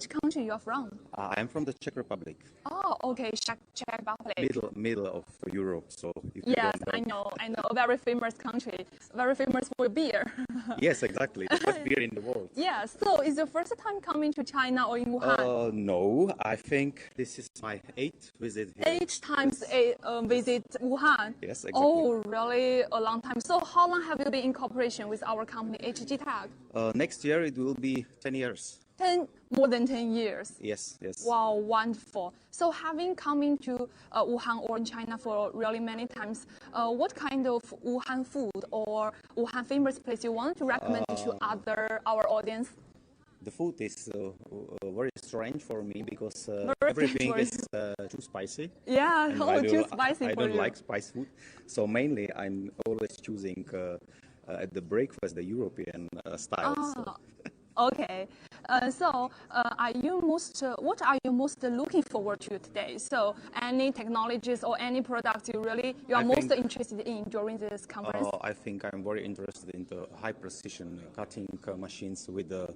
which country you are from? I am from the Czech Republic. Oh, okay, Czech Republic. Middle of Europe. So if yes, you don't know. I know, a very famous country, very famous for beer. Yes, exactly, the best beer in the world. Yeah, so is your first time coming to China or in Wuhan? No, I think this is my 8th visit here. 8 times visit Wuhan? Yes, exactly. Oh, really a long time. So how long have you been in cooperation with our company, HGTECH? Next year it will be 10 years. More than 10 years. Yes, yes. Wow, wonderful. So having come into Wuhan or in China for really many times, what kind of Wuhan food or Wuhan famous place you want to recommend to our audience? The food is very strange for me because Very everything strange. is too spicy. Yeah, too spicy I for don't you. like spice food. So mainly I'm always choosing at the breakfast the European style. So. Okay, what are you most looking forward to today? So, any technologies or any products you are most interested in during this conference? I think I'm very interested in the high precision cutting machines with the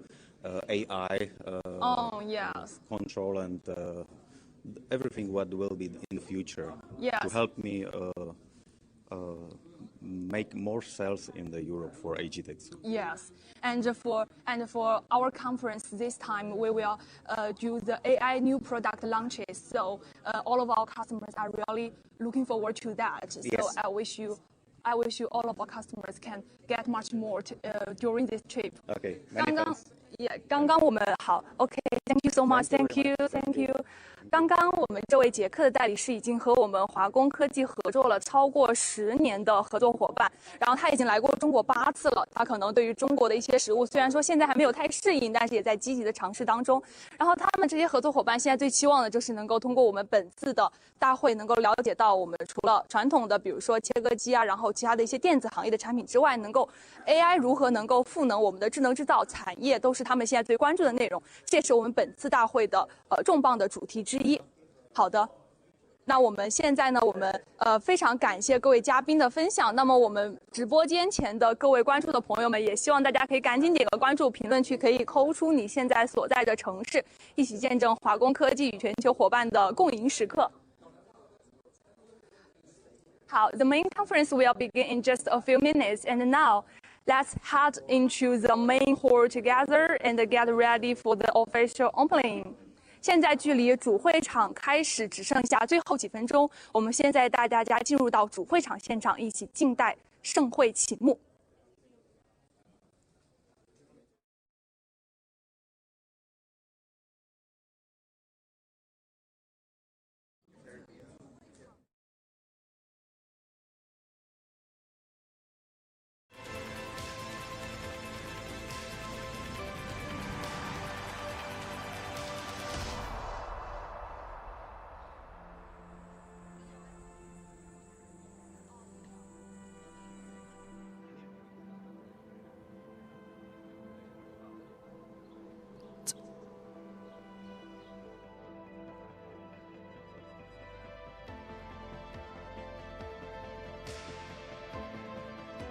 AI control and everything what will be in the future to help me make more sales in the Europe for HGTECH. Yes, and for our conference this time we will do the AI new product launches. So all of our customers are really looking forward to that. So yes. I wish you all of our customers can get much more during this trip. Okay, many thanks.刚刚我们好 ，OK，Thank you so much，Thank you，Thank you。刚刚我们这位捷克的代理师已经和我们华工科技合作了超过10年的合作伙伴，然后他已经来过中国8次了。他可能对于中国的一些食物，虽然说现在还没有太适应，但是也在积极的尝试当中。然后他们这些合作伙伴现在最期望的就是能够通过我们本次的大会，能够了解到我们除了传统的，比如说切割机啊，然后其他的一些电子行业的产品之外，能够 AI 如何能够赋能我们的智能制造产业，都是他们现在最关注的内容。这也是我们本次大会的重磅的主题之一。好的，那我们现在呢，我们非常感谢各位嘉宾的分享。那么我们直播间前的各位关注的朋友们，也希望大家可以赶紧点个关注，评论区可以抠出你现在所在的城市，一起见证华工科技与全球伙伴的共赢时刻。好 ，The main conference will begin in just a few minutes, and now let's head into the main hall together and get ready for the official opening. 现在距离主会场开始只剩下最后几分钟，我们现在带大家进入到主会场现场，一起静待盛会启幕。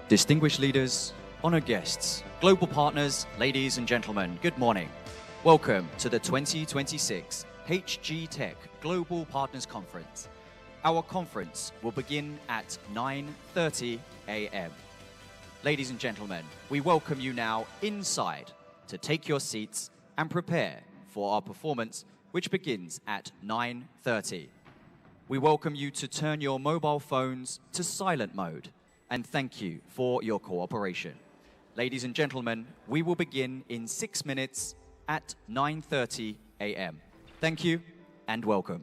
Distinguished leaders, honored guests, global partners, ladies and gentlemen, good morning. Welcome to the 2026 HGTECH Global Partners Conference. Our conference will begin at 9:30 a.m. Ladies and gentlemen, we welcome you now inside to take your seats and prepare for our performance, which begins at 9:30. We welcome you to turn your mobile phones to silent mode, and thank you for your cooperation. Ladies and gentlemen, we will begin in 6 minutes at 9:30 a.m. Thank you and welcome.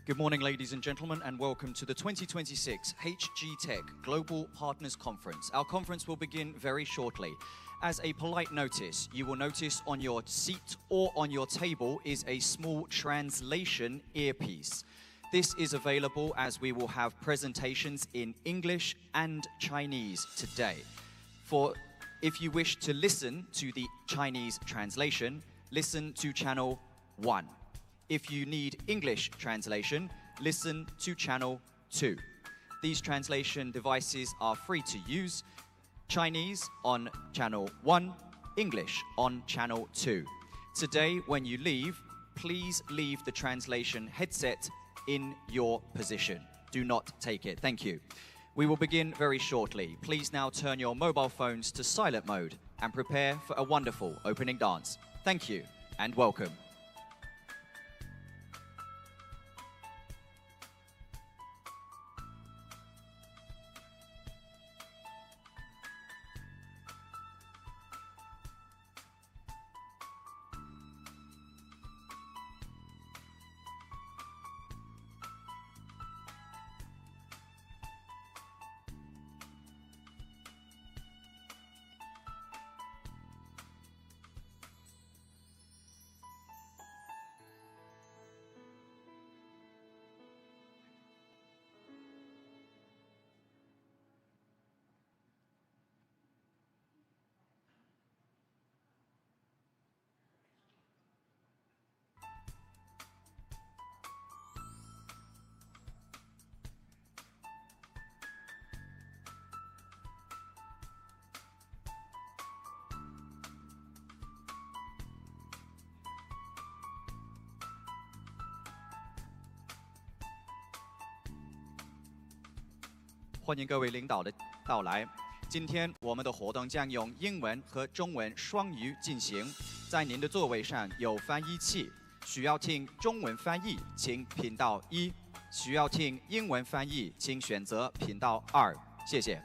Good morning, ladies and gentlemen, and welcome to the 2026 HGTECH Global Partners Conference. Our conference will begin very shortly. As a polite notice, you will notice on your seat or on your table is a small translation earpiece. This is available as we will have presentations in English and Chinese today. If you wish to listen to the Chinese translation, listen to channel 1. If you need English translation, listen to channel 2. These translation devices are free to use. Chinese on channel 1, English on channel 2. Today, when you leave, please leave the translation headset in your position. Do not take it. Thank you. We will begin very shortly. Please now turn your mobile phones to silent mode and prepare for a wonderful opening dance. Thank you and welcome. 欢迎各位领导的到来。今天我们的活动将用英文和中文双语进行。在您的座位上有翻译器，需要听中文翻译，请频道1；需要听英文翻译，请选择频道2。谢谢。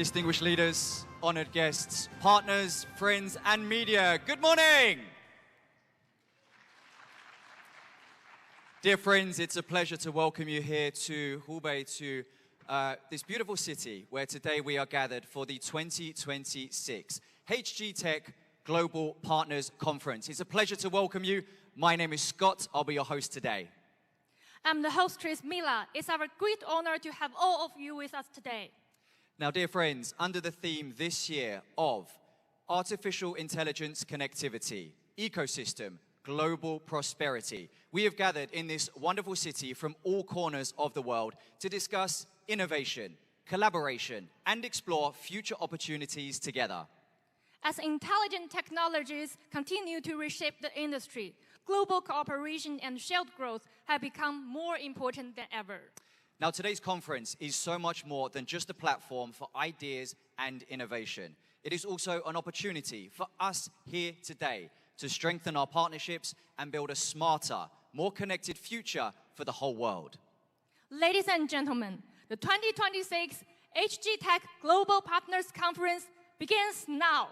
Distinguished leaders, honored guests, partners, friends, and media, good morning! Dear friends, it's a pleasure to welcome you here to Hubei, to this beautiful city where today we are gathered for the 2026 HGTECH Global Partners Conference. It's a pleasure to welcome you. My name is Scott. I'll be your host today. I'm the hostess, Mila. It's our great honor to have all of you with us today. Now, dear friends, under the theme this year of Artificial Intelligence Connectivity, Ecosystem, Global Prosperity, we have gathered in this wonderful city from all corners of the world to discuss innovation, collaboration, and explore future opportunities together. As intelligent technologies continue to reshape the industry, global cooperation and shared growth have become more important than ever. Now, today's conference is so much more than just a platform for ideas and innovation. It is also an opportunity for us here today to strengthen our partnerships and build a smarter, more connected future for the whole world. Ladies and gentlemen, the 2026 HGTECH Global Partners Conference begins now.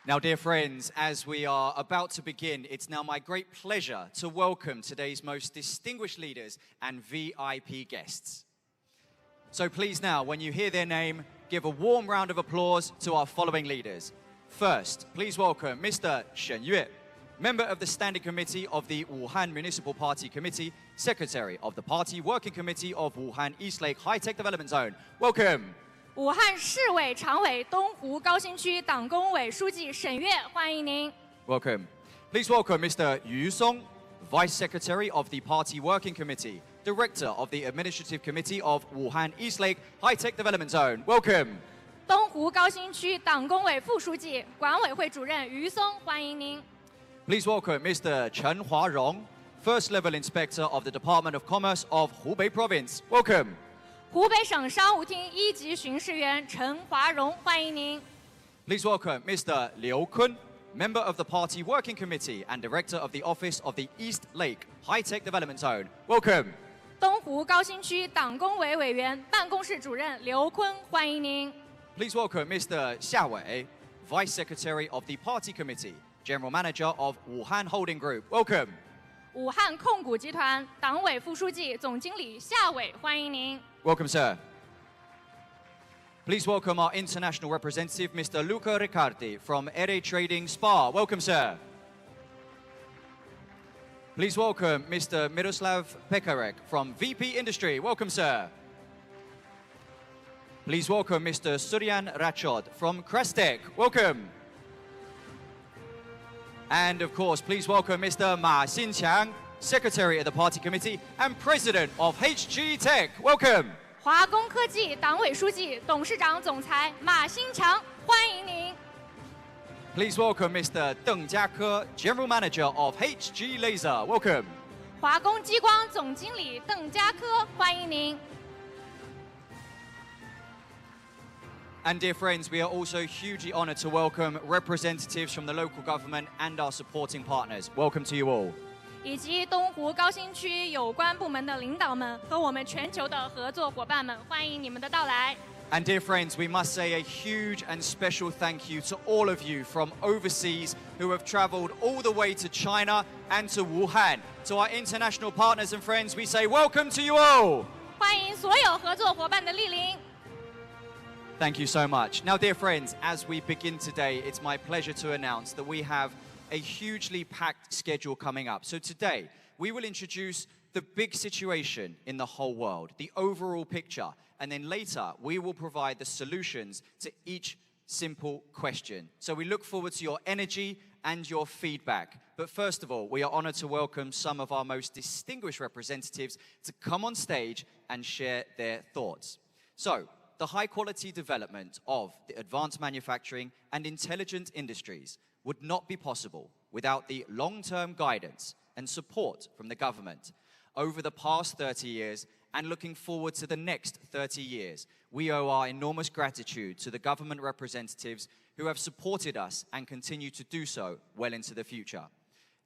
Now, dear friends, as we are about to begin, it's now my great pleasure to welcome today's most distinguished leaders and VIP guests. So please now, when you hear their name, give a warm round of applause to our following leaders. First, please welcome Mr. Shen Yue, member of the Standing Committee of the Wuhan Municipal Party Committee, Secretary of the Party Working Committee of Wuhan East Lake High-Tech Development Zone. Welcome. 武汉市委常委、东湖高新区党工委书记沈跃，欢迎您。Welcome. Please welcome Mr. Yu Song, Vice Secretary of the Party Working Committee, Director of the Administrative Committee of Wuhan East Lake High-Tech Development Zone. Welcome. 东湖高新区党工委副书记、管委会主任于松，欢迎您。Please welcome Mr. Chen Huarong, First Level Inspector of the Department of Commerce of Hubei Province. Welcome. 湖北省商务厅一级巡视员陈华荣，欢迎您。Please welcome Mr. Liu Kun, Member of the Party Working Committee and Director of the Office of the East Lake High-Tech Development Zone. Welcome. 东湖高新区党工委委员、办公室主任刘坤，欢迎您。Please welcome Mr. Xia Wei, Vice Secretary of the Party Committee, General Manager of Wuhan Holding Group. Welcome. 武汉控股集团党委副书记、总经理夏伟，欢迎您。Welcome, sir. Please welcome our international representative, Mr. Luca Riccardi from Ere Trading Spa. Welcome, sir. Please welcome Mr. Miroslav Pekarek from VP Industry. Welcome, sir. Please welcome Mr. Suryan Rachod from Krastek. Welcome. And of course, please welcome Mr. Ma Xinqiang, Secretary of the Party Committee and President of HGTECH. Welcome. 华工科技党委书记、董事长、总裁马新强，欢迎您。Please welcome Mr. Deng Jiake, General Manager of HG Laser. Welcome. 华工激光总经理邓家科，欢迎您。And dear friends, we are also hugely honored to welcome representatives from the local government and our supporting partners. Welcome to you all. 以及东湖高新区有关部门的领导们和我们全球的合作伙伴们，欢迎你们的到来。And dear friends, we must say a huge and special thank you to all of you from overseas who have traveled all the way to China and to Wuhan. To our international partners and friends, we say welcome to you all. 欢迎所有合作伙伴的莅临。Thank you so much. Now, dear friends, as we begin today, it's my pleasure to announce that we have a hugely packed schedule coming up. So today, we will introduce the big situation in the whole world, the overall picture, and then later, we will provide the solutions to each simple question. So we look forward to your energy and your feedback. But first of all, we are honored to welcome some of our most distinguished representatives to come on stage and share their thoughts. So, the high-quality development of the advanced manufacturing and intelligent industries would not be possible without the long-term guidance and support from the government. Over the past 30 years, and looking forward to the next 30 years, we owe our enormous gratitude to the government representatives who have supported us and continue to do so well into the future.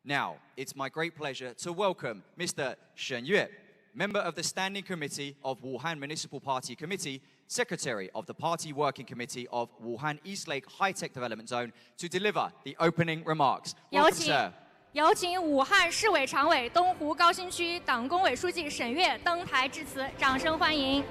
Now, it's my great pleasure to welcome Mr. Shen Yue, member of the Standing Committee of Wuhan Municipal Party Committee, Secretary of the Party Working Committee of Wuhan East Lake High-Tech Development Zone, to deliver the opening remarks. Welcome, sir. 有请武汉市委常委、东湖高新区党工委书记沈跃登台致辞，掌声欢迎。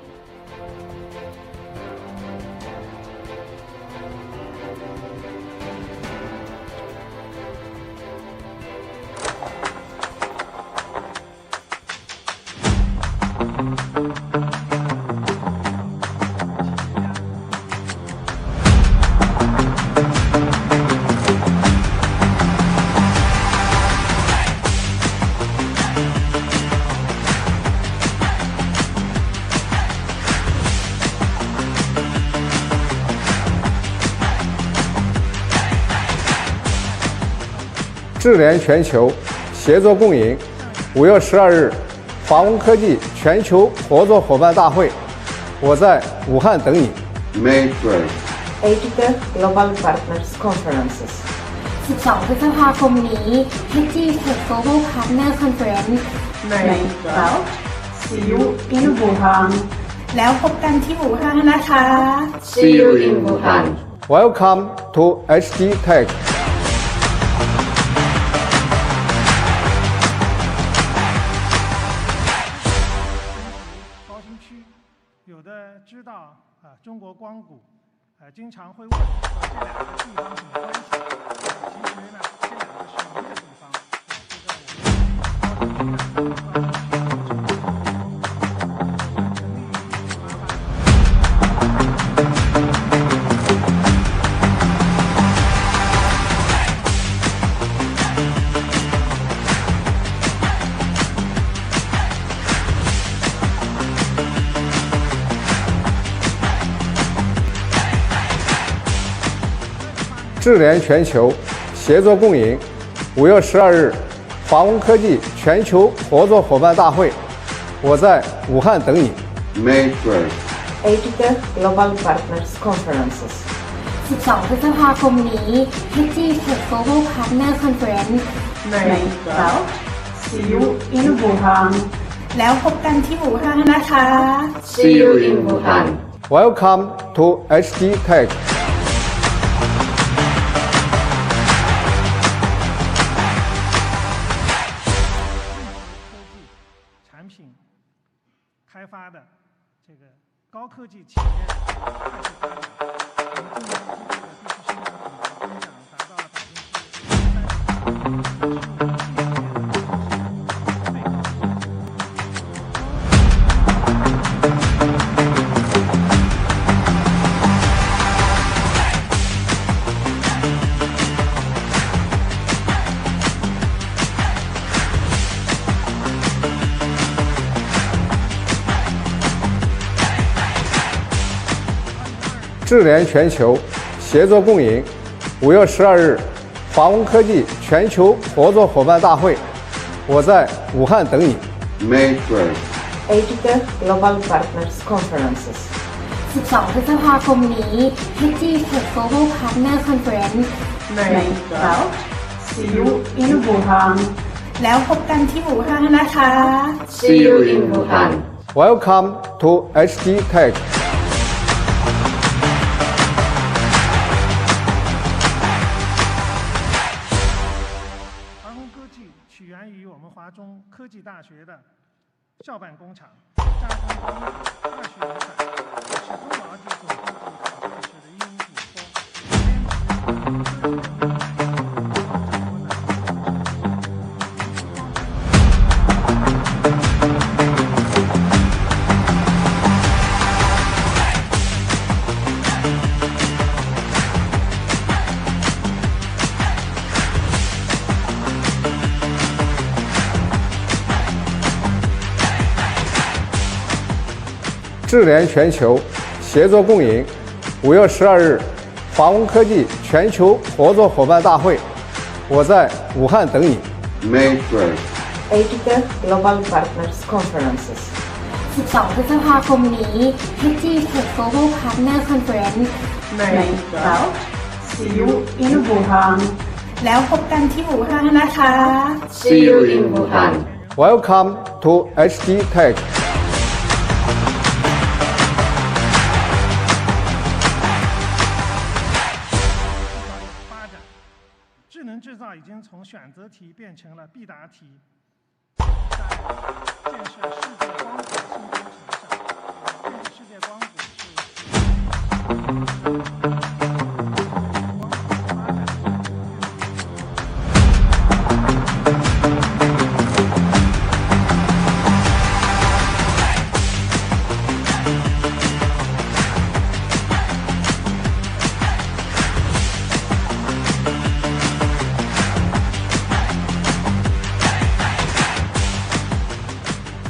智联全球，协作共赢。5月12日，华文科技全球合作伙伴大会，我在武汉等你。May 12th. HGTECH Global Partners Conferences. 12 พฤษภาคมนี้ HGTECH Global Partner Conference May 12th. See you in Wuhan. แล้วพบกันที่อู่ฮั่นนะคะ See you in Wuhan. Welcome to HGTECH. 高新区有的知道中国光谷经常会问说这两个地方什么关系？其实呢，这两个是一个地方。这个我们高新区呢，高新区智联全球，协作共赢。5月12日，华文科技全球合作伙伴大会，我在武汉等你。May 12th. HGTECH Global Partners Conferences. 12 พฤษภาคมนี้ HGTECH Global Partner Conference May 12th. See you in Wuhan. แล้วพบกันที่อู่ฮั่นนะคะ See you in Wuhan. Welcome to HGTECH. 产品开发的这个高科技企业快速发展，我们今年这个必须生产总值增长达到了智联全球，协作共赢。5月12日，华文科技全球合作伙伴大会，我在武汉等你。May 12th. HGTECH Global Partners Conferences. 12 พฤษภาคมนี้ HGTECH Global Partner Conference May 12th. See you in Wuhan. แล้วพบกันที่อู่ฮั่นนะคะ See you in Wuhan. Welcome to HGTECH. 华工科技起源于我们华中科技大学的校办工厂加工工艺2学年版，是中劳技总科技考察室的英语主播，坚持科技的未来，掌握智联全球，协作共赢。5月12日，华文科技全球合作伙伴大会，我在武汉等你。May 12th. HGTECH Global Partners Conferences. 12 พฤษภาคมนี้ HGTECH Global Partner Conference May 12th. See you in Wuhan. แล้วพบกันที่อู่ฮั่นนะคะ See you in Wuhan. Welcome to HGTECH. 发展，智能制造已经从选择题变成了必答题。在建设世界光谱新工程上，建设世界光谱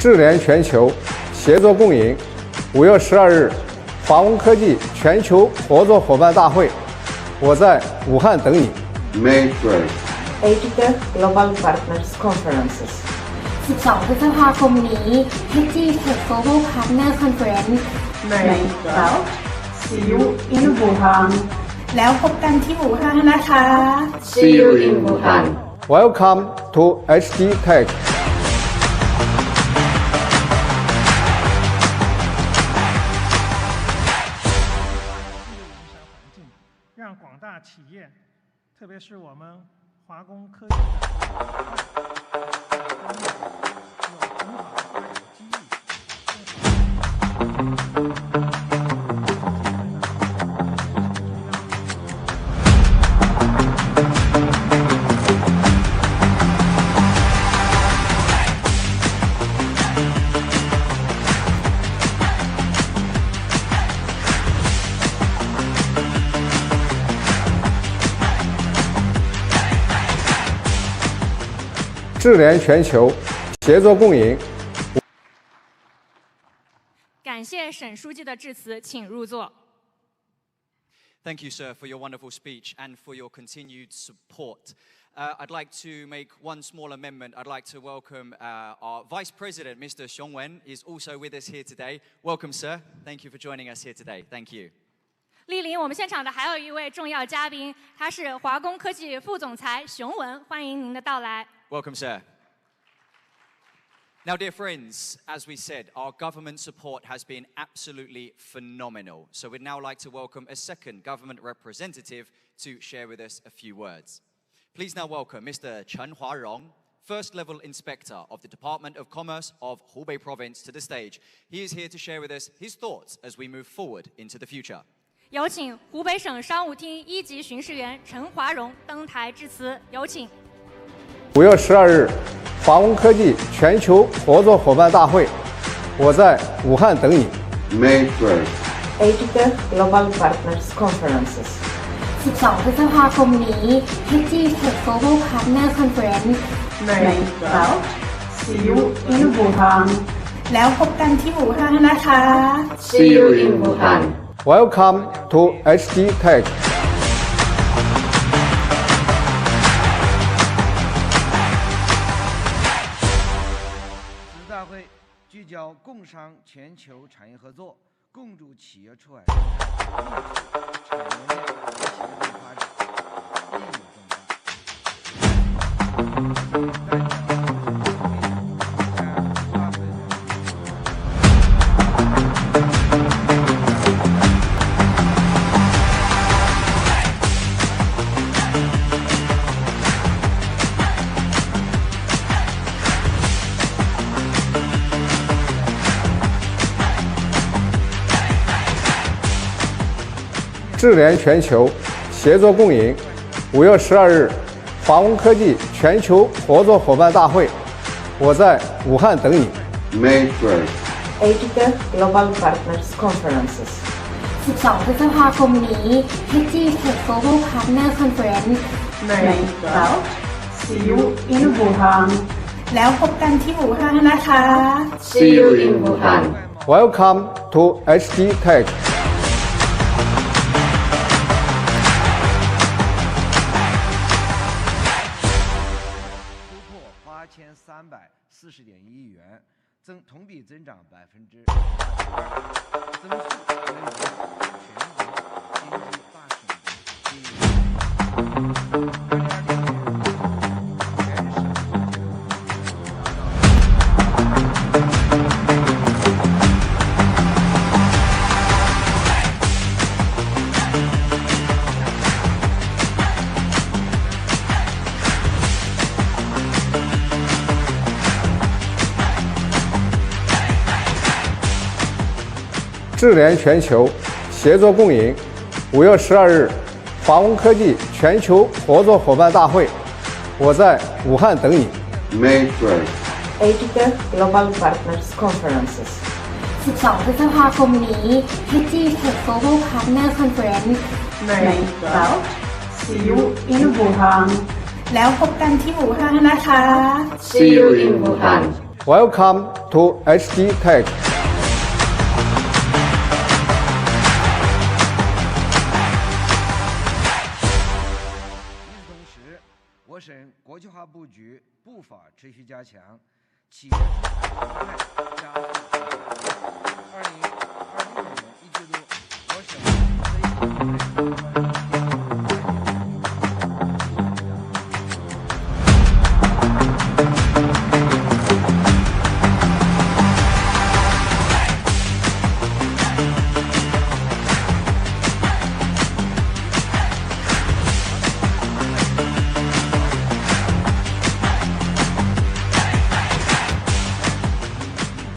智联全球，协作共赢。5月12日，华工科技全球合作伙伴大会，我在武汉等你。May 12th. HGTECH Global Partners Conferences 12 พฤษภาคมนี้ HGTECH Global Partner Conference May 12th. See you in Wuhan แล้วพบกันที่อู่ฮั่นนะคะ See you in Wuhan. Welcome to HGTECH. 让广大企业，特别是我们华工科技的有很好的发展机遇，智联全球，协作共赢。感谢沈书记的致辞，请入座。Thank you, sir, for your wonderful speech and for your continued support. I'd like to make one small amendment. I'd like to welcome our Vice President, Mr. Xiong Wen, is also with us here today. Welcome, sir. Thank you for joining us here today. Thank you. 莅临我们现场的还有一位重要嘉宾，他是华工科技副总裁熊文，欢迎您的到来。Welcome, sir. Now, dear friends, as we said, our government support has been absolutely phenomenal. So we'd now like to welcome a second government representative to share with us a few words. Please now welcome Mr. Chen Huarong, First Level Inspector of the Department of Commerce of Hubei Province, to the stage. He is here to share with us his thoughts as we move forward into the future. 有请湖北省商务厅一级巡视员陈华荣登台致辞，有请。5月12日，华工科技全球合作伙伴大会，我在武汉等你。May 12th. HGTECH Global Partners Conferences 12 พฤษภาคมนี้ HGTECH Global Partner Conference May 12th. See you in Wuhan แล้วพบกันที่อู่ฮั่นนะคะ See you in Wuhan. Welcome to HGTECH. 此大会聚焦共商全球产业合作，共筑企业出海生态，共促产业链协同发展，意义重大。智联全球，协作共赢。5月12日，华工科技全球合作伙伴大会，我在武汉等你。May 12th. HGTECH Global Partners Conferences 12 พฤษภาคมนี้ HGTECH Global Partner Conference May 12th. See you in Wuhan แล้วพบกันที่อู่ฮั่นนะคะ See you in Wuhan. Welcome to HGTECH. 8340.1亿元，同比增长2%，增速位于全国经济大省第一。2020年，全省智联全球协作共赢5月12日华工科技全球合作伙伴大会，我在武汉等你。May 12th. HGTECH Global Partners Conferences 12 พฤษภาคมนี้ HGTECH Global Partner Conference May 12th. See you in Wuhan แล้วพบกันที่อู่ฮั่นนะคะ See you in Wuhan. Welcome to HGTECH. 与此同时，我省国际化布局步伐持续加强，企业出海生态加速发展。2026年一季度，我省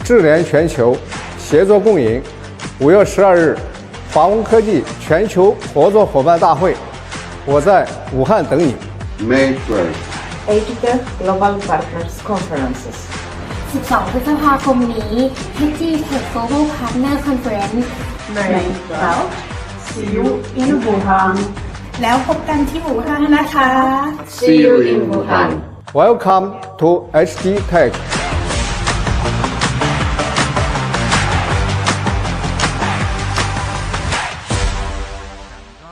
智联全球协作共赢5月12日华工科技全球合作伙伴大会，我在武汉等你。May 12th. HGTECH Global Partners Conferences 12 พฤษภาคมนี้ HGTECH Global Partner Conference May 12th. See you in Wuhan แล้วพบกันที่อู่ฮั่นนะคะ See you in Wuhan. Welcome to HGTECH. 抢抓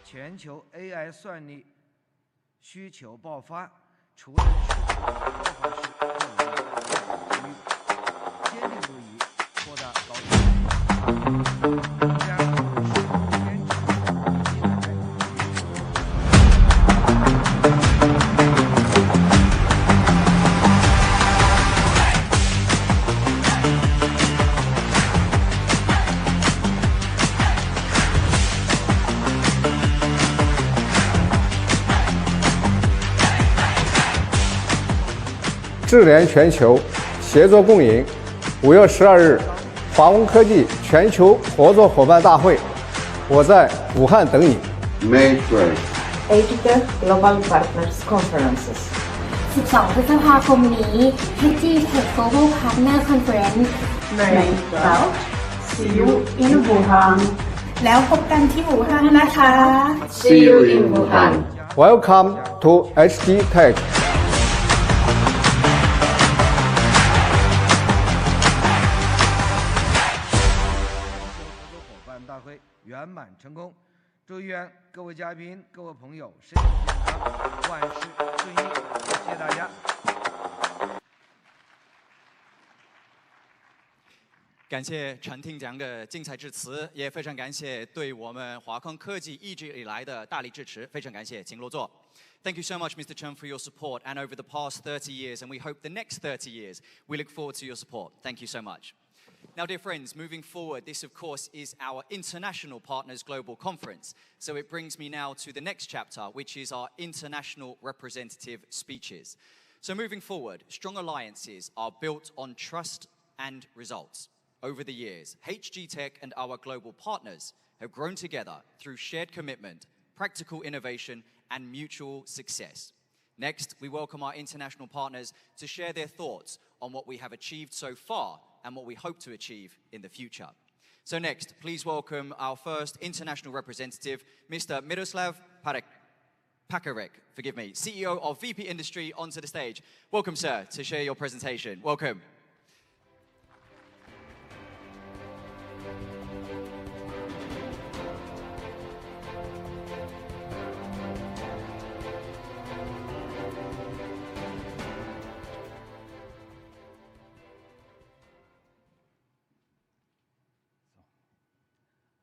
全球 AI 算力需求爆发，除人市场爆发式个人机遇，坚定不移扩大高质量加入市场坚持以及来智联全球协作共赢5月12日华工科技全球合作伙伴大会，我在武汉等你。May 12th. HGTECH Global Partners Conferences 12 พฤษภาคมนี้ HGTECH Global Partner Conference May 12th. See you in Wuhan แล้วพบกันที่อู่ฮั่นนะคะ See you in Wuhan. Welcome to HGTECH. 合作伙伴大会圆满成功，祝愿各位嘉宾、各位朋友身体健康，万事顺意。谢谢大家。感谢陈厅长的精彩致辞，也非常感谢对我们华康科技一直以来的大力支持，非常感谢，请落座。Thank you so much, Mr. Chen, for your support and over the past 30 years, and we hope the next 30 years. We look forward to your support. Thank you so much. Now, dear friends, moving forward, this, of course, is our International Partners Global Conference. So it brings me now to the next chapter, which is our international representative speeches. So moving forward, strong alliances are built on trust and results. Over the years, HGTECH and our global partners have grown together through shared commitment, practical innovation, and mutual success. Next, we welcome our international partners to share their thoughts on what we have achieved so far and what we hope to achieve in the future. So next, please welcome our first international representative, Mr. Miroslav Pakarek, CEO of VP Industry, onto the stage. Welcome, sir, to share your presentation. Welcome.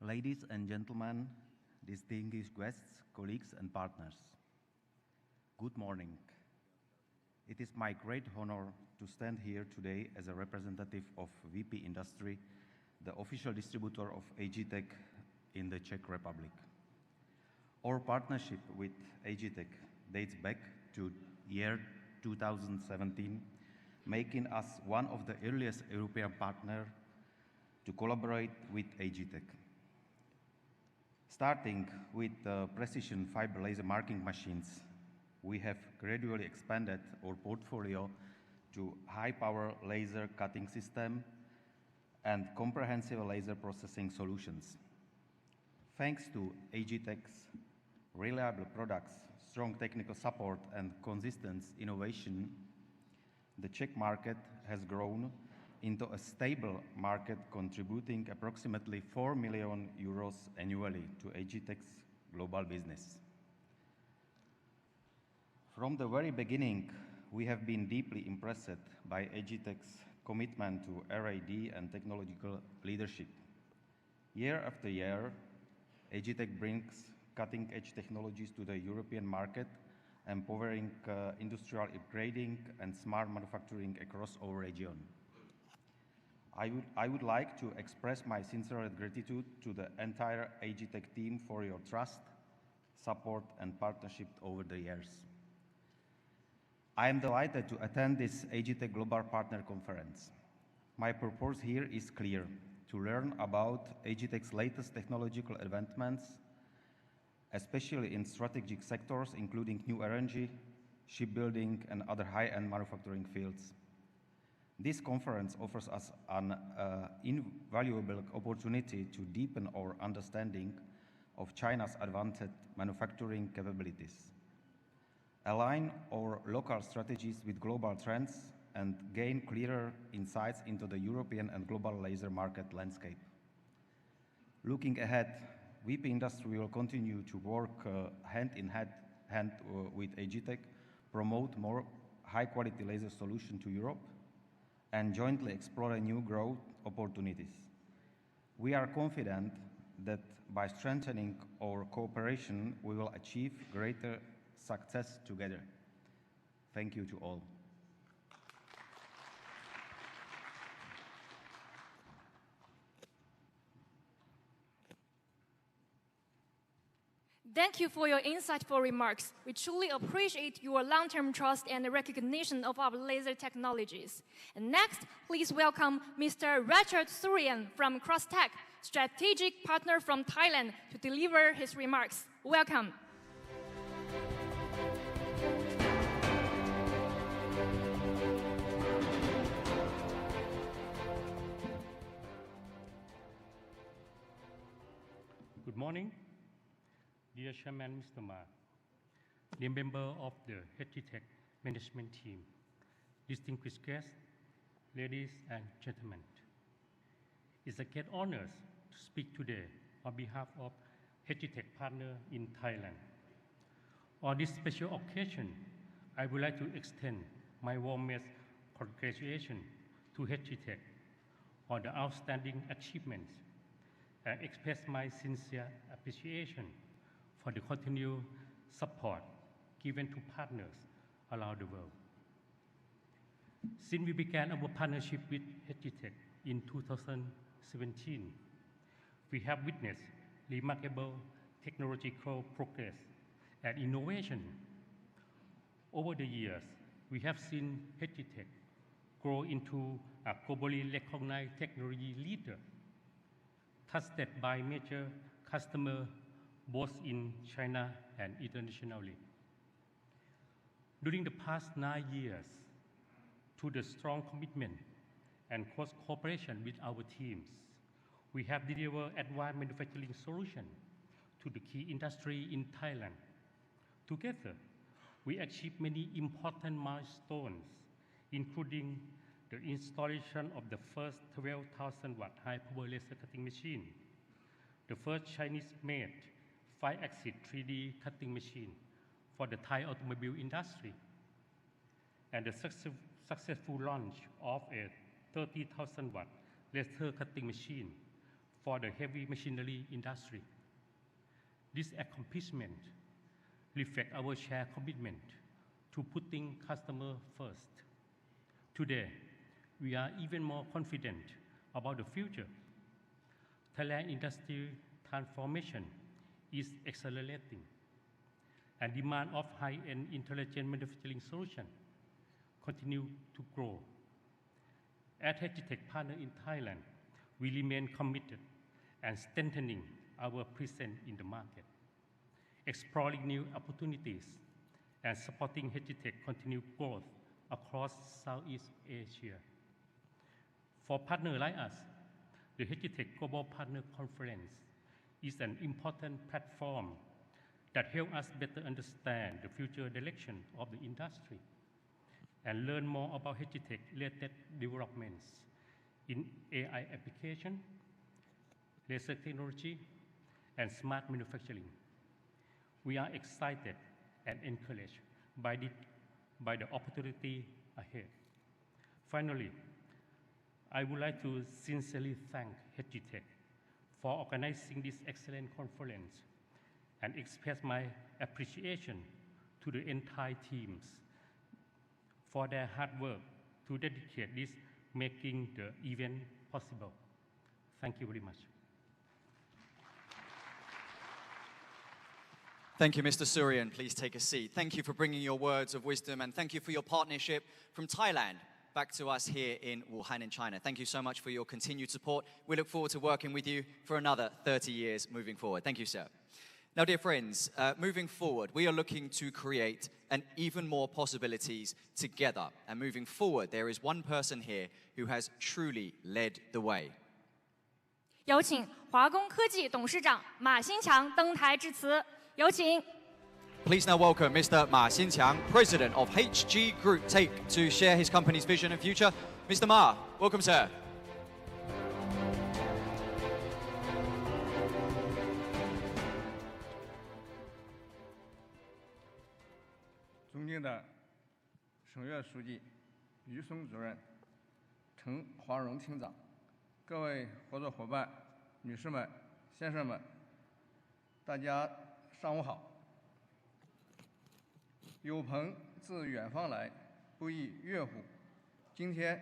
Ladies and gentlemen, distinguished guests, colleagues and partners, good morning. It is my great honor to stand here today as a representative of VP Industry, the official distributor of HGTECH in the Czech Republic. Our partnership with HGTECH dates back to year 2017, making us one of the earliest European partners to collaborate with HGTECH. Starting with precision fiber laser marking machines, we have gradually expanded our portfolio to high-power laser cutting system and comprehensive laser processing solutions. Thanks to HGTECH's reliable products, strong technical support, and consistent innovation, the Czech market has grown into a stable market contributing approximately 4 million euros annually to HGTECH's global business. From the very beginning, we have been deeply impressed by HGTECH's commitment to R&D and technological leadership. Year after year, HGTECH brings cutting-edge technologies to the European market, empowering industrial upgrading and smart manufacturing across our region. I would like to express my sincere gratitude to the entire HGTECH team for your trust, support, and partnership over the years. I am delighted to attend this HGTECH Global Partner Conference. My purpose here is clear: to learn about HGTECH's latest technological advancements, especially in strategic sectors including new energy, shipbuilding, and other high-end manufacturing fields. This conference offers us an invaluable opportunity to deepen our understanding of China's advanced manufacturing capabilities, align our local strategies with global trends, and gain clearer insights into the European and global laser market landscape. Looking ahead, WIP industry will continue to work hand in hand with HGTECH, promote more high-quality laser solutions to Europe, and jointly explore new growth opportunities. We are confident that by strengthening our cooperation, we will achieve greater success together. Thank you to all. Thank you for your insightful remarks. We truly appreciate your long-term trust and recognition of our laser technologies. And next, please welcome Mr. Richard Surian from CrossTech, strategic partner from Thailand, to deliver his remarks. Welcome. Good morning. Dear Chairman Mr. Ma, dear member of the HGTECH management team, distinguished guests, ladies and gentlemen. It's a great honor to speak today on behalf of HGTECH partner in Thailand. On this special occasion, I would like to extend my warmest congratulations to HGTECH on the outstanding achievements and express my sincere appreciation for the continued support given to partners around the world. Since we began our partnership with HGTECH in 2017, we have witnessed remarkable technological progress and innovation. Over the years, we have seen HGTECH grow into a globally recognized technology leader, trusted by major customers both in China and internationally. During the past 9 years, through the strong commitment and close cooperation with our teams, we have delivered advanced manufacturing solutions to the key industry in Thailand. Together, we achieved many important milestones, including the installation of the first 12,000-watt high-power laser cutting machine, the first Chinese-made 5-axis 3D cutting machine for the Thai automobile industry, and the successful launch of a 30,000-watt laser cutting machine for the heavy machinery industry. This accomplishment reflects our shared commitment to putting customers first. Today, we are even more confident about the future. Thailand industry transformation is accelerating, and demand of high-end intelligent manufacturing solutions continue to grow. As HGTECH partner in Thailand, We remain committed and strengthening our presence in the market, exploring new opportunities, and supporting HGTECH continued growth across Southeast Asia. For partners like us, the HGTECH Global Partner Conference is an important platform that helps us better understand the future direction of the industry and learn more about HGTECH-related developments in AI application, laser technology, and smart manufacturing. We are excited and encouraged by the opportunity ahead. Finally, I would like to sincerely thank HGTECH for organizing this excellent conference and express my appreciation to the entire teams for their hard work to dedicate this, making the event possible. Thank you very much. Thank you, Mr. Suryan. Please take a seat. Thank you for bringing your words of wisdom, and thank you for your partnership from Thailand back to us here in Wuhan in China. Thank you so much for your continued support. We look forward to working with you for another 30 years moving forward. Thank you, sir. Now, dear friends, moving forward, we are looking to create an even more possibilities together. And moving forward, there is one person here who has truly led the way. 有请华工科技董事长马新强登台致辞。有请。 Please now welcome Mr. Ma Xinqiang, President of HGTECH, to share his company's vision and future. Mr. Ma, welcome, sir. 尊敬的省院书记、于松主任、陈华荣厅长，各位合作伙伴、女士们、先生们，大家上午好。有朋自远方来，不亦乐乎。今天，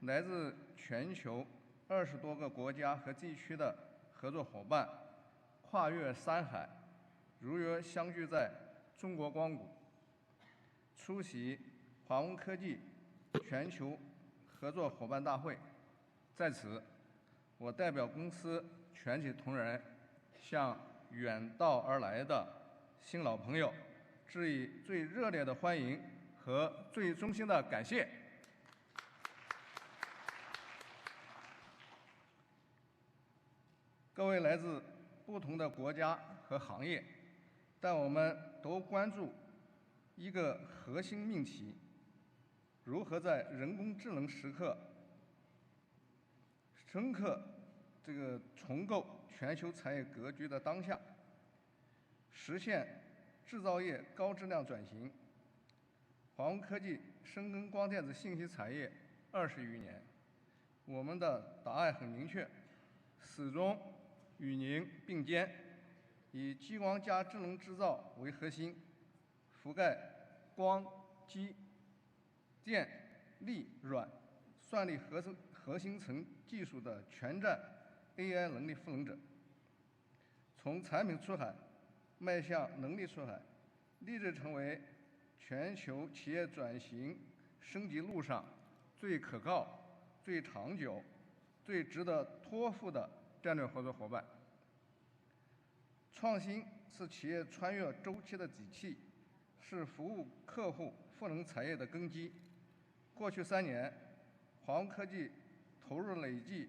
来自全球20多个国家和地区的合作伙伴，跨越山海，如约相聚在中国光谷，出席华文科技全球合作伙伴大会。在此，我代表公司全体同仁，向远道而来的新老朋友致以最热烈的欢迎和最衷心的感谢。各位来自不同的国家和行业，但我们都关注一个核心命题：如何在人工智能时刻深刻重构全球产业格局的当下，实现制造业高质量转型。华文科技深耕光电子信息产业20余年，我们的答案很明确，始终与您并肩，以激光加智能制造为核心，覆盖光、机、电、力、软、算力核心层技术的全站 AI 能力赋能者，从产品出海迈向能力出海，立志成为全球企业转型升级路上最可靠、最长久、最值得托付的战略合作伙伴。创新是企业穿越周期的底气，是服务客户、赋能产业的根基。过去3年，华文科技投入累计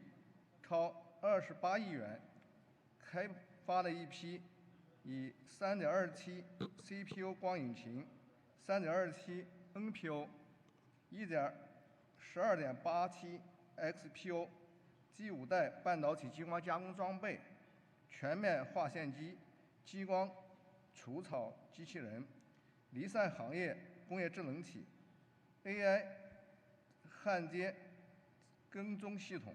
超28亿元，开发了一批以 3.2T CPU 光引擎、3.2T NPU、12.8T XPU、第5代半导体激光加工装备、全面划线机、激光除草机器人、离散行业工业智能体、AI 焊接跟踪系统、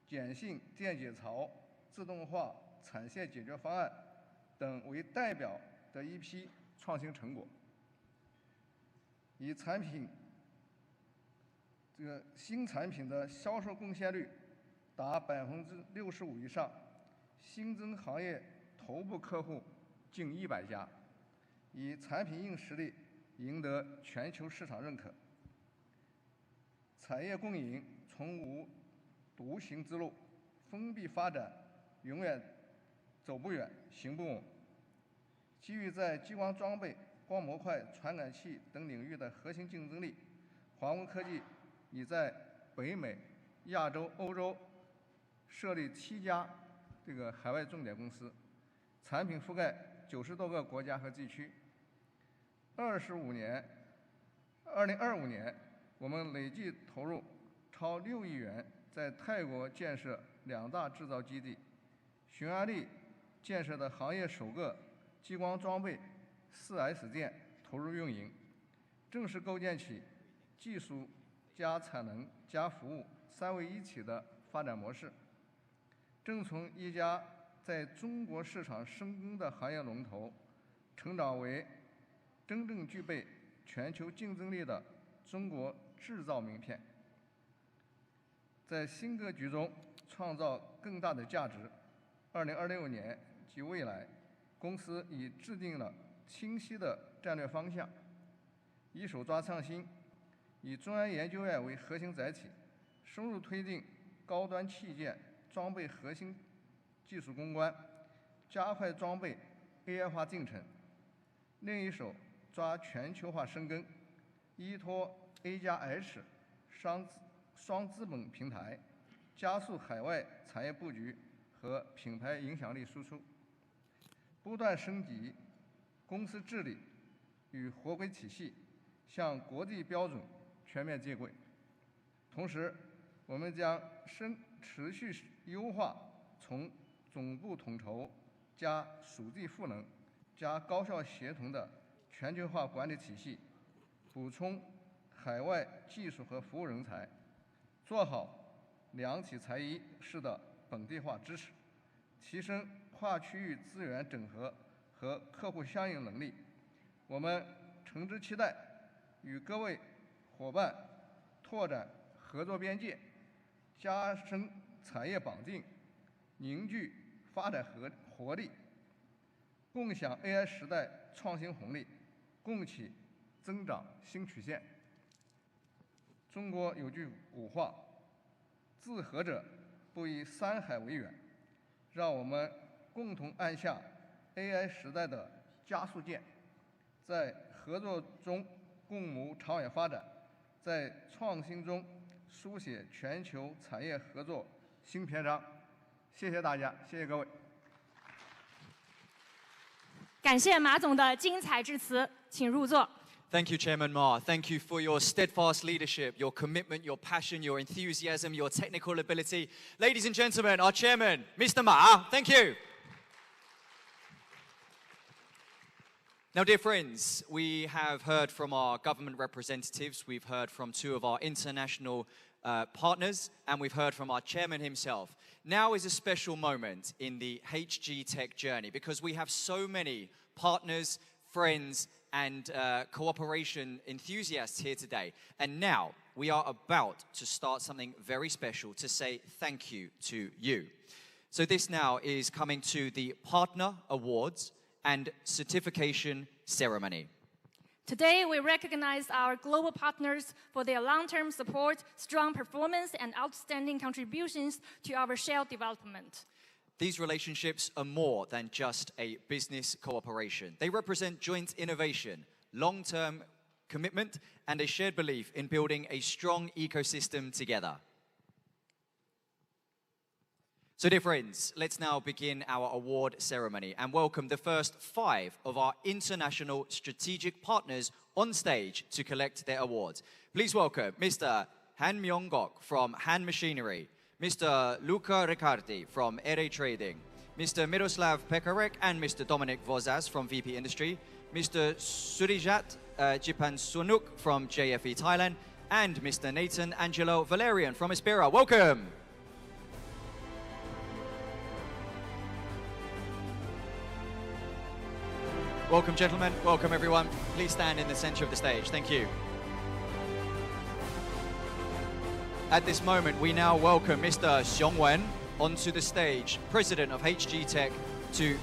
碱性电解槽、自动化产线解决方案等为代表的一批创新成果，以新产品的销售贡献率达65%以上，新增行业头部客户近100家，以产品硬实力赢得全球市场认可。产业共赢从无独行之路，封闭发展永远走不远，行不稳。基于在激光装备、光模块、传感器等领域的核心竞争力，华工科技已在北美、亚洲、欧洲设立7家海外重点公司，产品覆盖90多个国家和地区。2025年，我们累计投入超6亿元，在泰国建设2大制造基地，匈牙利建设的行业首个激光装备4S 店投入运营，正式构建起技术加产能加服务3位一体的发展模式，正从一家在中国市场深耕的行业龙头，成长为真正具备全球竞争力的中国制造名片，在新格局中创造更大的价值。2026年及未来，公司已制定了清晰的战略方向，一手抓创新，以中央研究院为核心载体，深入推进高端器件装备核心技术攻关，加快装备 AI 化进程；另一手抓全球化深耕，依托 A+H 双资本平台，加速海外产业布局和品牌影响力输出，不断升级公司治理与合规体系，向国际标准全面接轨。同时，我们将持续优化从总部统筹加属地赋能加高效协同的全球化管理体系，补充海外技术和服务人才，做好两体裁衣式的本地化支持，提升跨区域资源整合和客户相应能力。我们诚挚期待与各位伙伴拓展合作边界，加深产业绑定，凝聚发展活力，共享 AI 时代创新红利，共启增长新曲线。中国有句古话，自合者不以山海为远，让我们共同按下 AI 时代的加速键，在合作中共谋长远发展，在创新中书写全球产业合作新篇章。谢谢大家，谢谢各位。感谢马总的精彩致辞，请入座。Thank you, Chairman Ma. Thank you for your steadfast leadership, your commitment, your passion, your enthusiasm, your technical ability. Ladies and gentlemen, our Chairman, Mr. Ma, thank you. Now, dear friends, we have heard from our government representatives, we've heard from 2 of our international partners, and we've heard from our chairman himself. Now is a special moment in the HGTECH journey because we have so many partners, friends, and cooperation enthusiasts here today. And now we are about to start something very special to say thank you to you. So this now is coming to the Partner Awards and Certification Ceremony. Today, we recognize our global partners for their long-term support, strong performance, and outstanding contributions to our shared development. These relationships are more than just a business cooperation. They represent joint innovation, long-term commitment, and a shared belief in building a strong ecosystem together. So, dear friends, let's now begin our award ceremony and welcome the first 5 of our international strategic partners on stage to collect their awards. Please welcome Mr. Han Myong-gok from Han Machinery, Mr. Luca Riccardi from Ere Trading, Mr. Miroslav Pekarek and Mr. Dominic Vozas from VP Industry, Mr. Surijat Jipansunuk from JFE Thailand, and Mr. Nathan Angelo Valerian from Aspera. Welcome! Welcome, gentlemen. Welcome, everyone. Please stand in the center of the stage. Thank you. At this moment, we now welcome Mr. Xiong Wen onto the stage, President of HGTECH, to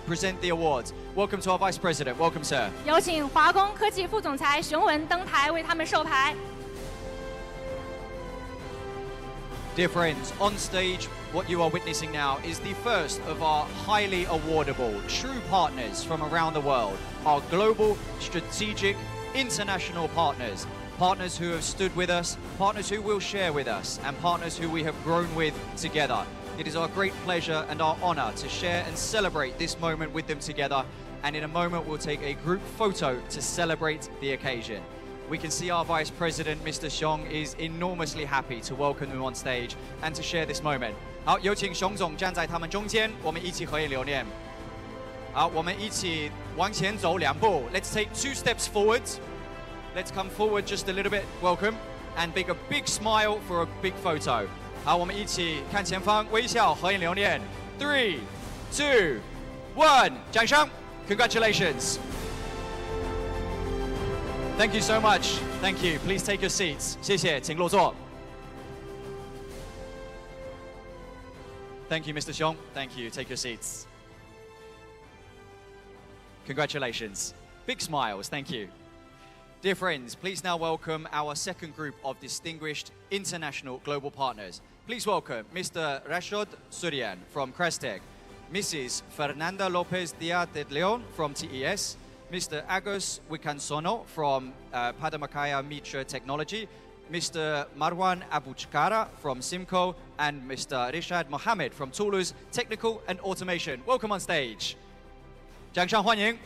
present the awards. Welcome to our Vice President. Welcome, sir. 有请华工科技副总裁熊文登台为他们授牌。Dear friends, on stage, what you are witnessing now is the first of our highly awardable true partners from around the world, our global, strategic, international partners. Partners who have stood with us, partners who will share with us, and partners who we have grown with together. It is our great pleasure and our honor to share and celebrate this moment with them together. And in a moment, we'll take a group photo to celebrate the occasion. We can see our Vice President, Mr. Xiong, is enormously happy to welcome them on stage and to share this moment. 好，有请熊总站在他们中间，我们一起合影留念。好，我们一起往前走2步。Let's take 2 steps forward. Let's come forward just a little bit. Welcome, and a big smile for a big photo. 好，我们一起看前方，微笑合影留念。3, 2, 1，掌声 ！Congratulations. Thank you so much. Thank you. Please take your seats. 谢谢，请落座。Thank you, Mr. Xiong. Thank you. Take your seats. Congratulations. Big smiles. Thank you. Dear friends, please now welcome our second group of distinguished international global partners. Please welcome Mr. Rashod Surian from Crestech, Mrs. Fernanda Lopez Diaz de Leon from TES, Mr. Agus Wikansono from Padamakaya Mitra Technology, Mr. Marwan Abuchkara from Simco, and Mr. Rishad Mohammed from Toulouse Technical and Automation. Welcome on stage. 掌声欢迎.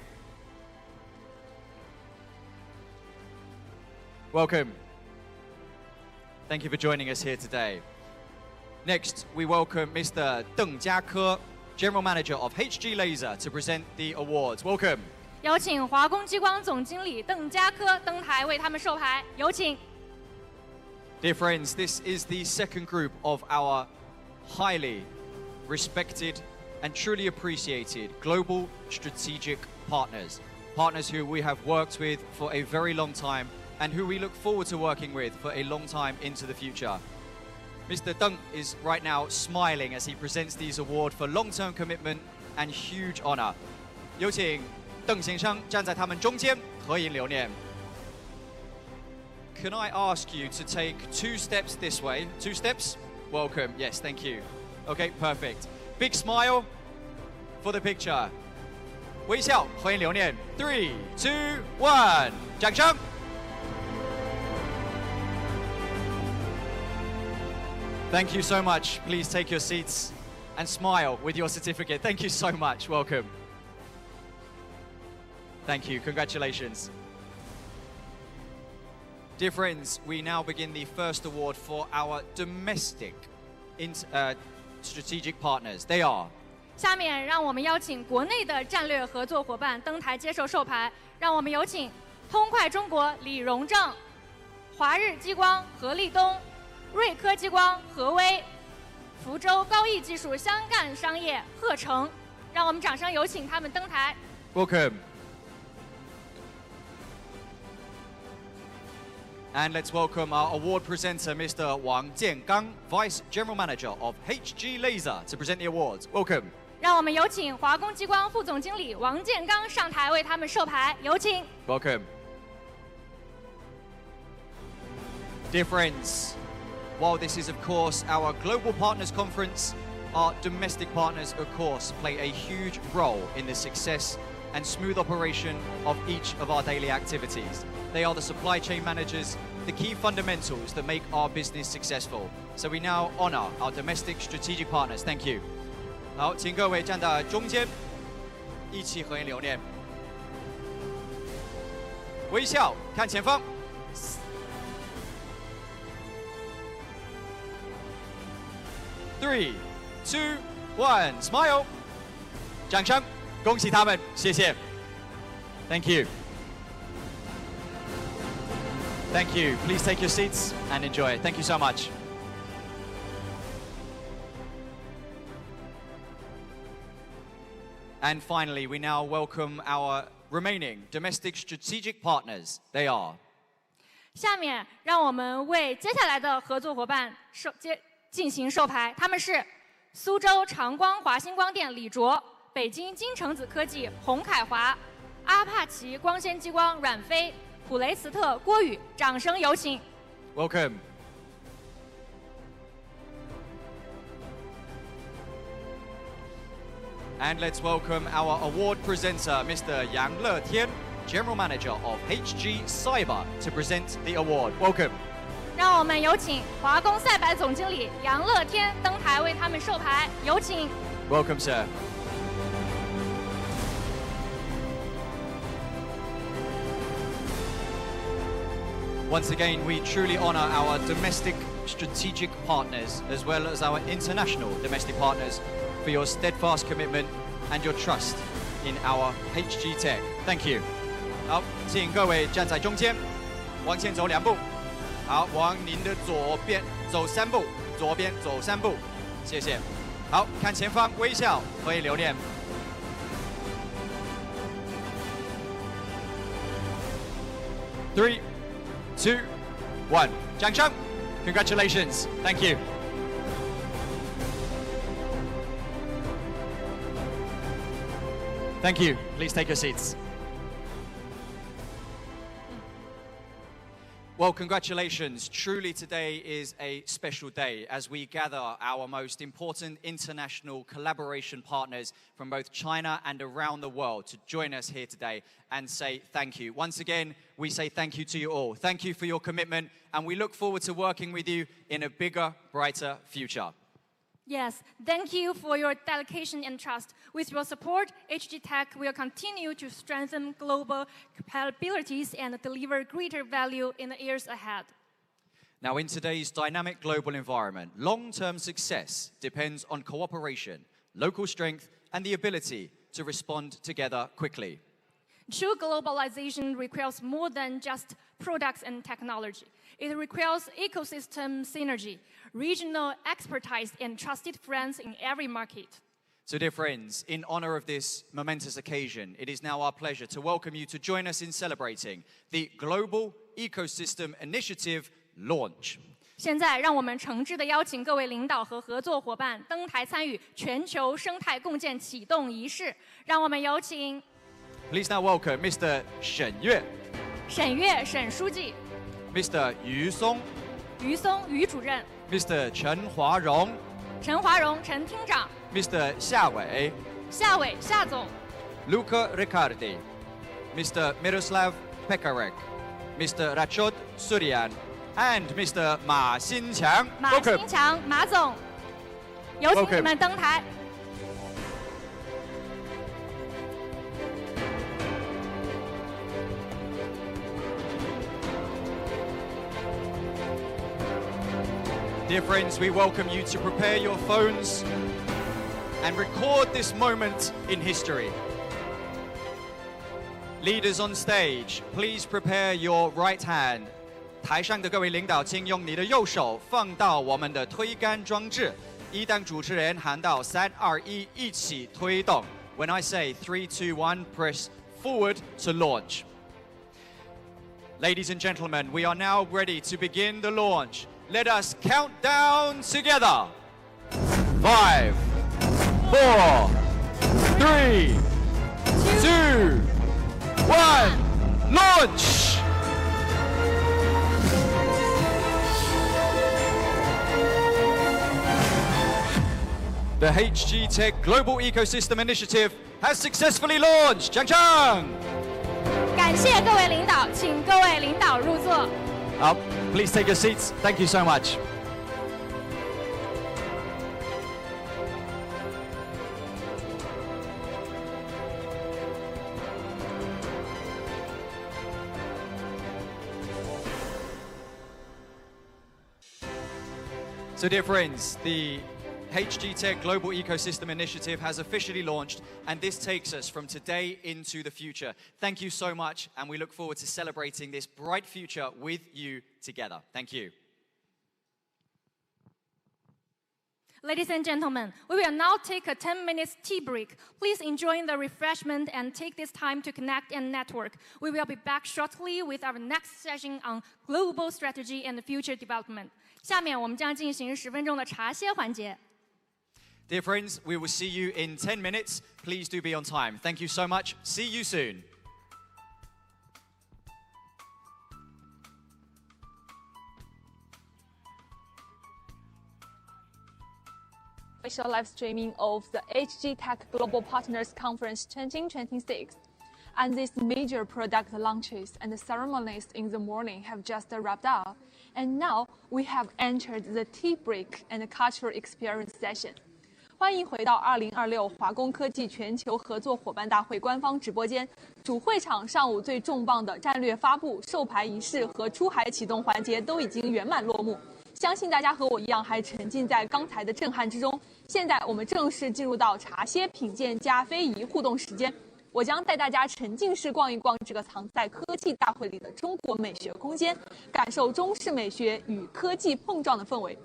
Welcome. Thank you for joining us here today. Next, we welcome Mr. Deng Jiake, General Manager of HG Laser, to present the awards. Welcome. 有请华工激光总经理邓家科登台为他们授牌，有请。Dear friends, this is the second group of our highly respected and truly appreciated global strategic partners. Partners who we have worked with for a very long time and who we look forward to working with for a long time into the future. Mr. Deng is right now smiling as he presents these awards for long-term commitment and huge honor. 有请邓先生站在他们中间合影留念。Can I ask you to take 2 steps this way? 2 steps? Welcome. Yes, thank you. Okay, perfect. Big smile for the picture. 微笑合影留念。3, 2, 1，掌声。Thank you so much. Please take your seats and smile with your certificate. Thank you so much. Welcome. Thank you. Congratulations. Dear friends, we now begin the first award for our domestic strategic partners. They are. 下面让我们邀请国内的战略合作伙伴登台接受授牌。让我们有请通快中国李荣正、华日激光何立东、瑞科激光何威、福州高毅技术湘赣商业贺成。让我们掌声有请他们登台。Welcome. And let's welcome our award presenter, Mr. Wang Jiangang, Vice General Manager of HG Laser, to present the awards. Welcome. 让我们有请华工激光副总经理王建刚上台为他们授牌，有请。Welcome. Dear friends, while this is of course our Global Partners Conference, our domestic partners of course play a huge role in the success and smooth operation of each of our daily activities. They are the supply chain managers, the key fundamentals that make our business successful. So we now honor our domestic strategic partners. Thank you. 好，请各位站在中间，一起合影留念。微笑看前方。3, 2, 1, smile. 掌声，恭喜他们，谢谢。Thank you. Thank you. Please take your seats and enjoy. Thank you so much. And finally, we now welcome our remaining domestic strategic partners. They are. 下面让我们为接下来的合作伙伴进行授牌，他们是苏州长光华星光电李卓、北京金城子科技洪凯华、阿帕奇光纤激光阮飞、普雷斯特郭宇，掌声有请。Welcome. And let's welcome our award presenter, Mr. Yang Letian, General Manager of HG Cyber, to present the award. Welcome. 让我们有请华工赛百总经理杨乐天登台为他们授牌，有请。Welcome, sir. Once again, we truly honour our domestic strategic partners as well as our international domestic partners for your steadfast commitment and your trust in our HGTECH. Thank you. 好，请各位站在中间，往前走2步。好，往您的左边走3步，左边走3步，谢谢。好，看前方，微笑，可以留念。3, 2, 1， 掌声 ！Congratulations, thank you. Thank you. Please take your seats. Well, congratulations. Truly today is a special day as we gather our most important international collaboration partners from both China and around the world to join us here today and say thank you. Once again, we say thank you to you all. Thank you for your commitment, and we look forward to working with you in a bigger, brighter future. Yes, thank you for your dedication and trust. With your support, HGTECH will continue to strengthen global capabilities and deliver greater value in the years ahead. Now, in today's dynamic global environment, long-term success depends on cooperation, local strength, and the ability to respond together quickly. True globalization requires more than just products and technology. It requires ecosystem synergy, regional expertise, and trusted friends in every market. So, dear friends, in honor of this momentous occasion, it is now our pleasure to welcome you to join us in celebrating the Global Ecosystem Initiative launch. 现在，让我们诚挚地邀请各位领导和合作伙伴登台参与全球生态共建启动仪式。让我们有请 Please now welcome Mr. 沈跃 沈跃沈书记、 Mr. 于松 于松于主任、 Mr. 陈华荣 陈华荣陈厅长、 Mr. 夏伟 夏伟夏总、 Luca Riccardi, Mr. Miroslav Pekarek, Mr. Rachod Suryan, and Mr. 马新强。马新强马总，有请你们登台。Dear friends, we welcome you to prepare your phones and record this moment in history. Leaders on stage, please prepare your right hand. 台上的各位领导，请用你的右手放到我们的推杆装置。一当主持人喊到3、2、1，一起推动。When I say 3, 2, 1, press forward to launch. Ladies and gentlemen, we are now ready to begin the launch. Let us count down together. 5, 4, 3, 2, 1, launch! The HGTECH Global Ecosystem Initiative has successfully launched. 掌声！感谢各位领导，请各位领导入座。Please take your seats. Thank you so much. So, dear friends, the HGTECH Global Ecosystem Initiative has officially launched, and this takes us from today into the future. Thank you so much, and we look forward to celebrating this bright future with you together. Thank you. Ladies and gentlemen, we will now take a 10-minute tea break. Please enjoy the refreshment and take this time to connect and network. We will be back shortly with our next session on global strategy and future development. 下面我们将进行10分钟的茶歇环节。Dear friends, we will see you in 10 minutes. Please do be on time. Thank you so much. See you soon. Official live streaming of the HGTECH Global Partners Conference 2026. And these major product launches and ceremonies in the morning have just wrapped up. And now we have entered the tea break and cultural experience session. 欢迎回到2026华工科技全球合作伙伴大会官方直播间。主会场上午最重磅的战略发布、授牌仪式和出海启动环节都已经圆满落幕。相信大家和我一样还沉浸在刚才的震撼之中。现在我们正式进入到茶歇品鉴加非遗互动时间。我将带大家沉浸式逛一逛这个藏在科技大会里的中国美学空间，感受中式美学与科技碰撞的氛围。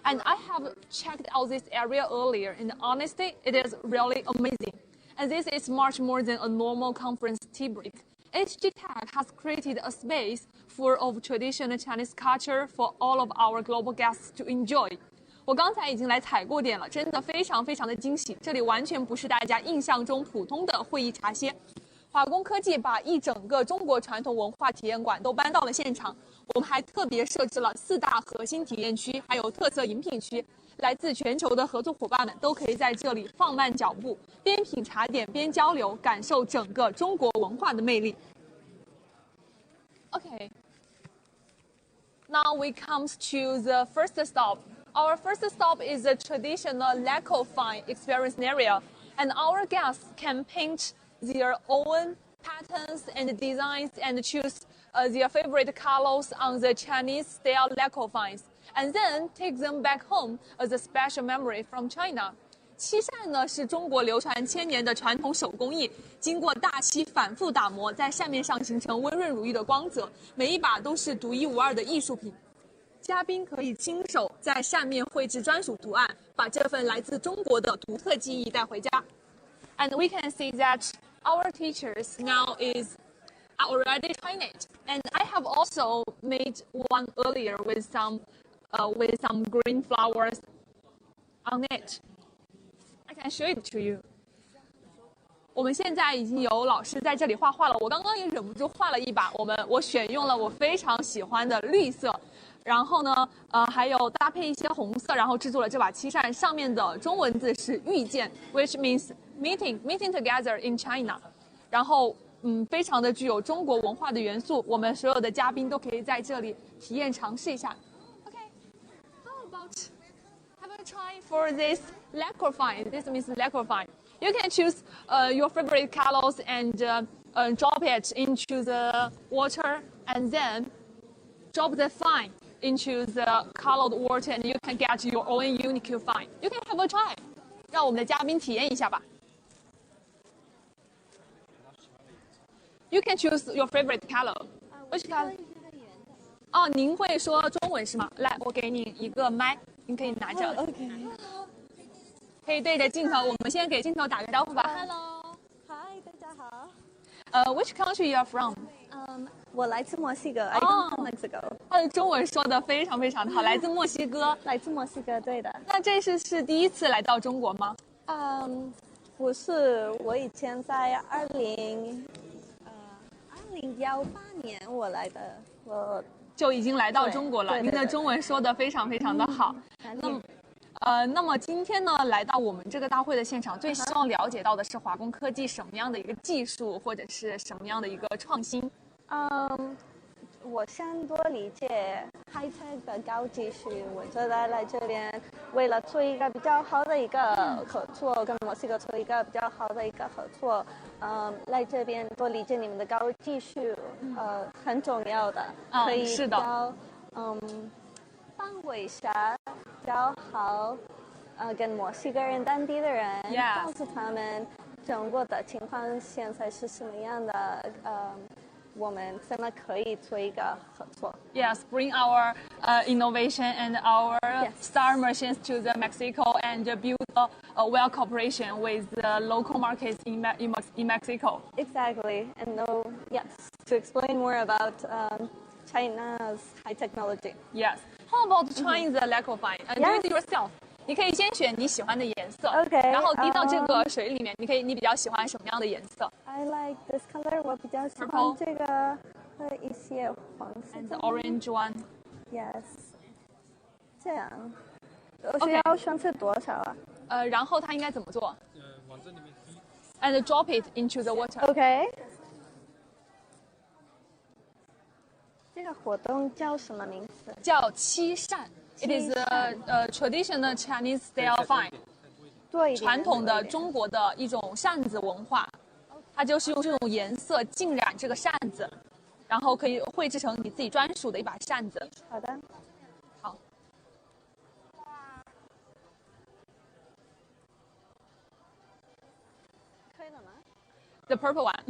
And I have checked out this area earlier, and honestly, it is really amazing. And this is much more than a normal conference tea break. HGTECH has created a space full of traditional Chinese culture for all of our global guests to enjoy. 我刚才已经来踩过点了，真的非常非常的惊喜。这里完全不是大家印象中普通的会议茶歇。华工科技把一整个中国传统文化体验馆都搬到了现场，我们还特别设置了4大核心体验区，还有特色饮品区。来自全球的合作伙伴们都可以在这里放慢脚步，边品茶点边交流，感受整个中国文化的魅力。Okay. Now we comes to the first stop. Our first stop is the traditional lacquer fine experience area, and our guests can paint their own patterns and designs and choose their favorite colors on the Chinese-style lacquer fines, and then take them back home as a special memory from China. 漆扇呢是中国流传1000年的传统手工艺，经过大漆反复打磨，在扇面上形成温润如玉的光泽，每一把都是独一无二的艺术品。嘉宾可以亲手在扇面绘制专属图案，把这份来自中国的独特技艺带回家。And we can see that our teachers now is already trying it, and I have also made one earlier with some green flowers on it. I can show it to you. 我们现在已经有老师在这里画画了，我刚刚也忍不住画了一把。我选用了我非常喜欢的绿色，然后呢，还有搭配一些红色，然后制作了这把漆扇，上面的中文字是遇见 ，which means meeting together in China。然后，非常的具有中国文化的元素，我们所有的嘉宾都可以在这里体验尝试一下。Okay, how about have a try for this lacquer fine? This means lacquer fine. You can choose your favorite colors and drop it into the water, and then drop the fine into the colored water, and you can get your own unique fine. You can have a try. 让我们的嘉宾体验一下吧。You can choose your favorite color. Which color? 哦，您会说中文是吗？来，我给你一个麦，您可以拿着。OK。可以对着镜头，我们先给镜头打个招呼吧。Hello, hi， 大家好。Which country you are from? 我来自墨西哥。I come from Mexico. 他的中文说的非常非常的好，来自墨西哥。来自墨西哥，对的。那这是第一次来到中国吗？不是，我以前在2018年我来的，我就已经来到中国了。您的中文说的非常非常的好。那么今天呢，来到我们这个大会的现场，最希望了解到的是华工科技什么样的一个技术，或者是什么样的一个创新？我想多理解 HGTECH 的高技术，我觉得来这边为了做一个比较好的一个合作，跟墨西哥做一个比较好的一个合作，来这边多理解你们的高技术，很重要的，可以比较帮我一下。比较好，跟墨西哥人当地的人告诉他们中国的情况现在是什么样的，我们怎么可以做一个合作 ？Yes, bring our innovation and our star machines to the Mexico and build a well cooperation with the local markets in Mexico. Exactly, and yes, to explain more about China's high technology. Yes. How about trying the lacquer fine? Do it yourself. 你可以先选你喜欢的颜色 ，OK， 然后滴到这个水里面。你比较喜欢什么样的颜色 ？I like this color. 我比较喜欢这个和一些黄色。And the orange one. Yes. 这样，我需要选择多少啊然后它应该怎么做？往这里面滴。And drop it into the water. OK. 这个活动叫什么名字？叫七扇。It is a traditional Chinese style fine. 传统的中国的一种扇子文化，它就是用这种颜色浸染这个扇子，然后可以绘制成你自己专属的一把扇子。好的。好。可以了吗 ？The purple one.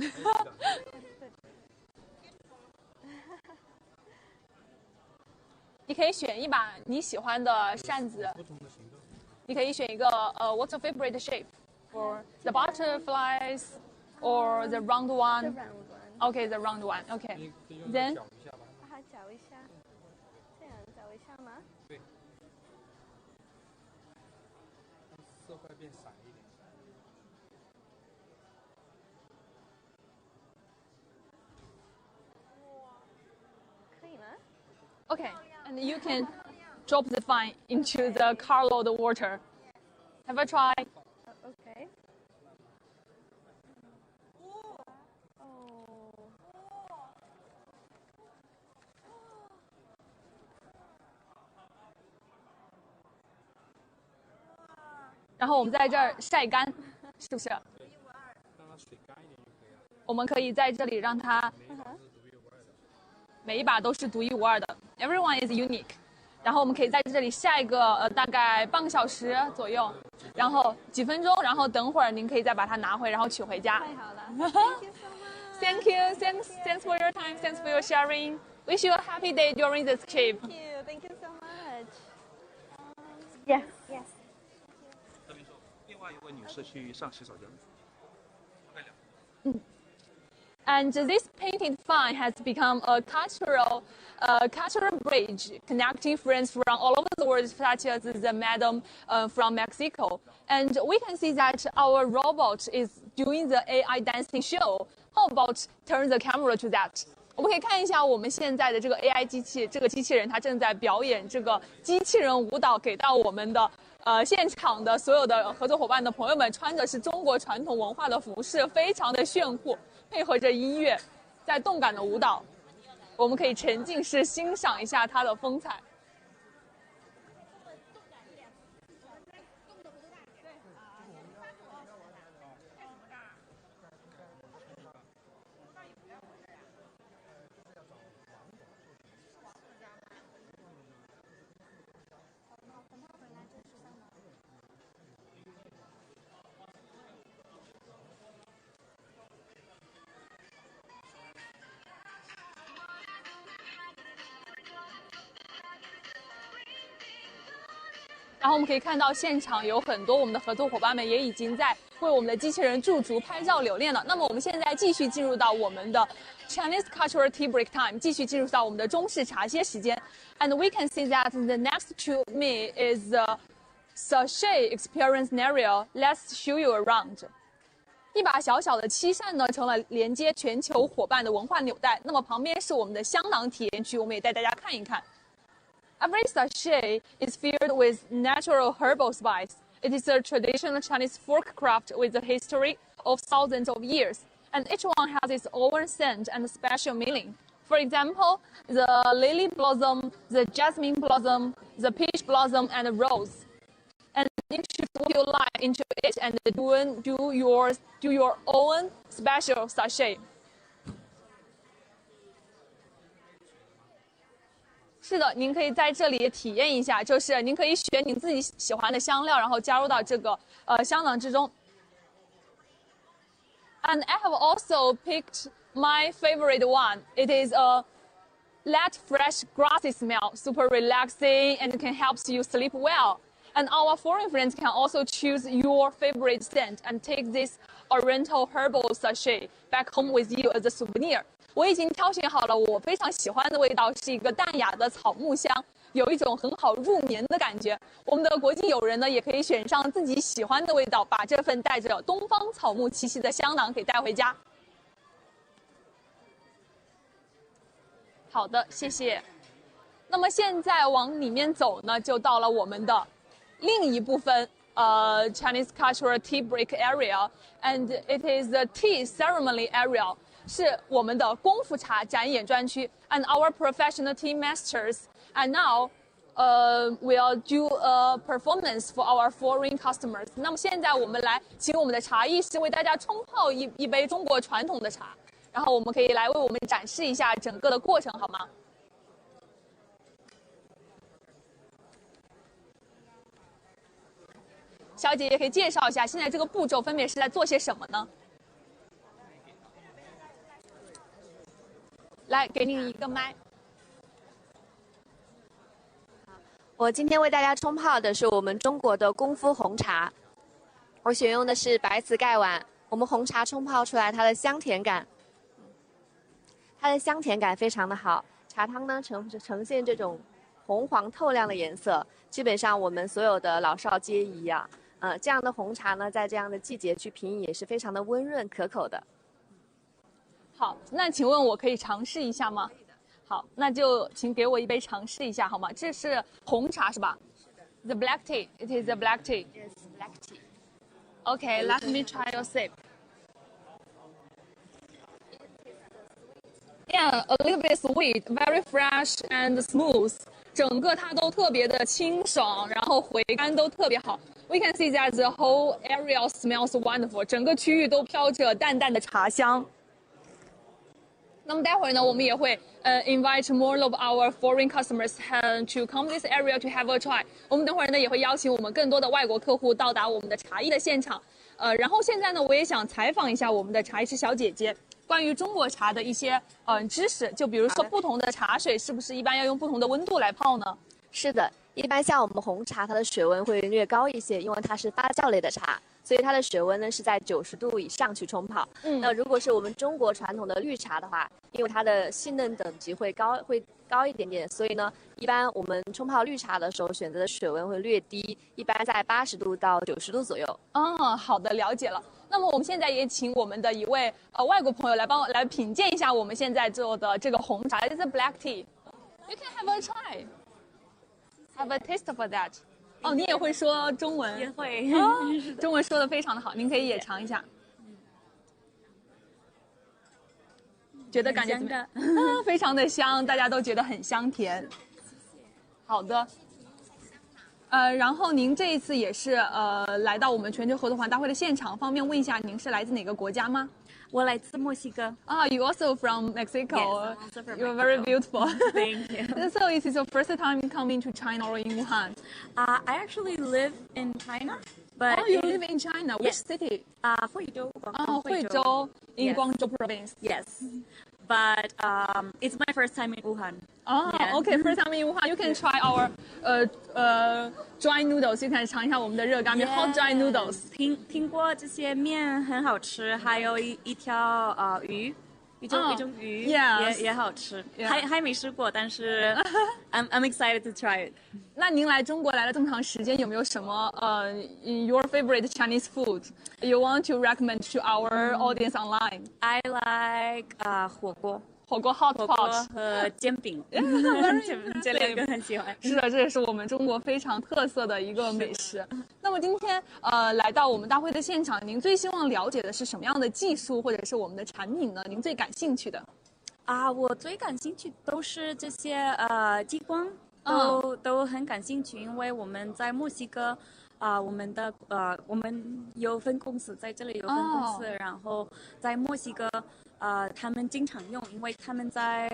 你可以选一把你喜欢的扇子。你可以选一个What's your favorite shape? For the butterflies or the round one? The round one. Okay, the round one. Okay. Then. 把它搅一下，这样搅一下吗？对。色块变闪一点。可以吗 Okay, and you can drop the fine into the carload water. Have a try. Okay. Oh. 然后我们在这儿晒干，是不是？让它水干一点就可以了。我们可以在这里让它每一把都是独一无二的。Everyone is unique. 然后我们可以在这里晒个大概半个小时左右，然後几分钟，然后等会儿您可以再把它拿回，然后取回家。太好了。Thank you, thanks for your time, thanks for your sharing. Wish you a happy day during this trip. Thank you so much. Yes. Yes. 这边说，另外一位女士去上洗手间。And this painted fine has become a cultural bridge connecting friends from all over the world, such as the madam from Mexico. And we can see that our robot is doing the AI dancing show. How about turn the camera to that? 我们可以看一下我们现在的这个 AI 机器，这个机器人它正在表演这个机器人舞蹈给到我们的现场的所有的合作伙伴的朋友们，穿的是中国传统文化的服饰，非常的炫酷。配合着音乐，在动感的舞蹈，我们可以沉浸式欣赏一下它的风采。然后我们可以看到现场有很多我们的合作伙伴们也已经在为我们的机器人驻足拍照留念了。那么我们现在继续进入到我们的 Chinese Cultural Tea Break Time， 继续进入到我们的中式茶歇时间。And we can see that the next to me is the sachet experience scenario. Let's show you around. 一把小小的漆扇呢，成了连接全球伙伴的文化纽带。那么旁边是我们的香囊体验区，我们也带大家看一看。Every sachet is filled with natural herbal spice. It is a traditional Chinese folk craft with a history of thousands of years, and each one has its own scent and special meaning. For example, the lily blossom, the jasmine blossom, the peach blossom, and the rose. And you should put your life into it and do your own special sachet. 是的，您可以在这里体验一下，就是您可以选您自己喜欢的香料，然后加入到这个香囊之中。And I have also picked my favorite one. It is a light, fresh, grassy smell, super relaxing, and can help you sleep well. And our foreign friends can also choose your favorite scent and take this oriental herbal sachet back home with you as a souvenir. 我已经挑选好了我非常喜欢的味道，是一个淡雅的草木香，有一种很好入眠的感觉。我们的国际友人呢，也可以选上自己喜欢的味道，把这份带着东方草木气息的香囊给带回家。好的，谢谢。那么现在往里面走呢，就到了我们的另一部分 Chinese cultural tea break area, and it is the tea ceremony area. 是我们的功夫茶展演专区 ，and our professional tea masters. And now, we'll do a performance for our foreign customers. 那么现在我们来请我们的茶艺师为大家冲泡一杯中国传统的茶，然后我们可以来为我们展示一下整个的过程，好吗？小姐姐可以介绍一下现在这个步骤分别是在做些什么呢？来，给你一个麦。我今天为大家冲泡的是我们中国的功夫红茶，我选用的是白瓷盖碗。我们红茶冲泡出来，它的香甜感非常的好。茶汤呢呈现这种红黄透亮的颜色，基本上我们所有的老少皆宜啊。这样的红茶呢，在这样的季节去品饮也是非常的温润可口的。好，那请问我可以尝试一下吗？好，那就请给我一杯尝试一下好吗？这是红茶是吧？是的。The black tea. It is the black tea. Yes, black tea. Okay, let me try your sip. Yeah, a little bit sweet, very fresh and smooth. 整个它都特别的清爽，然后回甘都特别好。We can see that the whole area smells wonderful. 整个区域都飘着淡淡的茶香。那么待会儿呢，我们也会invite more of our foreign customers to come this area to have a try。我们等会儿呢也会邀请我们更多的外国客户到达我们的茶艺的现场。然后现在呢，我也想采访一下我们的茶艺师小姐姐，关于中国茶的一些知识，就比如说不同的茶水是不是一般要用不同的温度来泡呢？是的，一般像我们红茶，它的水温会略高一些，因为它是发酵类的茶。所以它的水温呢是在90度以上去冲泡。那如果是我们中国传统的绿茶的话，因为它的性能等级会高一点点，所以呢，一般我们冲泡绿茶的时候选择的水温会略低，一般在80度到90度左右。好的，了解了。那么我们现在也请我们的一位外国朋友来帮我来品鉴一下我们现在做的这个红茶，这是 black tea. You can have a try. Have a taste for that. 哦，你也会说中文？也会，中文说的非常的好，您可以也尝一下。觉得感觉怎么样？非常的香，大家都觉得很香甜。好的。然后您这一次也是来到我们全球合作伙伴大会的现场，方便问一下您是来自哪个国家吗？我来自墨西哥。You also from Mexico. Yes, I'm also from You're Mexico. very beautiful. Thank you. So is it your first time coming to China or in Wuhan? I actually live in China. But you live in China. Which city? 惠州.惠州 in Guangzhou province. Yes. But it's my first time in Wuhan. Okay, first time in Wuhan. You can try our dry noodles. You can 尝一下我们的热干面 hot dry noodles. 听过这些面很好吃，还有一条鱼。一种鱼也好吃，还没试过，但是 I'm excited to try it. 那您来中国来了这么长时间，有没有什么your favorite Chinese food you want to recommend to our audience online? I like 火锅 hot pot 和煎饼，这两个很喜欢。是的，这也是我们中国非常特色的一个美食。那么今天来到我们大会的现场，您最希望了解的是什么样的技术或者是我们的产品呢？您最感兴趣的？我最感兴趣都是这些激光，都很感兴趣，因为我们在墨西哥。我们有分公司在这里有分公司，然后在墨西哥，他们经常用，因为他们在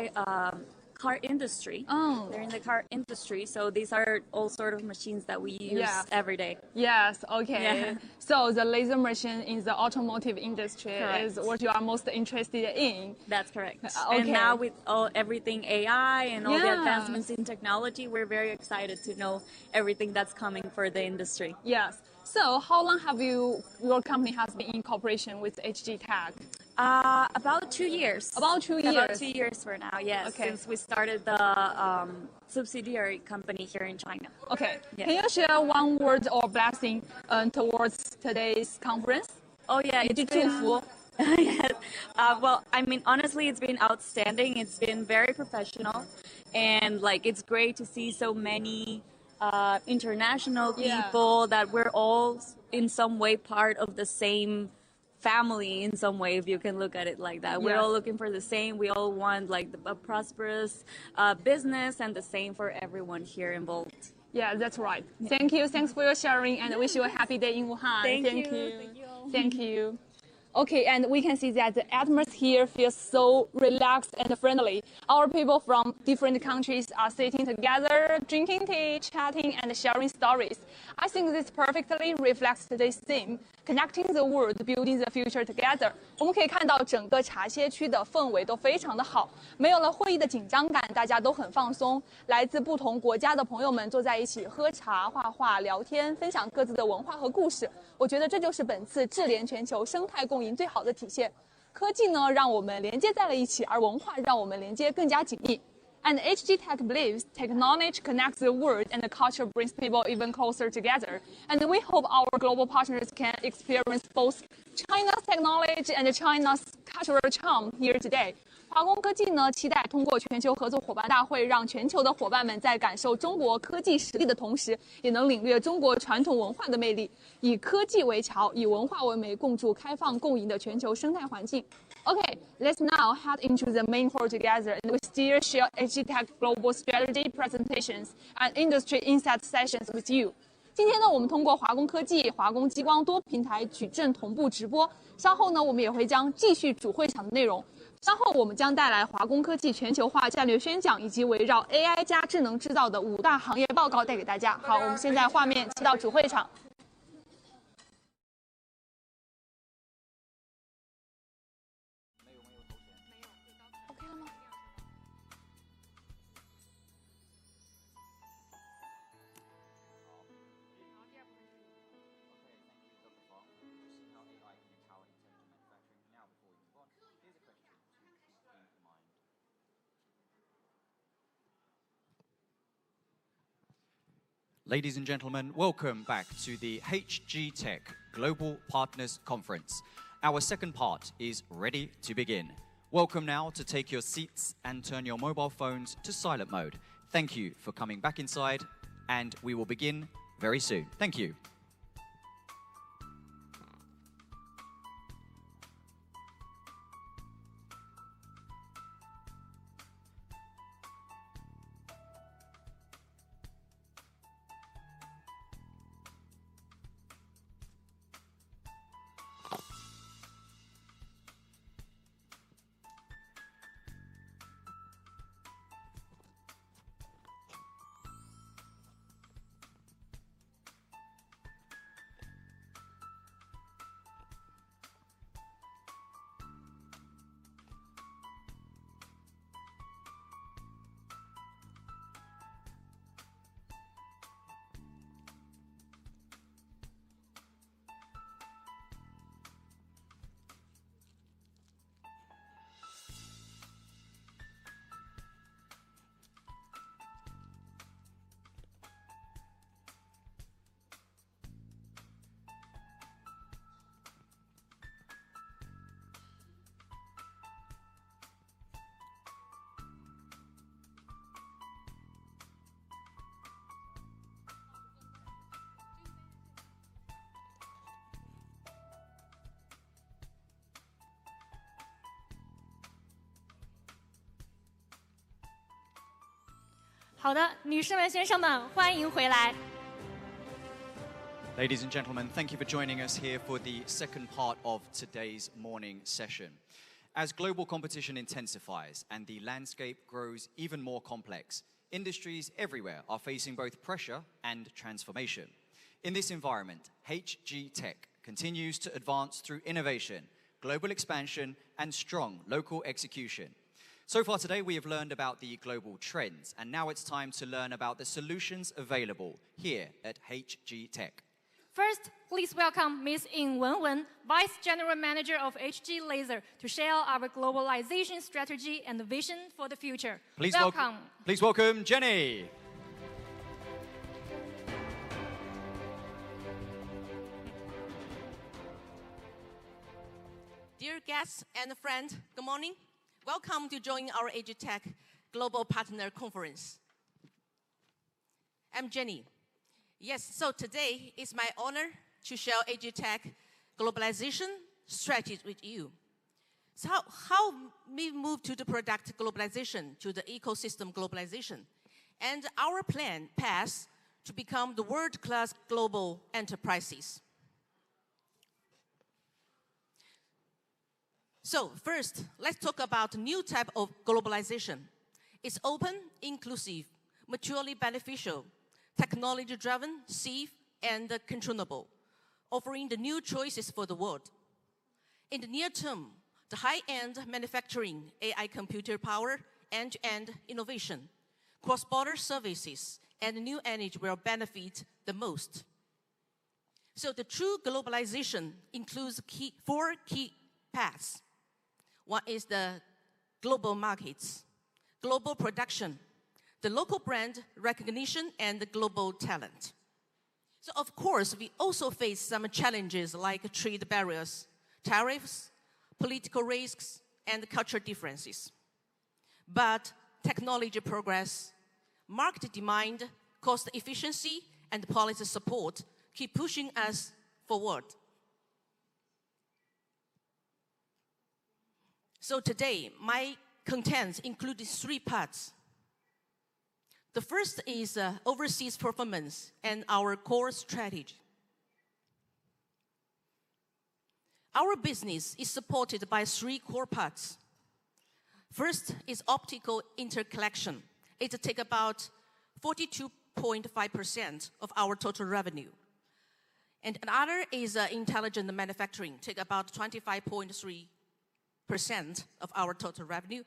car industry. They're in the car industry, so these are all sort of machines that we use every day. Yes, okay. So the laser machine in the automotive industry is what you are most interested in. That's correct. Okay. And now with everything AI and all the advancements in technology, we're very excited to know everything that's coming for the industry. Yes. So how long have your company has been in cooperation with HGTECH? About 2 years. About 2 years. About 2 years for now, yes. Okay. Since we started the subsidiary company here in China. Okay. Can you share one word or blessing towards today's conference? Oh yeah, it's been, yes. Well, I mean, honestly, it's been outstanding. It's been very professional, and like it's great to see so many international people, that we're all in some way part of the same family in some way, if you can look at it like that. We're all looking for the same. We all want like a prosperous business, and the same for everyone here involved. Yeah, that's right. Thank you. Thanks for your sharing, and I wish you a happy day in Wuhan. Thank you. Thank you. Okay, and we can see that the atmosphere feels so relaxed and friendly. Our people from different countries are sitting together, drinking tea, chatting, and sharing stories. I think this perfectly reflects today's theme, connecting the world, building the future together. 我们可以看到整个茶歇区的氛围都非常的好，没有了会议的紧张感，大家都很放松。来自不同国家的朋友们坐在一起喝茶、画画、聊天，分享各自的文化和故事。我觉得这就是本次智联全球生态共赢最好的体现。科技呢，让我们连接在了一起，而文化让我们连接更加紧密。And HGTECH believes technology connects the world and the culture brings people even closer together. And we hope our global partners can experience both China's technology and China's cultural charm here today. 华工科技呢，期待通过全球合作伙伴大会，让全球的伙伴们在感受中国科技实力的同时，也能领略中国传统文化的魅力，以科技为桥，以文化为媒，共筑开放共赢的全球生态环境。Okay, let's now head into the main hall together, and we still share HGTECH global strategy presentations and industry insight sessions with you. 今天呢，我们通过华工科技、华工激光多平台矩阵同步直播。稍后呢，我们也会将继续主会场的内容。稍后我们将带来华工科技全球化战略宣讲，以及围绕 AI 加智能制造的5大行业报告带给大家。好，我们现在画面切到主会场。Ladies and gentlemen, welcome back to the HGTECH Global Partners Conference. Our second part is ready to begin. Welcome now to take your seats and turn your mobile phones to silent mode. Thank you for coming back inside, and we will begin very soon. Thank you.好的，女士们、先生们，欢迎回来。Ladies and gentlemen, thank you for joining us here for the second part of today's morning session. As global competition intensifies and the landscape grows even more complex, industries everywhere are facing both pressure and transformation. In this environment, HGTECH continues to advance through innovation, global expansion, and strong local execution. So far today, we have learned about the global trends, and now it's time to learn about the solutions available here at HGTECH. First, please welcome Ms. Ying Wenwen, Vice General Manager of HG Laser, to share our globalization strategy and vision for the future. Please welcome. Please welcome Jenny. Dear guests and friends, good morning. Welcome to join our HGTECH Global Partner Conference. I'm Jenny. Yes, so today is my honor to share HGTECH globalization strategies with you. So how we move to the product globalization, to the ecosystem globalization, and our plan path to become the world-class global enterprises. So first, let's talk about a new type of globalization. It's open, inclusive, mutually beneficial, technology-driven, safe, and controllable, offering the new choices for the world. In the near term, the high-end manufacturing, AI computer power, end-to-end innovation, cross-border services, and new energy will benefit the most. So the true globalization includes four key paths. One is the global markets, global production, the local brand recognition, and the global talent. So of course, we also face some challenges like trade barriers, tariffs, political risks, and cultural differences. But technology progress, market demand, cost efficiency, and policy support keep pushing us forward. So today, my contents include three parts. The first is overseas performance and our core strategy. Our business is supported by three core parts. First is optical interconnection. It takes about 42.5% of our total revenue. And another is intelligent manufacturing, take about 25.3% of our total revenue.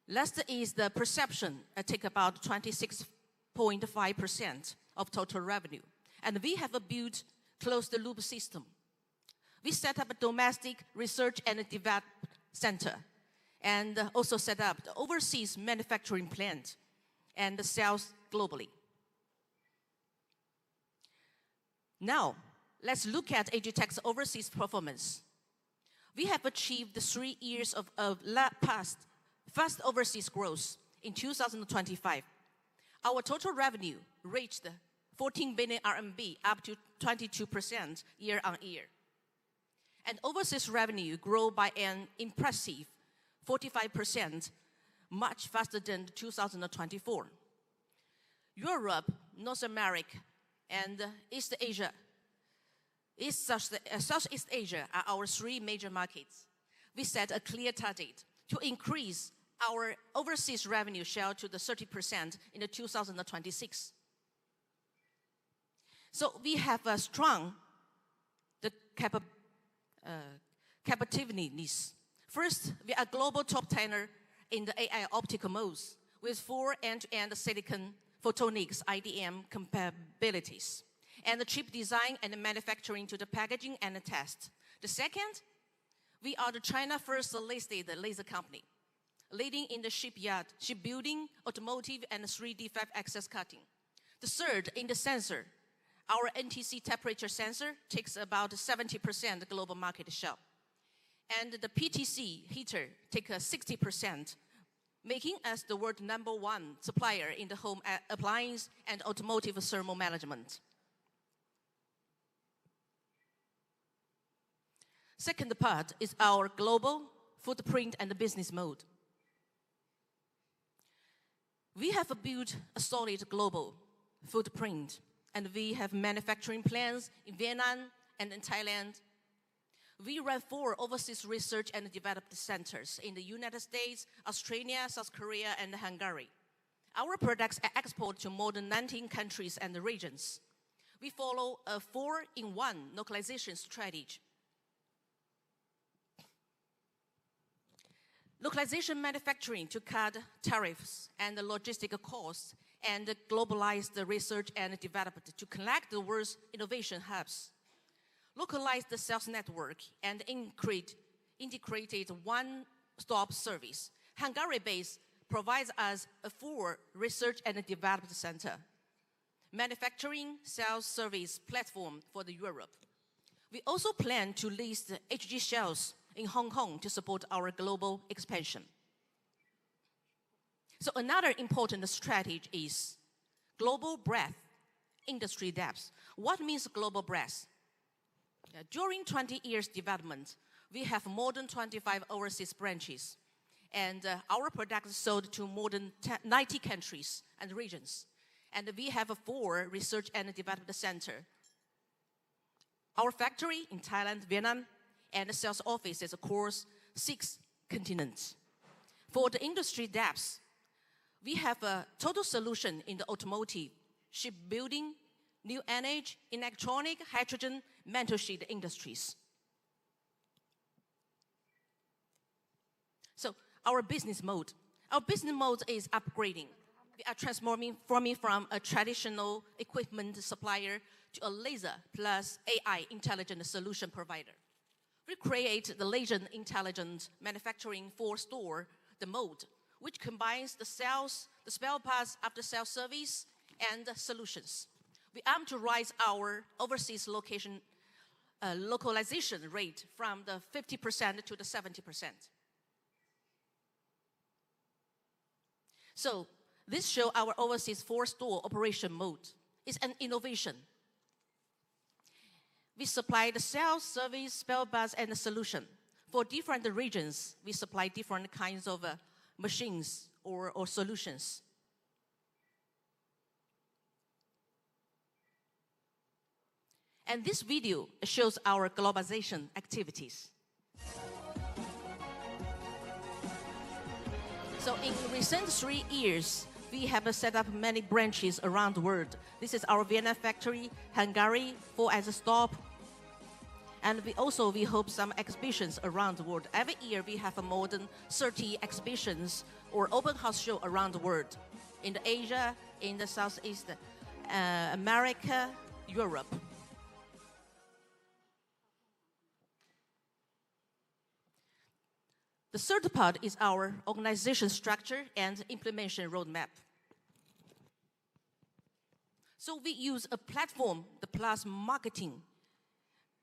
Last is the perception, take about 26.5% of total revenue. And we have built closed-loop system. We set up a domestic research and development center, and also set up the overseas manufacturing plant and the sales globally. Now, let's look at HGTECH's overseas performance. We have achieved 3 years of fast overseas growth in 2025. Our total revenue reached 14 billion RMB, up to 22% year on year. And overseas revenue grew by an impressive 45%, much faster than 2024. Europe, North America, and Southeast Asia are our three major markets. We set a clear target to increase our overseas revenue share to the 30% in the 2026. So we have a strong capabilities. First, we are global top 10er in the AI optical modes with 4 end-to-end silicon photonics IDM capabilities, and the chip design and manufacturing to the packaging and the test. The second, we are the China first listed laser company, leading in the shipbuilding, automotive, and 3D 5-axis cutting. The third, in the sensor, our NTC temperature sensor takes about 70% global market share. And the PTC heater takes 60%, making us the world #1 supplier in the home appliance and automotive thermal management. Second part is our global footprint and business mode. We have built a solid global footprint, and we have manufacturing plants in Vietnam and in Thailand. We run 4 overseas research and development centers in the United States, Australia, South Korea, and Hungary. Our products are exported to more than 19 countries and regions. We follow a 4-in-1 localization strategy. Localization manufacturing to cut tariffs and the logistical costs, and globalize the research and development to connect the world's innovation hubs. Localize the sales network and integrated one-stop service. Hungary-based provides us a full research and development center, manufacturing sales service platform for Europe. We also plan to list HG shells in Hong Kong to support our global expansion. So another important strategy is global breadth industry depth. What means global breadth? During 20 years development, we have more than 25 overseas branches, and our products sold to more than 90 countries and regions. And we have 4 research and development centers. Our factory in Thailand, Vietnam, and the sales offices across 6 continents. For the industry depth, we have a total solution in the automotive, shipbuilding, new energy, electronic, hydrogen, metal sheet industries. So our business mode. Our business mode is upgrading. We are transforming from a traditional equipment supplier to a laser plus AI intelligent solution provider. We create the laser intelligent manufacturing for store, the mode, which combines the sales, the spare parts, after-sales service, and the solutions. We aim to rise our overseas localization rate from the 50% to the 70%. So this shows our overseas 4-store operation mode. It's an innovation. We supply the sales, service, spare parts, and the solution. For different regions, we supply different kinds of machines or solutions. And this video shows our globalization activities. So in recent 3 years, we have set up many branches around the world. This is our Vienna factory, Hungary, for as a stop. And we hope some exhibitions around the world. Every year we have more than 30 exhibitions or open house show around the world. In the Asia, in the Southeast America, Europe. The third part is our organization structure and implementation roadmap. So we use a platform, the plus marketing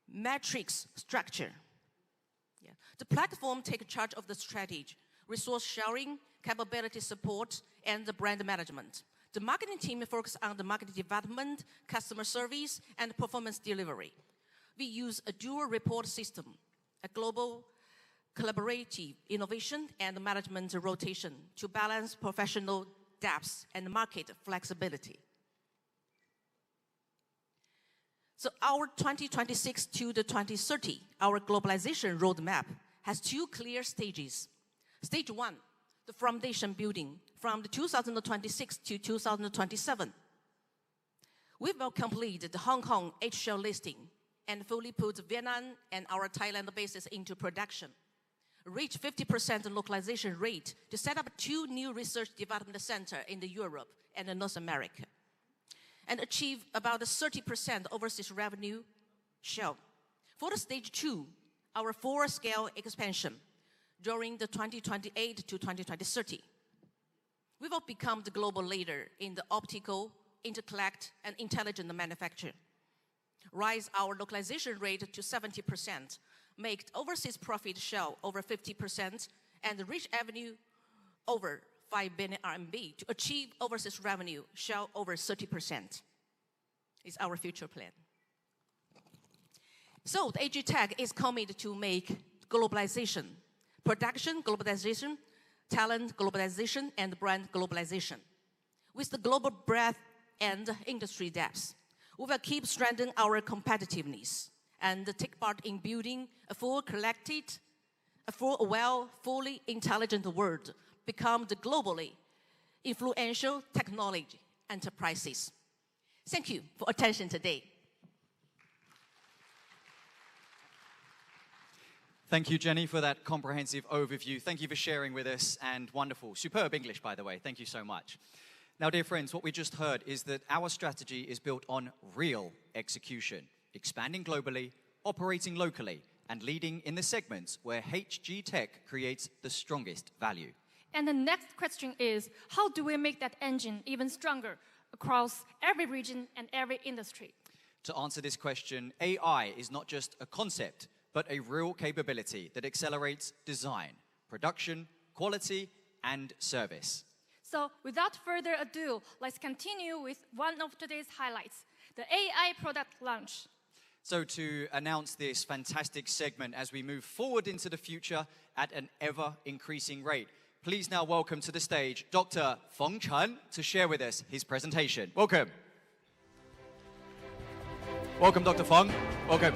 matrix structure. The platform takes charge of the strategy, resource sharing, capability support, and the brand management. The marketing team focuses on the market development, customer service, and performance delivery. We use a dual report system, a global collaborative innovation and management rotation to balance professional depth and market flexibility. So our 2026 to the 2030, our globalization roadmap has 2 clear stages. Stage 1, the foundation building from the 2026 to 2027. We will complete the Hong Kong HGTECH listing and fully put Vietnam and our Thailand bases into production. Reach 50% localization rate to set up 2 new research development centers in Europe and North America. And achieve about a 30% overseas revenue share. For the stage 2, our 4-scale expansion during the 2028 to 2030. We will become the global leader in the optical, interconnect, and intelligent manufacture. Rise our localization rate to 70%, make overseas profit share over 50%, and reach revenue over 5 billion RMB to achieve overseas revenue share over 30%. Is our future plan. So the HGTECH is committed to make globalization, production globalization, talent globalization, and brand globalization. With the global breadth and industry depth, we will keep strengthening our competitiveness and take part in building a fully intelligent world, become the globally influential technology enterprises. Thank you for attention today. Thank you, Jenny, for that comprehensive overview. Thank you for sharing with us, and wonderful, superb English, by the way. Thank you so much. Now, dear friends, what we just heard is that our strategy is built on real execution, expanding globally, operating locally, and leading in the segments where HGTECH creates the strongest value. And the next question is, how do we make that engine even stronger across every region and every industry? To answer this question, AI is not just a concept, but a real capability that accelerates design, production, quality, and service. So without further ado, let's continue with one of today's highlights. the AI product launch. So to announce this fantastic segment as we move forward into the future at an ever-increasing rate, please now welcome to the stage Dr. Feng Chen to share with us his presentation. Welcome. Welcome, Dr. Feng. Welcome.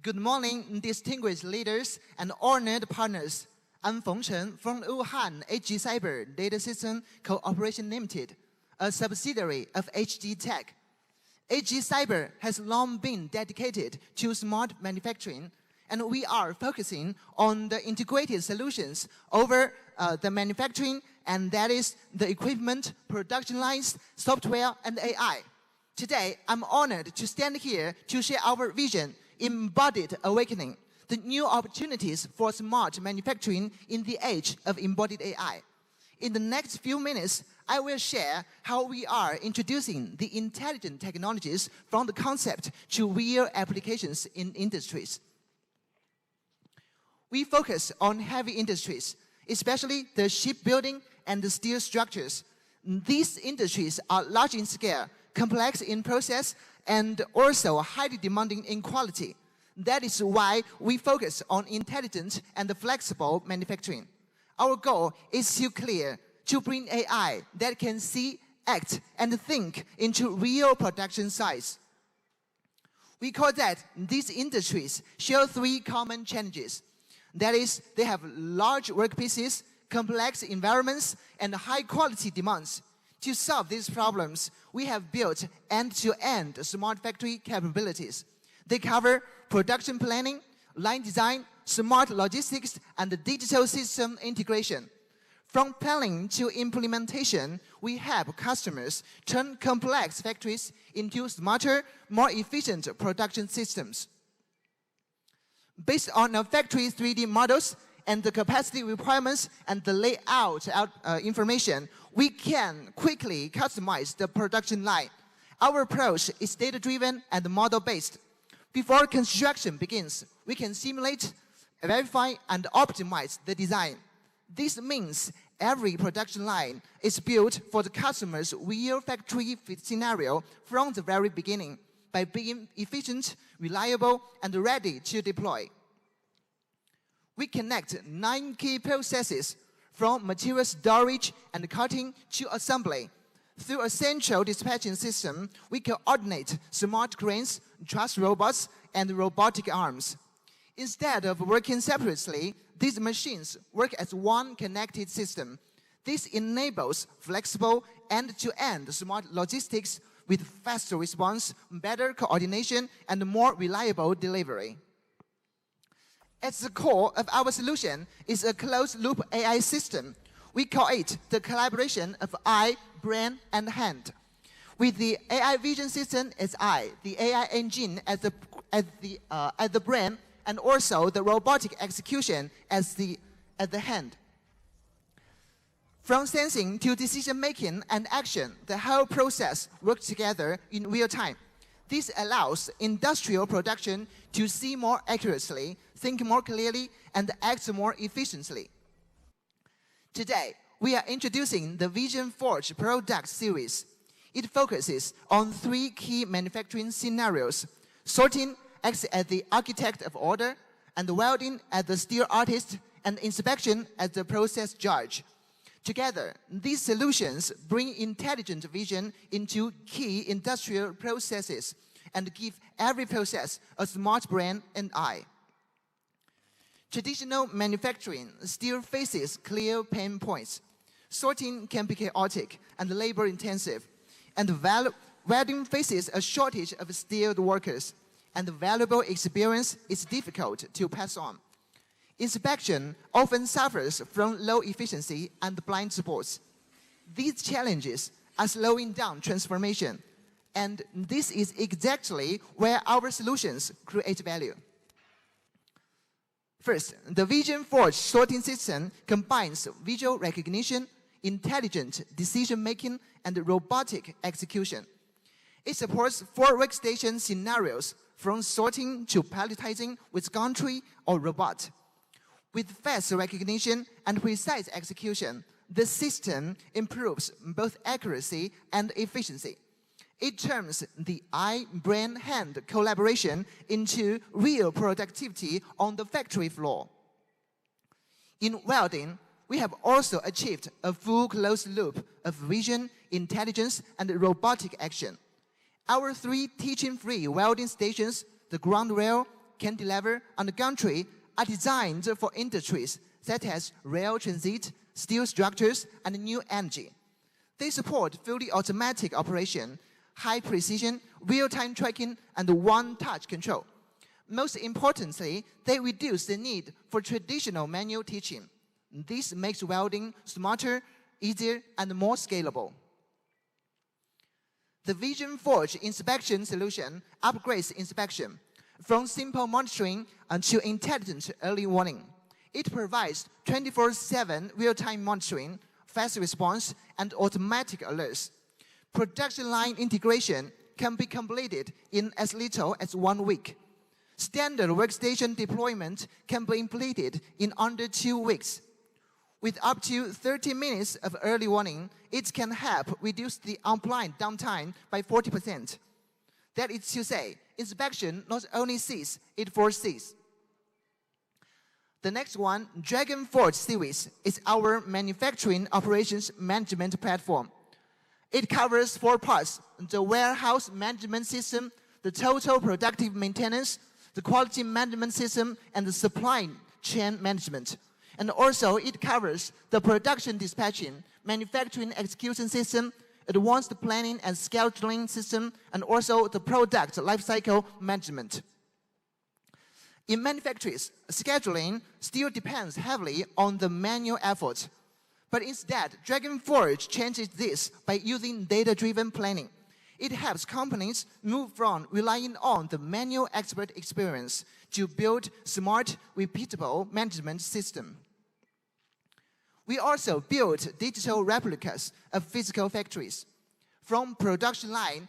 Good morning, distinguished leaders and honored partners. I'm Feng Chen from Wuhan HGCyber Data System Cooperation Limited, a subsidiary of HGTECH. HGCyber has long been dedicated to smart manufacturing, and we are focusing on the integrated solutions over the manufacturing, and that is the equipment, production lines, software, and AI. Today, I'm honored to stand here to share our vision, Embodied Awakening, the new opportunities for smart manufacturing in the age of embodied AI. In the next few minutes, I will share how we are introducing the intelligent technologies from the concept to real applications in industries. We focus on heavy industries, especially the shipbuilding and the steel structures. These industries are large in scale, complex in process, and also highly demanding in quality. That is why we focus on intelligent and flexible manufacturing. Our goal is clear: to bring AI that can see, act, and think into real production size. We call that these industries share three common challenges. That is, they have large workpieces, complex environments, and high-quality demands. To solve these problems, we have built end-to-end smart factory capabilities. They cover production planning, line design, smart logistics, and digital system integration. From planning to implementation, we help customers turn complex factories into smarter, more efficient production systems. Based on our factory 3D models and the capacity requirements and the layout information, we can quickly customize the production line. Our approach is data-driven and model-based. Before construction begins, we can simulate, verify, and optimize the design. This means every production line is built for the customer's real factory scenario from the very beginning by being efficient, reliable, and ready to deploy. We connect 9 key processes from material storage and cutting to assembly. Through a central dispatching system, we coordinate smart cranes, truss robots, and robotic arms. Instead of working separately, these machines work as one connected system. This enables flexible end-to-end smart logistics with faster response, better coordination, and more reliable delivery. At the core of our solution is a closed-loop AI system. We call it the collaboration of eye, brain, and hand. With the AI vision system as eye, the AI engine as the brain, and also the robotic execution as the hand. From sensing to decision-making and action, the whole process works together in real time. This allows industrial production to see more accurately, think more clearly, and act more efficiently. Today, we are introducing the Vision Forge product series. It focuses on 3 key manufacturing scenarios. Sorting acts as the architect of order, and welding as the steel artist, and inspection as the process judge. Together, these solutions bring intelligent vision into key industrial processes and give every process a smart brain and eye. Traditional manufacturing still faces clear pain points. Sorting can be chaotic and labor-intensive, and welding faces a shortage of skilled workers, and valuable experience is difficult to pass on. Inspection often suffers from low efficiency and blind spots. These challenges are slowing down transformation, and this is exactly where our solutions create value. First, the Vision Forge sorting system combines visual recognition, intelligent decision-making, and robotic execution. It supports 4 workstation scenarios, from sorting to palletizing with gantry or robot. With fast recognition and precise execution, the system improves both accuracy and efficiency. It turns the eye-brain-hand collaboration into real productivity on the factory floor. In welding, we have also achieved a full closed loop of vision, intelligence, and robotic action. Our 3 teaching-free welding stations, the ground rail, cantilever, and the gantry, are designed for industries such as rail transit, steel structures, and new energy. They support fully automatic operation, high precision, real-time tracking, and one-touch control. Most importantly, they reduce the need for traditional manual teaching. This makes welding smarter, easier, and more scalable. The Vision Forge inspection solution upgrades inspection from simple monitoring to intelligent early warning. It provides 24/7 real-time monitoring, fast response, and automatic alerts. Production line integration can be completed in as little as 1 week. Standard workstation deployment can be completed in under 2 weeks. With up to 30 minutes of early warning, it can help reduce the unplanned downtime by 40%. That is to say, inspection not only sees, it foresees. The next one, Dragon Forge series, is our manufacturing operations management platform. It covers 4 parts: the warehouse management system, the total productive maintenance, the quality management system, and the supply chain management. And also, it covers the production dispatching, manufacturing execution system, advanced planning and scheduling system, and also the product lifecycle management. In manufacturers, scheduling still depends heavily on the manual effort. But instead, Dragon Forge changes this by using data-driven planning. It helps companies move from relying on the manual expert experience to build smart, repeatable management system. We also built digital replicas of physical factories. From production line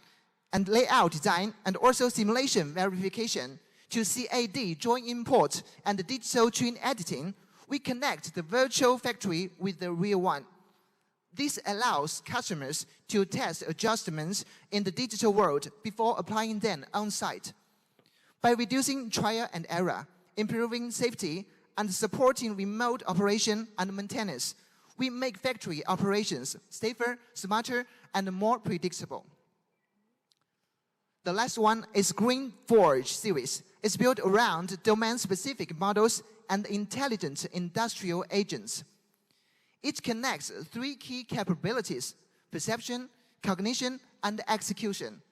and layout design and also simulation verification to CAD joint import and digital twin editing, we connect the virtual factory with the real one. This allows customers to test adjustments in the digital world before applying them on site. By reducing trial and error, improving safety, and supporting remote operation and maintenance, we make factory operations safer, smarter, and more predictable. The last one is Green Forge series. It's built around domain-specific models and intelligent industrial agents. It connects 3 key capabilities: perception, cognition, and execution.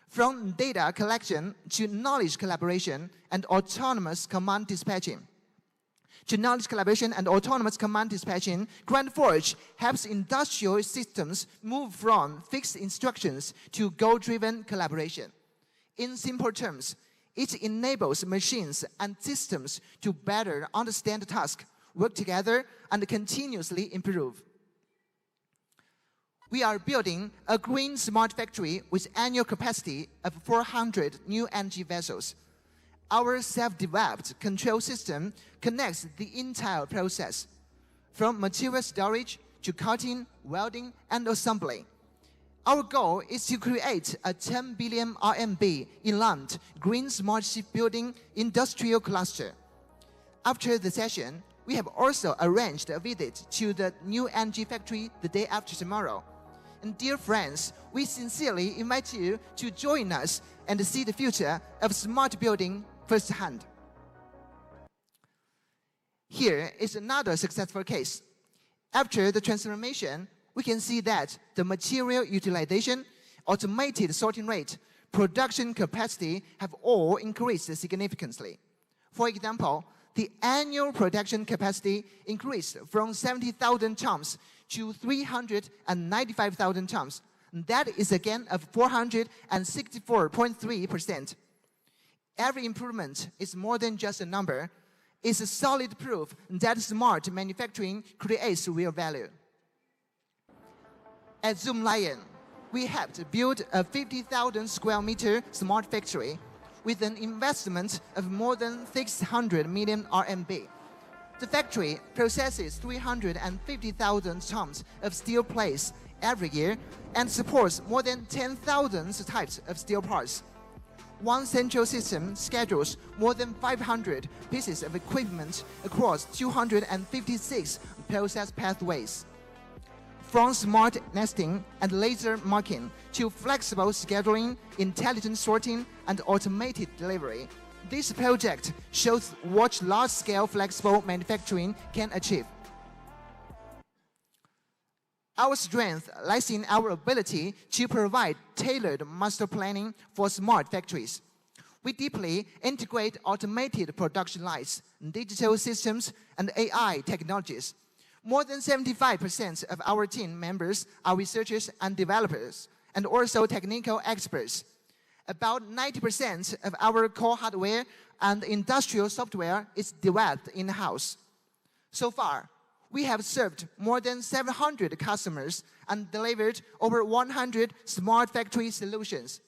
From data collection to knowledge collaboration and autonomous command dispatching. Grand Forge helps industrial systems move from fixed instructions to goal-driven collaboration. In simple terms, it enables machines and systems to better understand the task, work together, and continuously improve. We are building a green smart factory with annual capacity of 400 new energy vessels. Our self-developed control system connects the entire process, from material storage to cutting, welding, and assembly. Our goal is to create a 10 billion RMB inland green smart shipbuilding industrial cluster. After the session, we have also arranged a visit to the new energy factory the day after tomorrow. And dear friends, we sincerely invite you to join us and see the future of smart building firsthand. Here is another successful case. After the transformation, we can see that the material utilization, automated sorting rate, production capacity have all increased significantly. For example, the annual production capacity increased from 70,000 tons to 395,000 tons. That is a gain of 464.3%. Every improvement is more than just a number. It's a solid proof that smart manufacturing creates real value. At Zoom Lion, we helped build a 50,000 square meter smart factory with an investment of more than 600 million RMB. The factory processes 350,000 tons of steel plates every year and supports more than 10,000 types of steel parts. One central system schedules more than 500 pieces of equipment across 256 process pathways. From smart nesting and laser marking to flexible scheduling, intelligent sorting, and automated delivery, this project shows what large-scale flexible manufacturing can achieve. Our strength lies in our ability to provide tailored master planning for smart factories. We deeply integrate automated production lines, digital systems, and AI technologies. More than 75% of our team members are researchers and developers, and also technical experts. About 90% of our core hardware and industrial software is developed in-house. So far, we have served more than 700 customers and delivered over 100 smart factory solutions.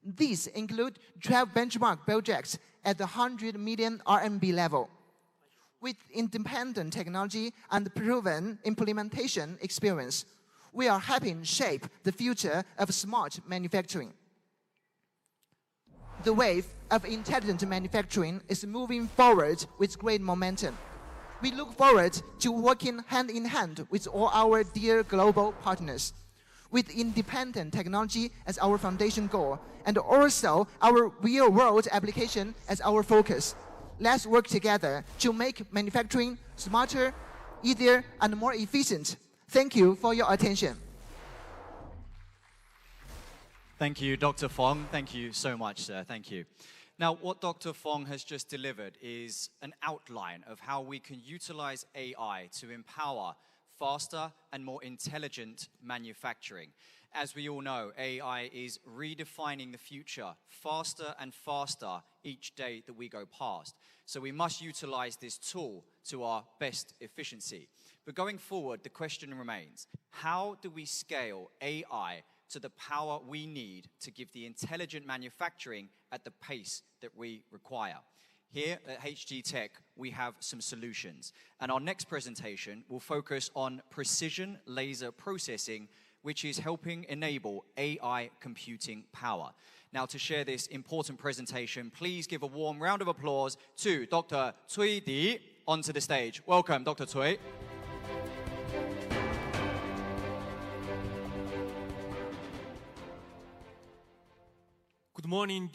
These include 12 benchmark projects at the 100 million RMB level. With independent technology and proven implementation experience, we are helping shape the future of smart manufacturing. The wave of intelligent manufacturing is moving forward with great momentum. We look forward to working hand in hand with all our dear global partners, with independent technology as our foundation goal, and also our real-world application as our focus. Let's work together to make manufacturing smarter, easier, and more efficient. Thank you for your attention. Thank you, Dr. Fong. Thank you so much, sir. Thank you. Now, what Dr. Fong has just delivered is an outline of how we can utilize AI to empower faster and more intelligent manufacturing. As we all know, AI is redefining the future faster and faster each day that we go past. So we must utilize this tool to our best efficiency. But going forward, the question remains, how do we scale AI to the power we need to give the intelligent manufacturing at the pace that we require? Here at HGTECH, we have some solutions. And our next presentation will focus on precision laser processing, which is helping enable AI computing power. Now, to share this important presentation, please give a warm round of applause to Dr. Cui Di onto the stage. Welcome, Dr. Cui. Good morning,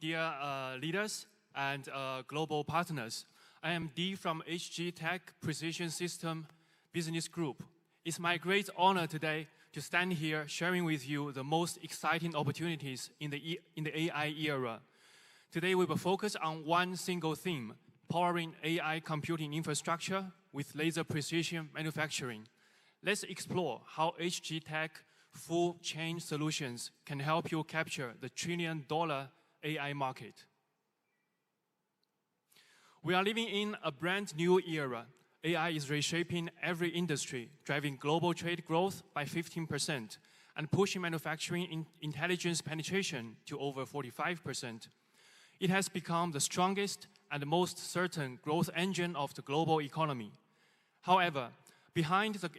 dear leaders and global partners. I am Di from HGTECH Precision System Business Group. It's my great honor today to stand here sharing with you the most exciting opportunities in the AI era. Today we will focus on one single theme, powering AI computing infrastructure with laser precision manufacturing. Let's explore how HGTECH full chain solutions can help you capture the trillion-dollar AI market. We are living in a brand new era. AI is reshaping every industry, driving global trade growth by 15% and pushing manufacturing intelligence penetration to over 45%. It has become the strongest and most certain growth engine of the global economy. However, behind the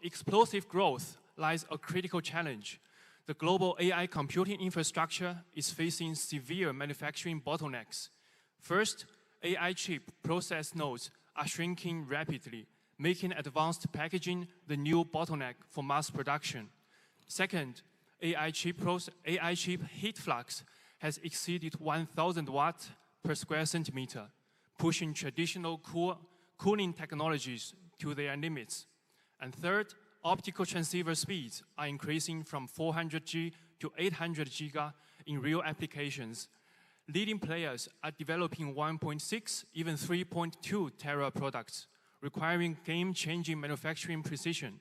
explosive growth lies a critical challenge. The global AI computing infrastructure is facing severe manufacturing bottlenecks. First, AI chip process nodes are shrinking rapidly, making advanced packaging the new bottleneck for mass production. Second, AI chip heat flux has exceeded 1,000 watts per square centimeter, pushing traditional cooling technologies to their limits. And third, optical transceiver speeds are increasing from 400G to 800G in real applications. Leading players are developing 1.6, even 3.2 tera products, requiring game-changing manufacturing precision.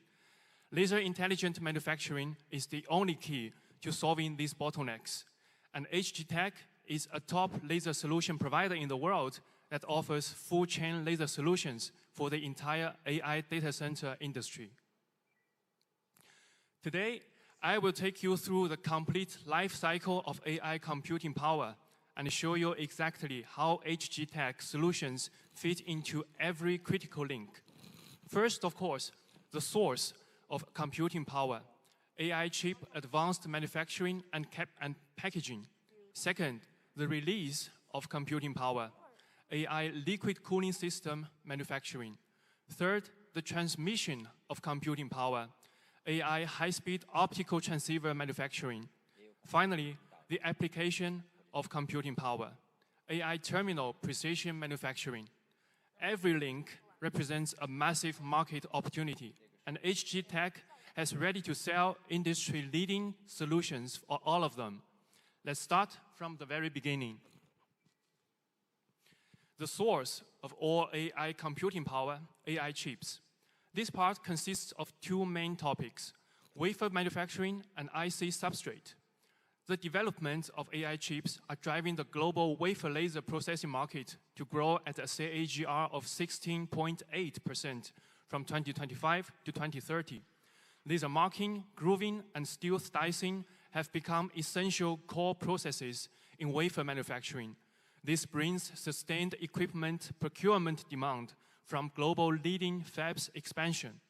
Laser intelligent manufacturing is the only key to solving these bottlenecks. And HGTECH is a top laser solution provider in the world that offers full-chain laser solutions for the entire AI data center industry. Today, I will take you through the complete life cycle of AI computing power and show you exactly how HGTECH solutions fit into every critical link. First, of course, the source of computing power, AI chip advanced manufacturing and packaging. Second, the release of computing power, AI liquid cooling system manufacturing. Third, the transmission of computing power, AI high-speed optical transceiver manufacturing. Finally, the application of computing power, AI terminal precision manufacturing. Every link represents a massive market opportunity, and HGTECH has ready to sell industry-leading solutions for all of them. Let's start from the very beginning. The source of all AI computing power, AI chips. This part consists of two main topics, wafer manufacturing and IC substrate. The development of AI chips are driving the global wafer laser processing market to grow at a CAGR of 16.8% from 2025 to 2030. Laser marking, grooving, and steel slicing have become essential core processes in wafer manufacturing. This brings sustained equipment procurement demand from global leading fabs expansion.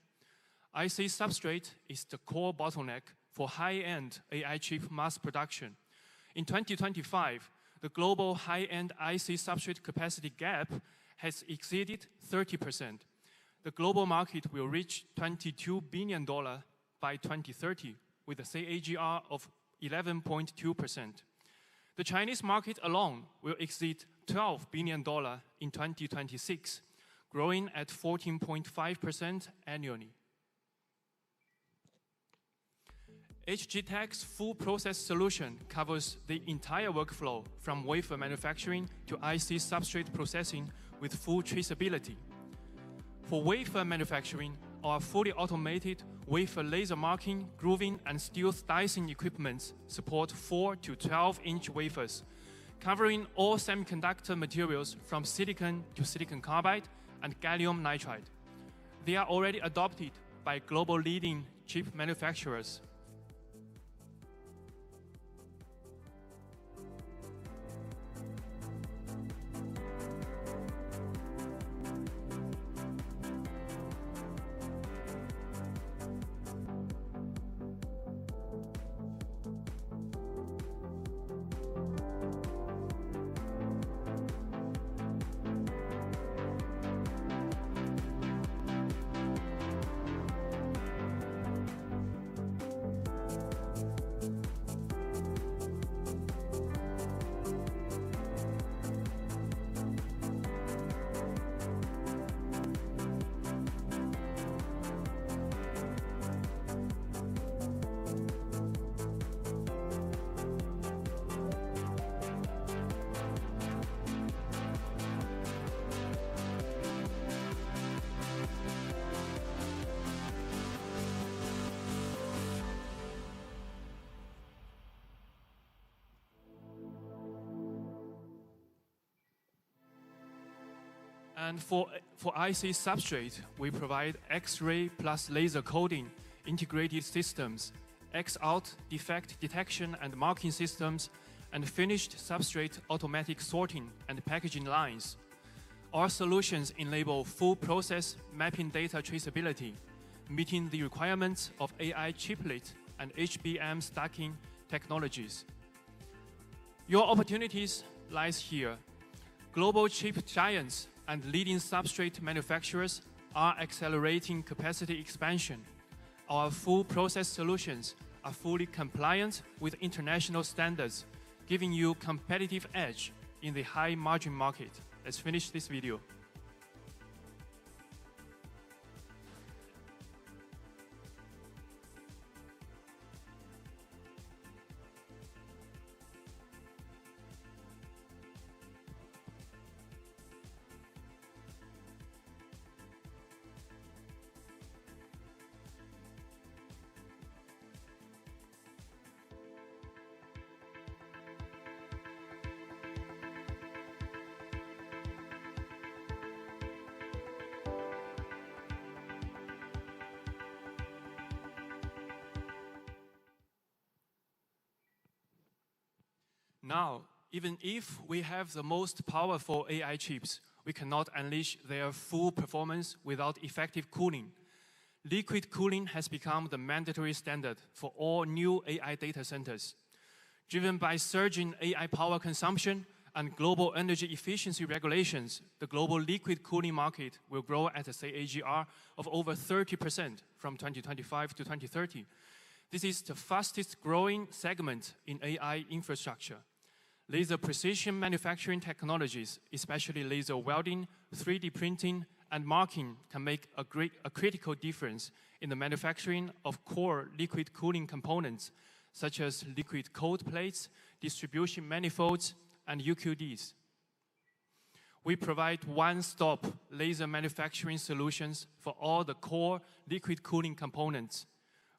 IC substrate is the core bottleneck for high-end AI chip mass production. In 2025, the global high-end IC substrate capacity gap has exceeded 30%. The global market will reach $22 billion by 2030 with a CAGR of 11.2%. The Chinese market alone will exceed $12 billion in 2026, growing at 14.5% annually. HGTECH's full process solution covers the entire workflow from wafer manufacturing to IC substrate processing with full traceability. For wafer manufacturing, our fully automated wafer laser marking, grooving, and steel slicing equipments support 4 to 12-inch wafers, covering all semiconductor materials from silicon to silicon carbide and gallium nitride. They are already adopted by global leading chip manufacturers. And for IC substrate, we provide X-ray plus laser coding, integrated systems, X-out defect detection and marking systems, and finished substrate automatic sorting and packaging lines. Our solutions enable full process mapping data traceability, meeting the requirements of AI chiplet and HBM stacking technologies. Your opportunities lies here. Global chip giants and leading substrate manufacturers are accelerating capacity expansion. Our full process solutions are fully compliant with international standards, giving you competitive edge in the high margin market. Let's finish this video. Now, even if we have the most powerful AI chips, we cannot unleash their full performance without effective cooling. Liquid cooling has become the mandatory standard for all new AI data centers. Driven by surging AI power consumption and global energy efficiency regulations, the global liquid cooling market will grow at a CAGR of over 30% from 2025 to 2030. This is the fastest growing segment in AI infrastructure. Laser precision manufacturing technologies, especially laser welding, 3D printing, and marking, can make a critical difference in the manufacturing of core liquid cooling components, such as liquid cold plates, distribution manifolds, and UQDs. We provide one-stop laser manufacturing solutions for all the core liquid cooling components.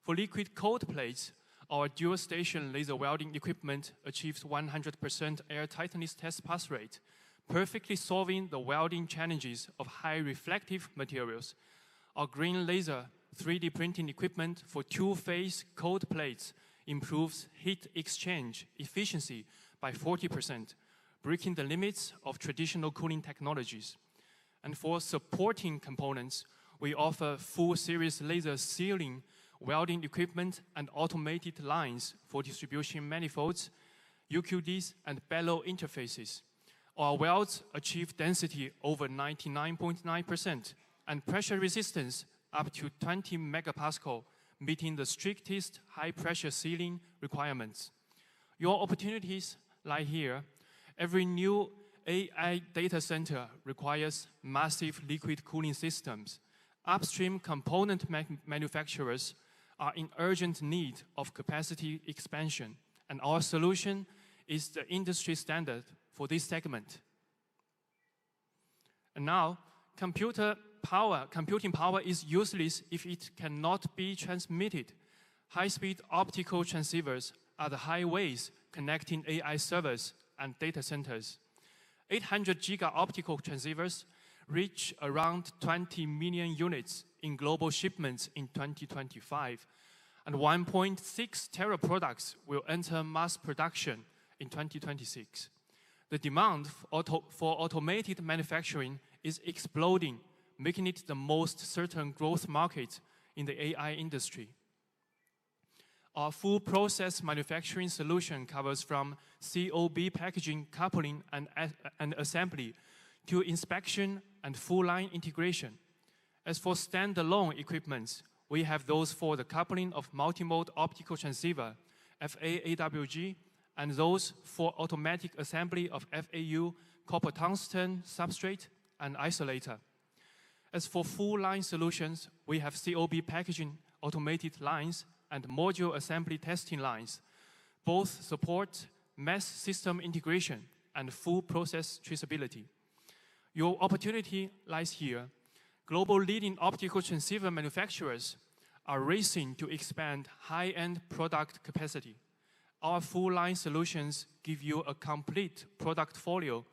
For liquid cold plates, our dual-station laser welding equipment achieves 100% air tightness test pass rate, perfectly solving the welding challenges of high reflective materials. Our green laser 3D printing equipment for two-phase cold plates improves heat exchange efficiency by 40%, breaking the limits of traditional cooling technologies. And for supporting components, we offer full-series laser sealing, welding equipment, and automated lines for distribution manifolds, UQDs, and bellow interfaces. Our welds achieve density over 99.9% and pressure resistance up to 20 megapascal, meeting the strictest high-pressure sealing requirements. Your opportunities lie here. Every new AI data center requires massive liquid cooling systems. Upstream component manufacturers are in urgent need of capacity expansion, and our solution is the industry standard for this segment. And now, computing power is useless if it cannot be transmitted. High-speed optical transceivers are the highways connecting AI servers and data centers. 800 giga optical transceivers reach around 20 million units in global shipments in 2025, and 1.6 tera products will enter mass production in 2026. The demand for automated manufacturing is exploding, making it the most certain growth market in the AI industry. Our full process manufacturing solution covers from COB packaging, coupling, and assembly to inspection and full line integration. As for standalone equipments, we have those for the coupling of multimode optical transceiver, FA-AWG, and those for automatic assembly of FAU, copper tungsten substrate, and isolator. As for full line solutions, we have COB packaging automated lines and module assembly testing lines. Both support mass system integration and full process traceability. Your opportunity lies here. Global leading optical transceiver manufacturers are racing to expand high-end product capacity. Our full-line solutions give you a complete product folio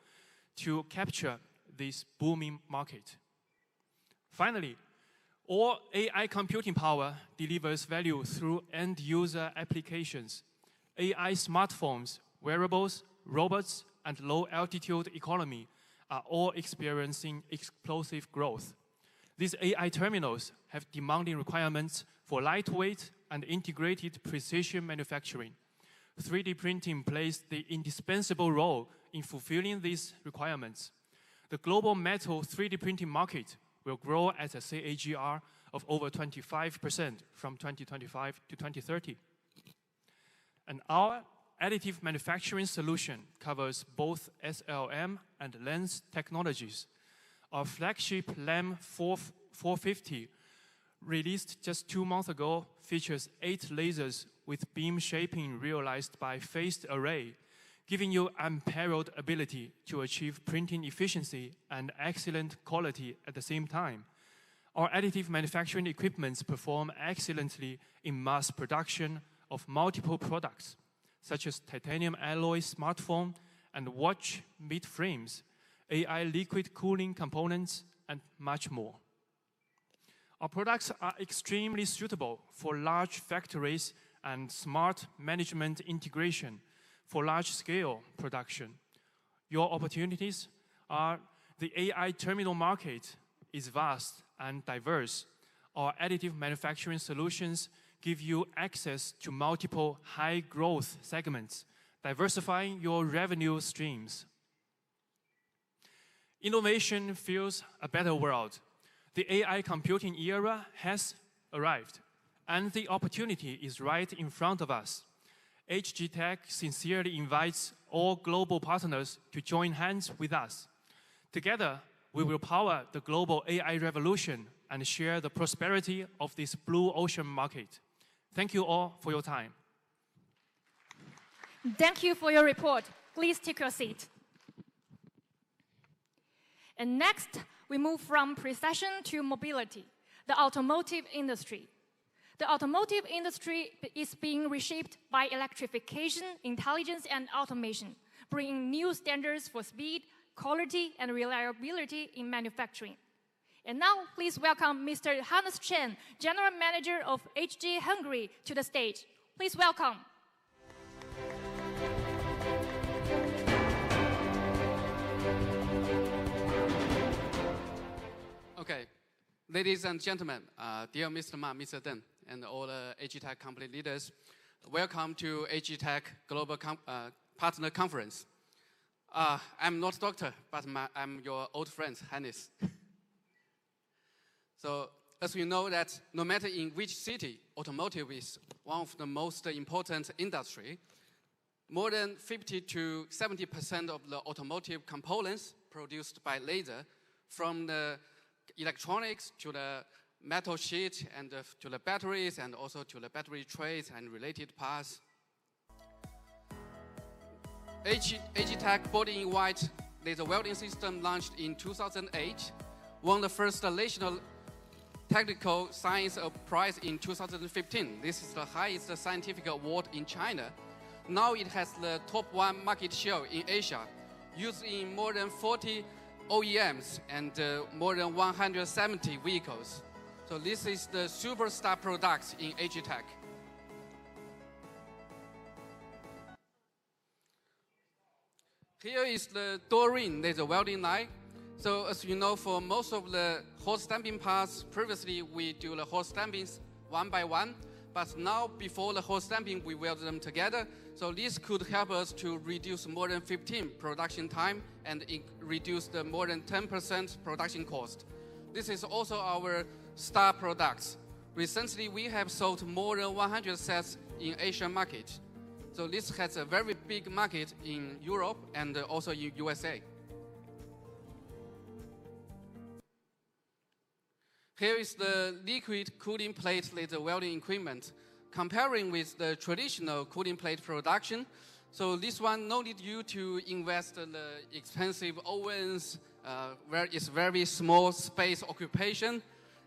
to capture this booming market. Finally, all AI computing power delivers value through end-user applications. AI smartphones, wearables, robots, and low-altitude economy are all experiencing explosive growth. These AI terminals have demanding requirements for lightweight and integrated precision manufacturing. 3D printing plays the indispensable role in fulfilling these requirements. The global metal 3D printing market will grow at a CAGR of over 25% from 2025 to 2030. And our additive manufacturing solution covers both SLM and lens technologies. Our flagship LAM 450, released just 2 months ago, features 8 lasers with beam shaping realized by phased array, giving you unparalleled ability to achieve printing efficiency and excellent quality at the same time. Our additive manufacturing equipments perform excellently in mass production of multiple products, such as titanium alloy smartphone and watch mid-frames, AI liquid cooling components, and much more. Our products are extremely suitable for large factories and smart management integration, for large-scale production. Your opportunities are the AI terminal market is vast and diverse. Our additive manufacturing solutions give you access to multiple high-growth segments, diversifying your revenue streams. Innovation fuels a better world. The AI computing era has arrived, and the opportunity is right in front of us. HGTECH sincerely invites all global partners to join hands with us. Together, we will power the global AI revolution and share the prosperity of this blue ocean market. Thank you all for your time. Thank you for your report. Please take your seat. And next, we move from precision to mobility, the automotive industry. The automotive industry is being reshaped by electrification, intelligence, and automation, bringing new standards for speed, quality, and reliability in manufacturing. And now, please welcome Mr. Hannes Chen, General Manager of HG Hungary, to the stage. Please welcome. Okay, ladies and gentlemen, dear Mr. Ma, Mr. Deng, and all the HGTECH company leaders, welcome to HGTECH Global Partner Conference. I'm not a doctor, but I'm your old friend, Hannes. So, as we know that no matter in which city, automotive is one of the most important industry. More than 50 to 70% of the automotive components produced by laser, from the electronics to the metal sheet and to the batteries and also to the battery trays and related parts. HGTECH body-in-white laser welding system launched in 2008, won the first national technical science prize in 2015. This is the highest scientific award in China. Now it has the top 1 market share in Asia, used in more than 40 OEMs and more than 170 vehicles. So this is the superstar products in HGTECH. Here is the door ring laser welding line. So as you know, for most of the hot stamping parts, previously we do the hot stampings one by one, but now before the hot stamping, we weld them together. So this could help us to reduce more than 15 production time and reduce the more than 10% production cost. This is also our star products. Recently, we have sold more than 100 sets in Asian market. So this has a very big market in Europe and also in USA. Here is the liquid cooling plate laser welding equipment. Comparing with the traditional cooling plate production, so this one no need you to invest in the expensive ovens, where it's very small space occupation,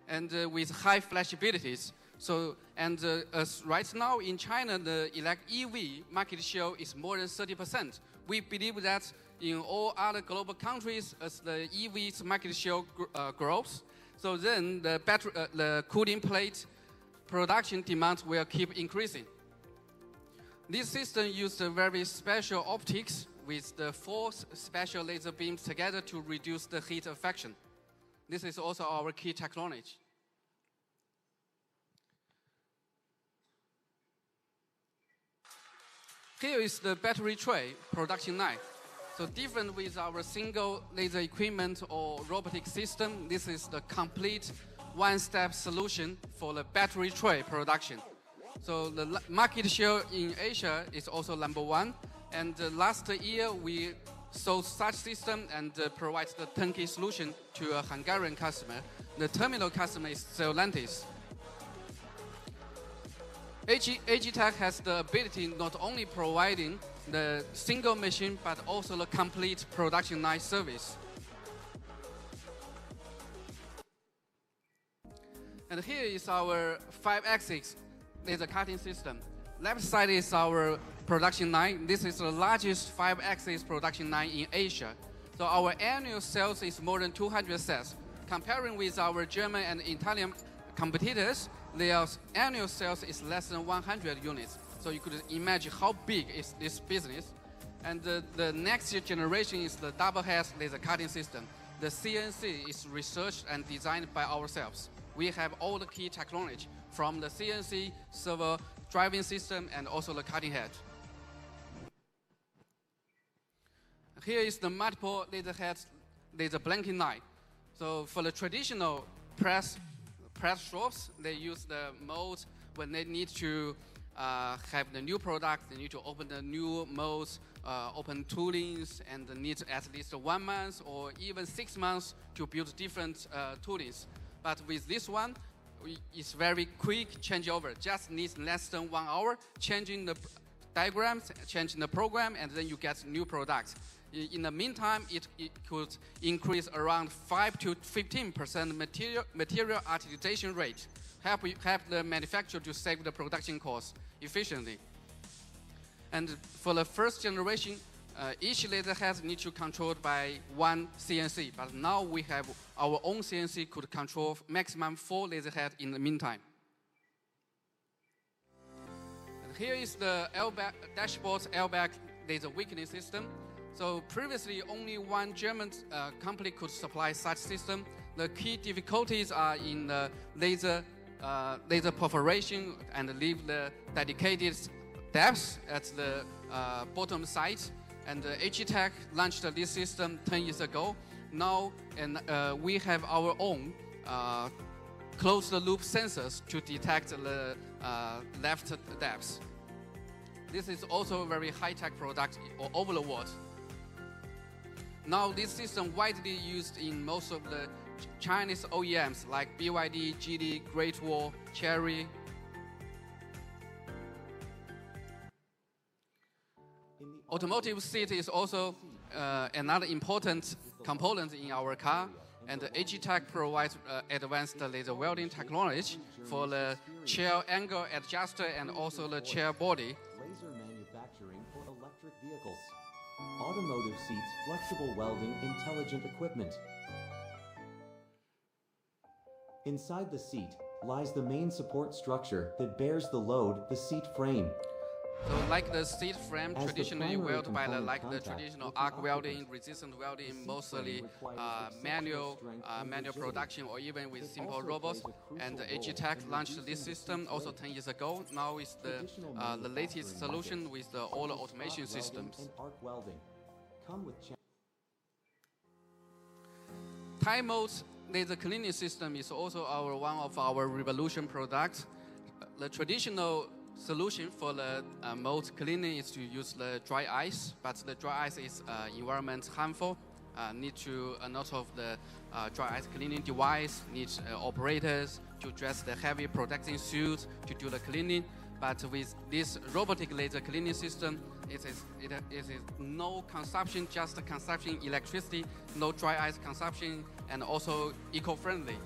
and with high flexibilities. So, as right now in China, the EV market share is more than 30%. We believe that in all other global countries, as the EV's market share grows, so then the cooling plate production demand will keep increasing. This system used very special optics with the 4 special laser beams together to reduce the heat affection. This is also our key technology. Here is the battery tray production line. So different with our single laser equipment or robotic system, this is the complete one-step solution for the battery tray production. So the market share in Asia is also #1. And last year we sold such system and provide the turnkey solution to a Hungarian customer. The terminal customer is Stellantis. HGTECH has the ability not only providing the single machine, but also the complete production line service. And here is our 5-axis laser cutting system. Left side is our production line. This is the largest 5-axis production line in Asia. So our annual sales is more than 200 sets. Comparing with our German and Italian competitors, their annual sales is less than 100 units. So you could imagine how big is this business. And the next generation is the double head laser cutting system. The CNC is researched and designed by ourselves. We have all the key technology from the CNC, servo, driving system, and also the cutting head. Here is the multiple laser heads, laser blanking line. So for the traditional press shops, they use the molds when they need to have the new product. They need to open the new molds, open toolings, and need at least 1 month or even 6 months to build different toolings. But with this one, it's very quick changeover. Just needs less than 1 hour, changing the diagrams, changing the program, and then you get new products. In the meantime, it could increase around 5 to 15% material utilization rate, help the manufacturer to save the production costs efficiently. And for the first generation, each laser head needs to be controlled by one CNC, but now we have our own CNC could control maximum 4 laser heads in the meantime. And here is the dashboard airbag laser weakening system. So previously, only one German company could supply such system. The key difficulties are in the laser perforation and leave the dedicated depths at the bottom side. And HGTECH launched this system 10 years ago. Now, we have our own closed-loop sensors to detect the left depths. This is also a very high-tech product all over the world. Now, this system widely used in most of the Chinese OEMs like BYD, GD, Great Wall, Chery. Automotive seat is also another important component in our car, and the HGTECH provides advanced laser welding technology for the chair angle adjuster and also the chair body. Laser manufacturing for electric vehicles. Automotive seats, flexible welding, intelligent equipment. Inside the seat lies the main support structure that bears the load, the seat frame. So like the seat frame, traditionally welded by the traditional arc welding, resistant welding, mostly manual production or even with simple robots. And HGTECH launched this system also 10 years ago. Now it's the latest solution with all the automation systems. Time mode laser cleaning system is also one of our revolution products. The traditional solution for the mold cleaning is to use the dry ice, but the dry ice is environment harmful. Need to a lot of the dry ice cleaning device, needs operators to dress the heavy protecting suit to do the cleaning. But with this robotic laser cleaning system, it is no consumption, just consumption electricity, no dry ice consumption, and also eco-friendly.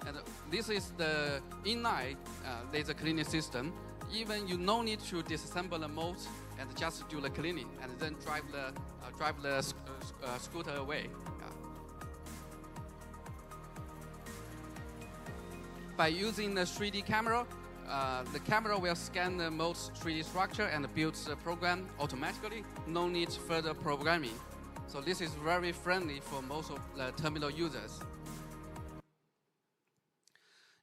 And this is the inline laser cleaning system. Even you no need to disassemble the mold and just do the cleaning and then drive the scooter away. By using the 3D camera, the camera will scan the mold's 3D structure and build the program automatically. No need further programming. So this is very friendly for most of the terminal users.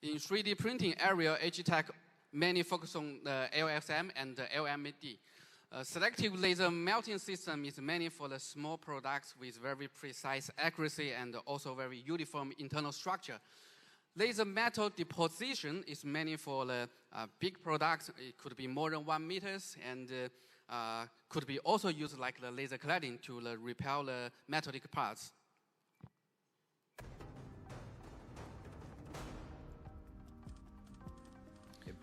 In 3D printing area, HGTECH mainly focus on the LSM and the LMD. Selective laser melting system is mainly for the small products with very precise accuracy and also very uniform internal structure. Laser metal deposition is mainly for the big products. It could be more than 1 meters and could be also used like the laser cladding to repel the metallic parts.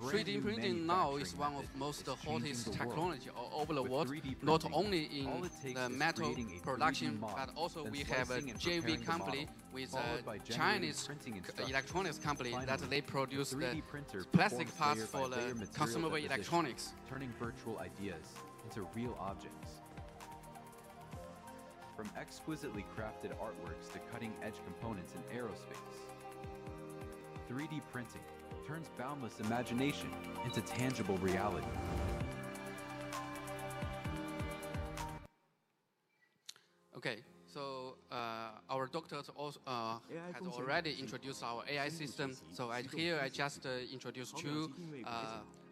3D printing now is one of most hottest technology all over the world, not only in the metal production, but also we have a JV company with a Chinese electronics company that they produce the plastic parts for the consumable electronics. Turning virtual ideas into real objects. From exquisitely crafted artworks to cutting-edge components in aerospace. 3D printing turns boundless imagination into tangible reality. Okay, so our doctors also has already introduced our AI system. So here I just introduced two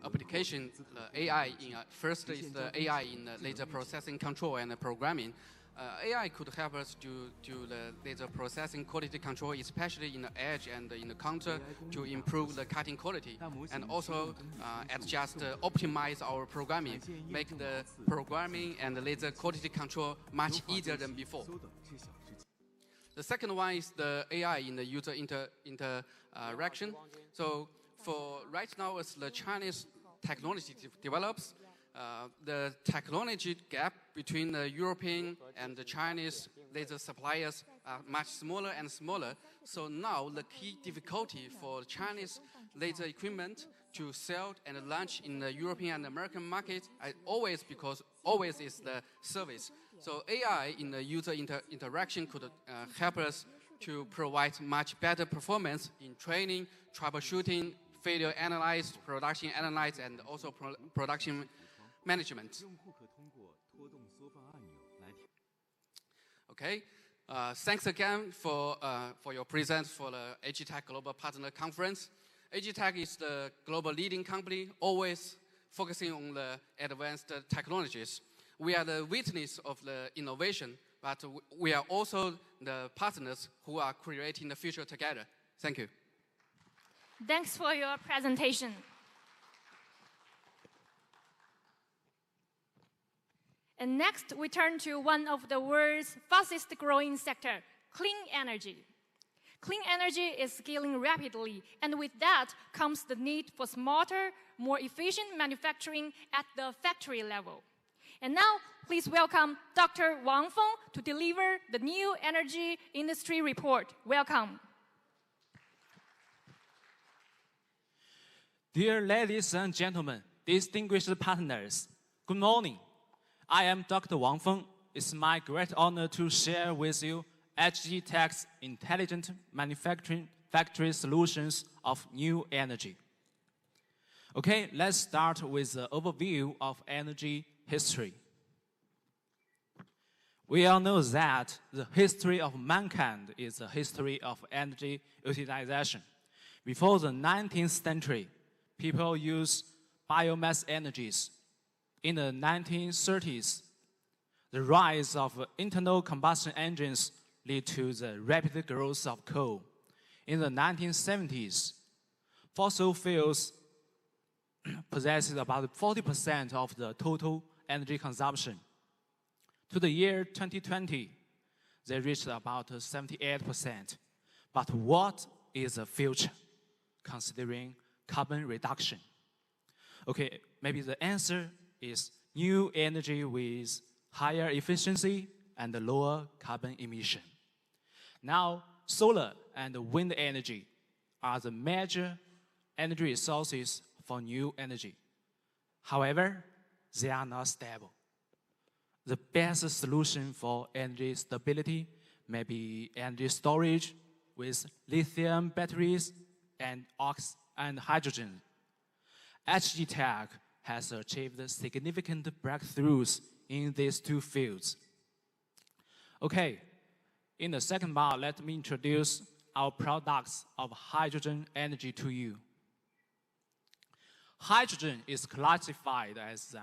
application AI. First is the AI in laser processing control and programming. AI could help us to do the laser processing quality control, especially in the edge and in the counter, to improve the cutting quality, and also adjust, optimize our programming, make the programming and the laser quality control much easier than before. The second one is the AI in the user interaction. So for right now, as the Chinese technology develops, the technology gap between the European and the Chinese laser suppliers are much smaller and smaller. So now the key difficulty for Chinese laser equipment to sell and launch in the European and American market always is the service. So AI in the user interaction could help us to provide much better performance in training, troubleshooting, failure analyzed, production analyzed, and also production management. Okay, thanks again for your presence for the HGTECH Global Partner Conference. HGTECH is the global leading company, always focusing on the advanced technologies. We are the witness of the innovation, but we are also the partners who are creating the future together. Thank you. Thanks for your presentation. And next, we turn to one of the world's fastest growing sector, clean energy. Clean energy is scaling rapidly, and with that comes the need for smarter, more efficient manufacturing at the factory level. And now, please welcome Dr. Wang Feng to deliver the new energy industry report. Welcome. Dear ladies and gentlemen, distinguished partners, good morning. I am Dr. Wang Feng. It's my great honor to share with you HGTECH's intelligent manufacturing factory solutions of new energy. Okay, let's start with the overview of energy history. We all know that the history of mankind is the history of energy utilization. Before the 19th century, people used biomass energies. In the 1930s, the rise of internal combustion engines led to the rapid growth of coal. In the 1970s, fossil fuels possessed about 40% of the total energy consumption. To the year 2020, they reached about 78%. But what is the future, considering carbon reduction? Okay, maybe the answer is new energy with higher efficiency and lower carbon emission. Now, solar and wind energy are the major energy resources for new energy. However, they are not stable. The best solution for energy stability may be energy storage with lithium batteries and hydrogen. HGTECH has achieved significant breakthroughs in these two fields. Okay, in the second part, let me introduce our products of hydrogen energy to you. Hydrogen is classified as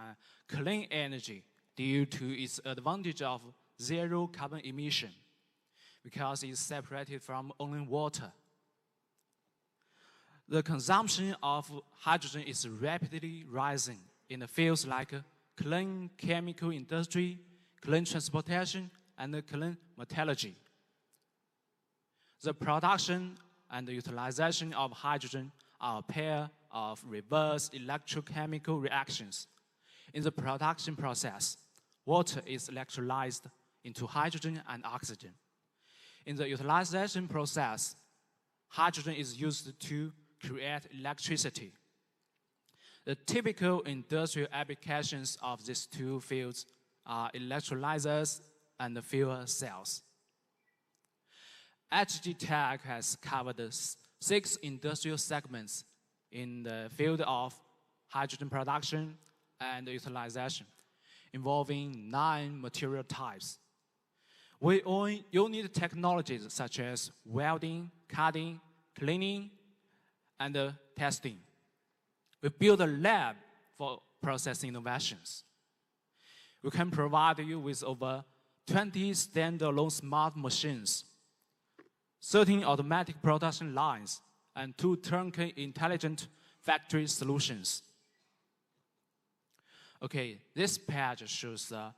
clean energy due to its advantage of zero carbon emission because it's separated from only water. The consumption of hydrogen is rapidly rising in the fields like clean chemical industry, clean transportation, and clean metallurgy. The production and the utilization of hydrogen are a pair of reverse electrochemical reactions. In the production process, water is electrolyzed into hydrogen and oxygen. In the utilization process, hydrogen is used to create electricity. The typical industrial applications of these two fields are electrolyzers and fuel cells. HGTECH has covered 6 industrial segments in the field of hydrogen production and utilization, involving 9 material types. We own unique technologies such as welding, cutting, cleaning, and testing. We build a lab for process innovations. We can provide you with over 20 standalone smart machines, 13 automatic production lines, and 2 turnkey intelligent factory solutions. Okay, this page shows the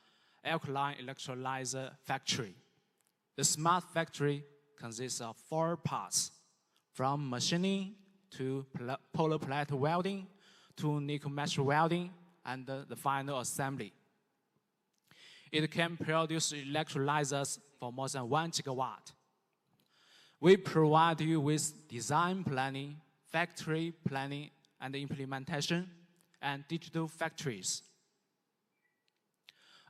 alkaline electrolyzer factory. The smart factory consists of 4 parts, from machining to polar plate welding to nickel mesh welding and the final assembly. It can produce electrolyzers for more than 1 gigawatt. We provide you with design planning, factory planning and implementation, and digital factories.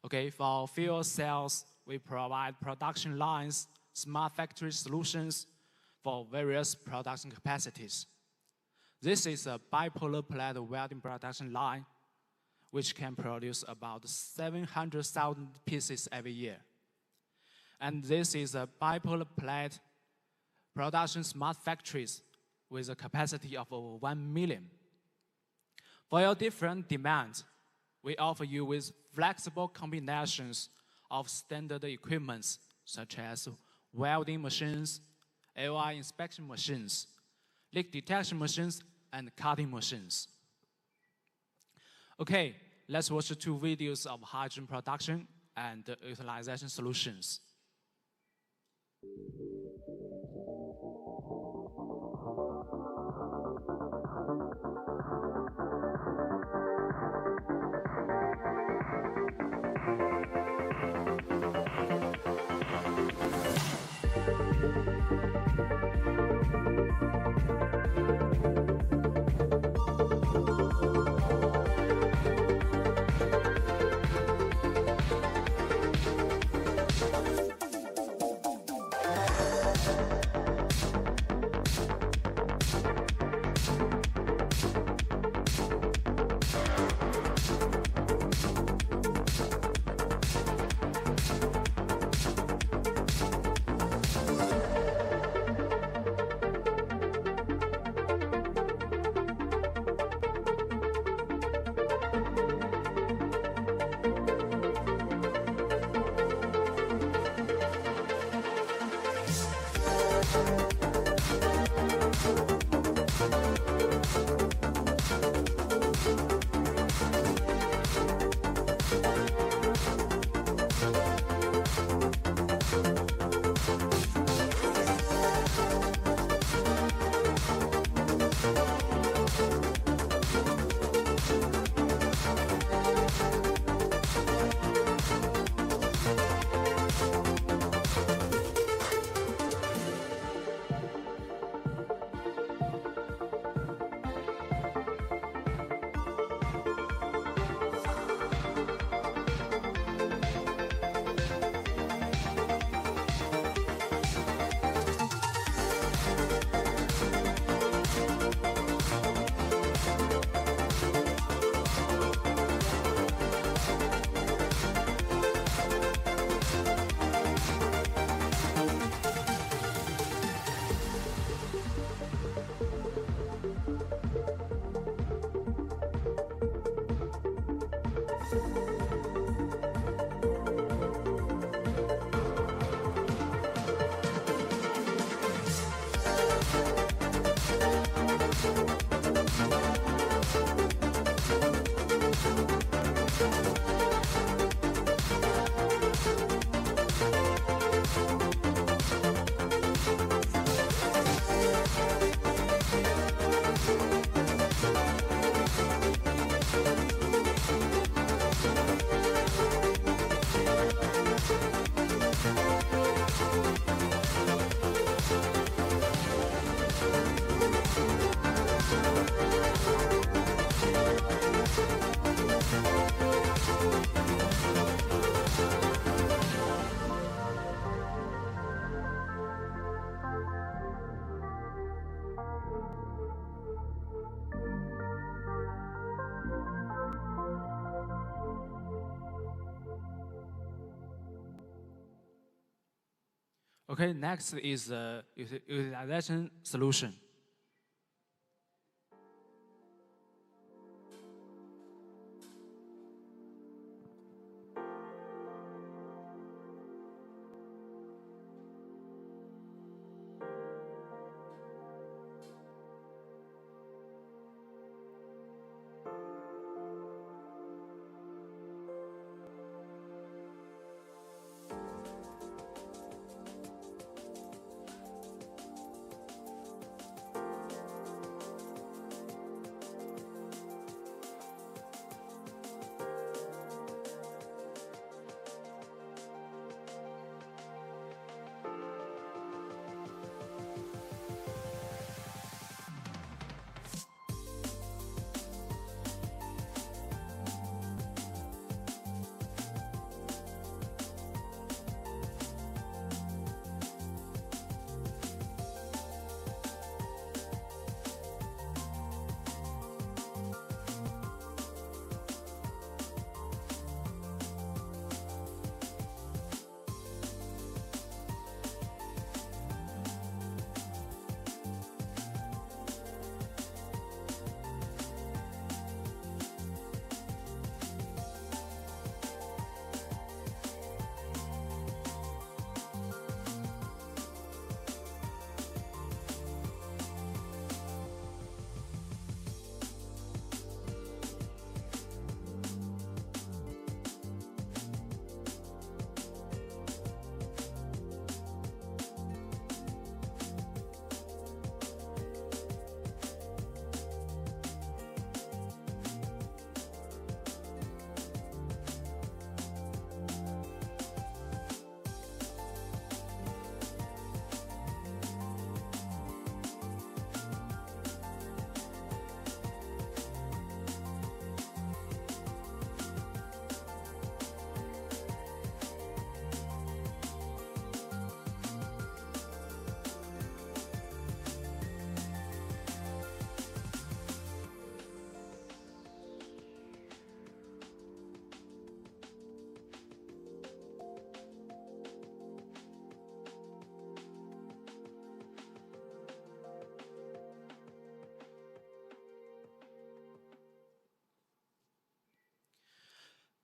Okay, for fuel cells, we provide production lines, smart factory solutions for various production capacities. This is a bipolar plate welding production line, which can produce about 700,000 pieces every year. And this is a bipolar plate production smart factories with a capacity of over 1 million. For your different demands, we offer you with flexible combinations of standard equipments such as welding machines, AOI inspection machines, leak detection machines, and cutting machines. Okay, let's watch 2 videos of hydrogen production and utilization solutions. Okay, next is the utilization solution.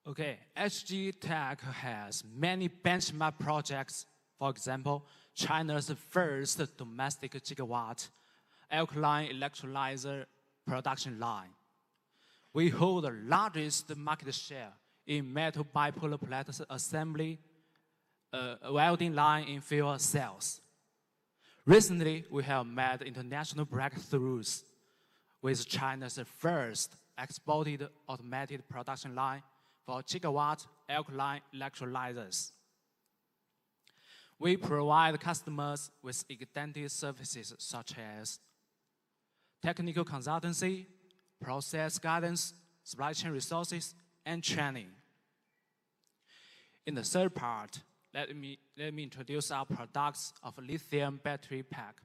Okay, HGTECH has many benchmark projects. For example, China's first domestic gigawatt alkaline electrolyzer production line. We hold the largest market share in metal bipolar plate assembly, welding line in fuel cells. Recently, we have made international breakthroughs with China's first exported automated production line for gigawatt alkaline electrolyzers. We provide customers with extended services such as technical consultancy, process guidance, supply chain resources, and training. In the third part, let me introduce our products of lithium battery pack.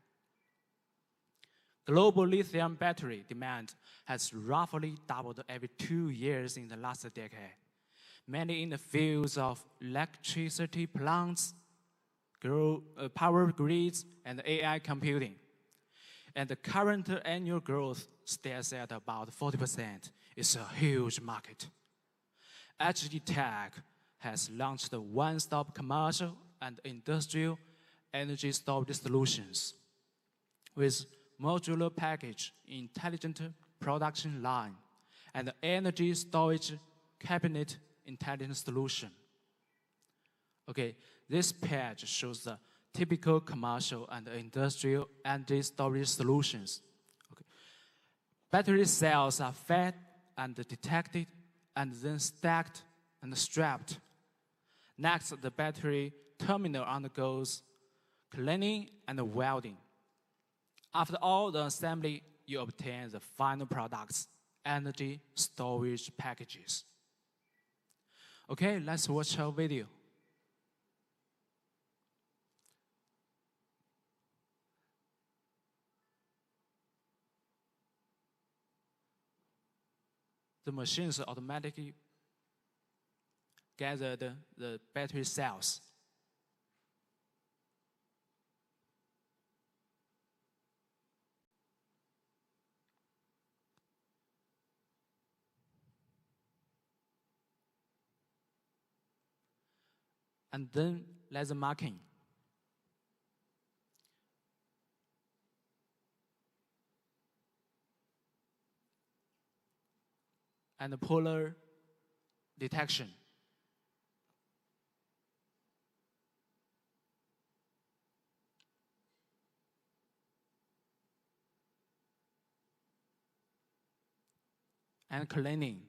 Global lithium battery demand has roughly doubled every 2 years in the last decade, mainly in the fields of electricity plants, power grids, and AI computing. And the current annual growth stays at about 40%. It's a huge market. HGTECH has launched one-stop commercial and industrial energy storage solutions with modular package, intelligent production line, and energy storage cabinet intelligent solution. Okay, this page shows the typical commercial and industrial energy storage solutions. Okay. Battery cells are fed and detected and then stacked and strapped. Next, the battery terminal undergoes cleaning and welding. After all the assembly, you obtain the final products, energy storage packages. Okay, let's watch our video. The machines automatically gather the battery cells. and then laser marking. And polar detection. And cleaning.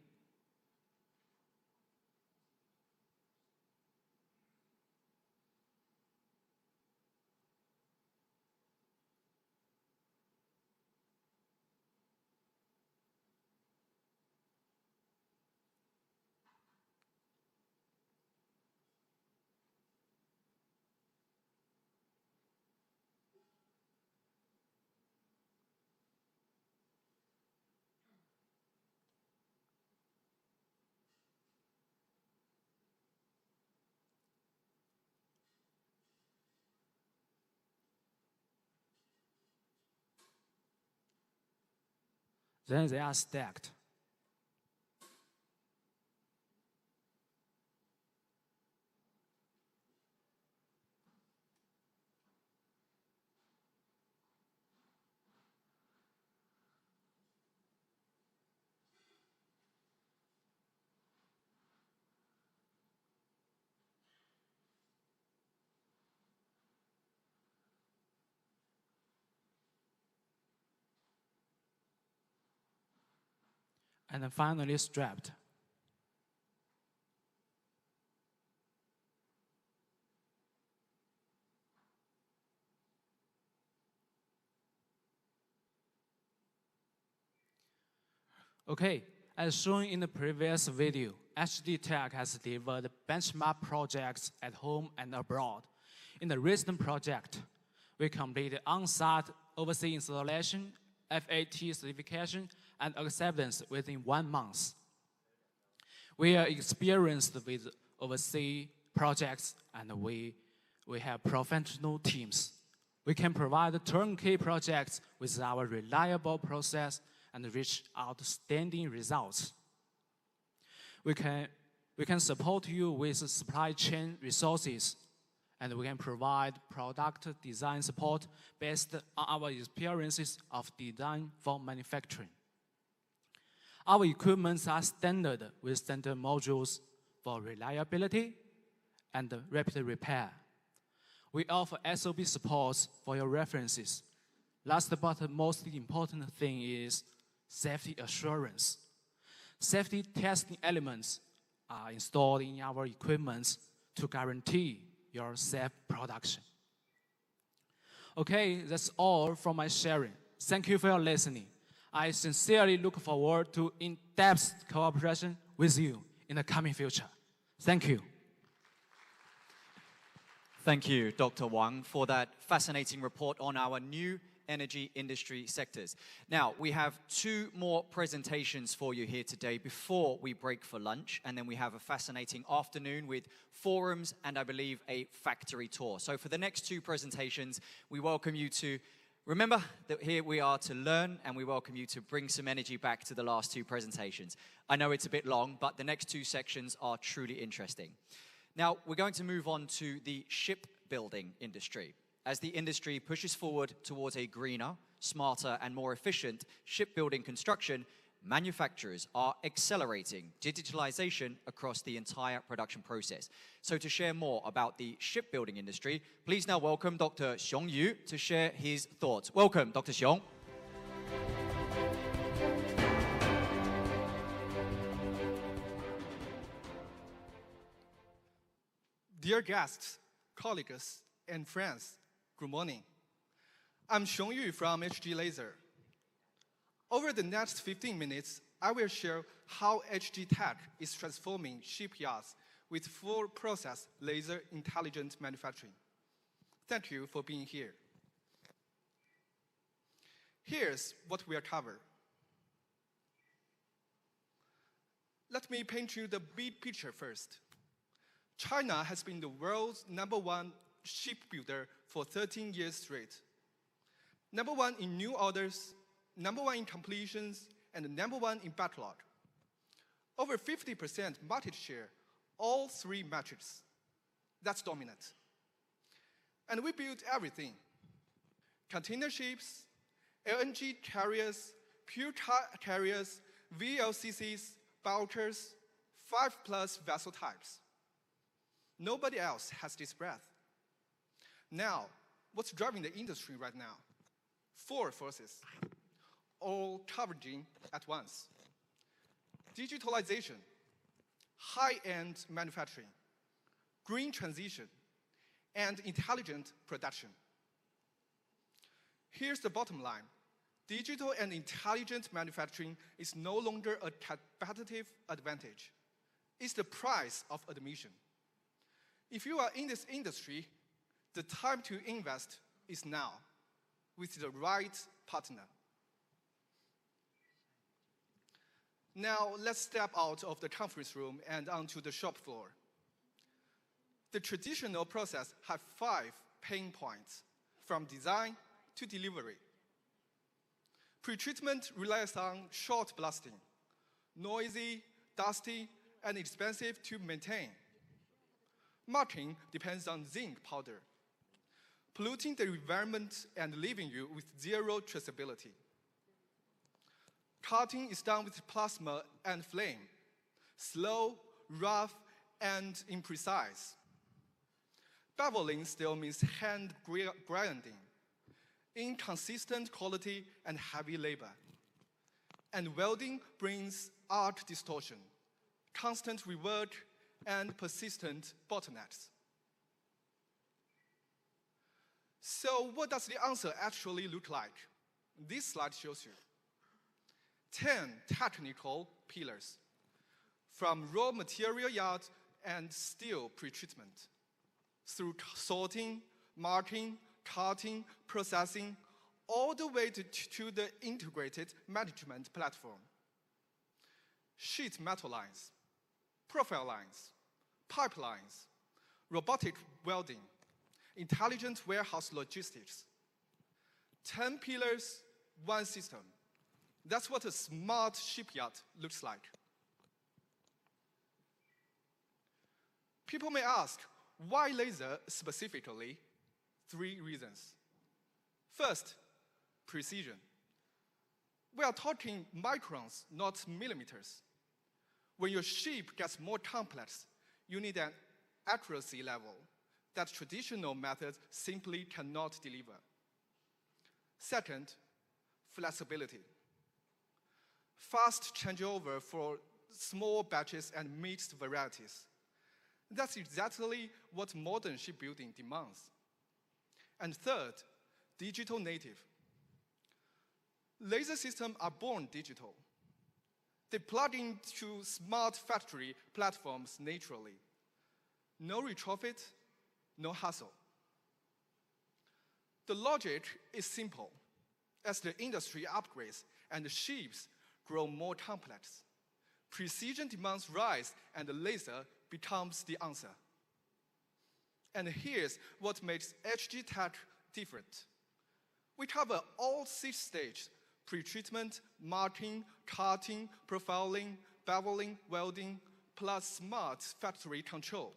Then they are stacked. And then finally strapped. Okay, as shown in the previous video, HGTECH has delivered benchmark projects at home and abroad. In the recent project, we completed on-site overseas installation, FAT certification, and acceptance within 1 month. We are experienced with overseas projects, and we have professional teams. We can provide turnkey projects with our reliable process and reach outstanding results. We can support you with supply chain resources, and we can provide product design support based on our experiences of design for manufacturing. Our equipments are standard with standard modules for reliability and rapid repair. We offer SOP supports for your references. Last but most important thing is safety assurance. Safety testing elements are installed in our equipment to guarantee your safe production. Okay, that's all from my sharing. Thank you for your listening. I sincerely look forward to in-depth cooperation with you in the coming future. Thank you. Thank you, Dr. Wang, for that fascinating report on our new energy industry sectors. Now, we have 2 more presentations for you here today before we break for lunch, and then we have a fascinating afternoon with forums and I believe a factory tour. So for the next 2 presentations, we welcome you to remember that here we are to learn, and we welcome you to bring some energy back to the last 2 presentations. I know it's a bit long, but the next 2 sections are truly interesting. Now, we're going to move on to the shipbuilding industry. As the industry pushes forward towards a greener, smarter, and more efficient shipbuilding construction, manufacturers are accelerating digitalization across the entire production process. So to share more about the shipbuilding industry, please now welcome Dr. Xiong Yu to share his thoughts. Welcome, Dr. Xiong. Dear guests, colleagues, and friends, good morning. I'm Xiong Yu from HG Laser. Over the next 15 minutes, I will share how HGTECH is transforming shipyards with full process laser intelligent manufacturing. Thank you for being here. Here's what we'll cover. Let me paint you the big picture first. China has been the world's #1 shipbuilder for 13 years straight. #1 in new orders, #1 in completions, and #1 in backlog. Over 50% market share, all 3 metrics. That's dominant. And we built everything. Container ships, LNG carriers, pure carriers, VLCCs, bulkers, 5+ vessel types. Nobody else has this breadth. Now, what's driving the industry right now? 4 forces, all converging at once. Digitalization, high-end manufacturing, green transition, and intelligent production. Here's the bottom line. Digital and intelligent manufacturing is no longer a competitive advantage. It's the price of admission. If you are in this industry, the time to invest is now, with the right partner. Now, let's step out of the conference room and onto the shop floor. The traditional process has 5 pain points, from design to delivery. Pretreatment relies on short blasting, noisy, dusty, and expensive to maintain. Marking depends on zinc powder, polluting the environment and leaving you with zero traceability. Cutting is done with plasma and flame, slow, rough, and imprecise. Beveling still means hand grinding, inconsistent quality and heavy labor. And welding brings art distortion, constant rework, and persistent bottlenecks. So what does the answer actually look like? This slide shows you 10 technical pillars, from raw material yard and steel pretreatment, through sorting, marking, cutting, processing, all the way to the integrated management platform. Sheet metal lines, profile lines, pipelines, robotic welding, intelligent warehouse logistics. 10 pillars, 1 system. That's what a smart shipyard looks like. People may ask, why laser specifically? 3 reasons. First, precision. We are talking microns, not millimeters. When your ship gets more complex, you need an accuracy level that traditional methods simply cannot deliver. Second, flexibility. Fast changeover for small batches and mixed varieties. That's exactly what modern shipbuilding demands. And third, digital native. Laser systems are born digital. They plug into smart factory platforms naturally. No retrofit, no hassle. The logic is simple. As the industry upgrades and the ships grow more complex, precision demands rise and the laser becomes the answer. And here's what makes HGTECH different. We cover all 6 stages: pretreatment, marking, cutting, profiling, beveling, welding, plus smart factory control.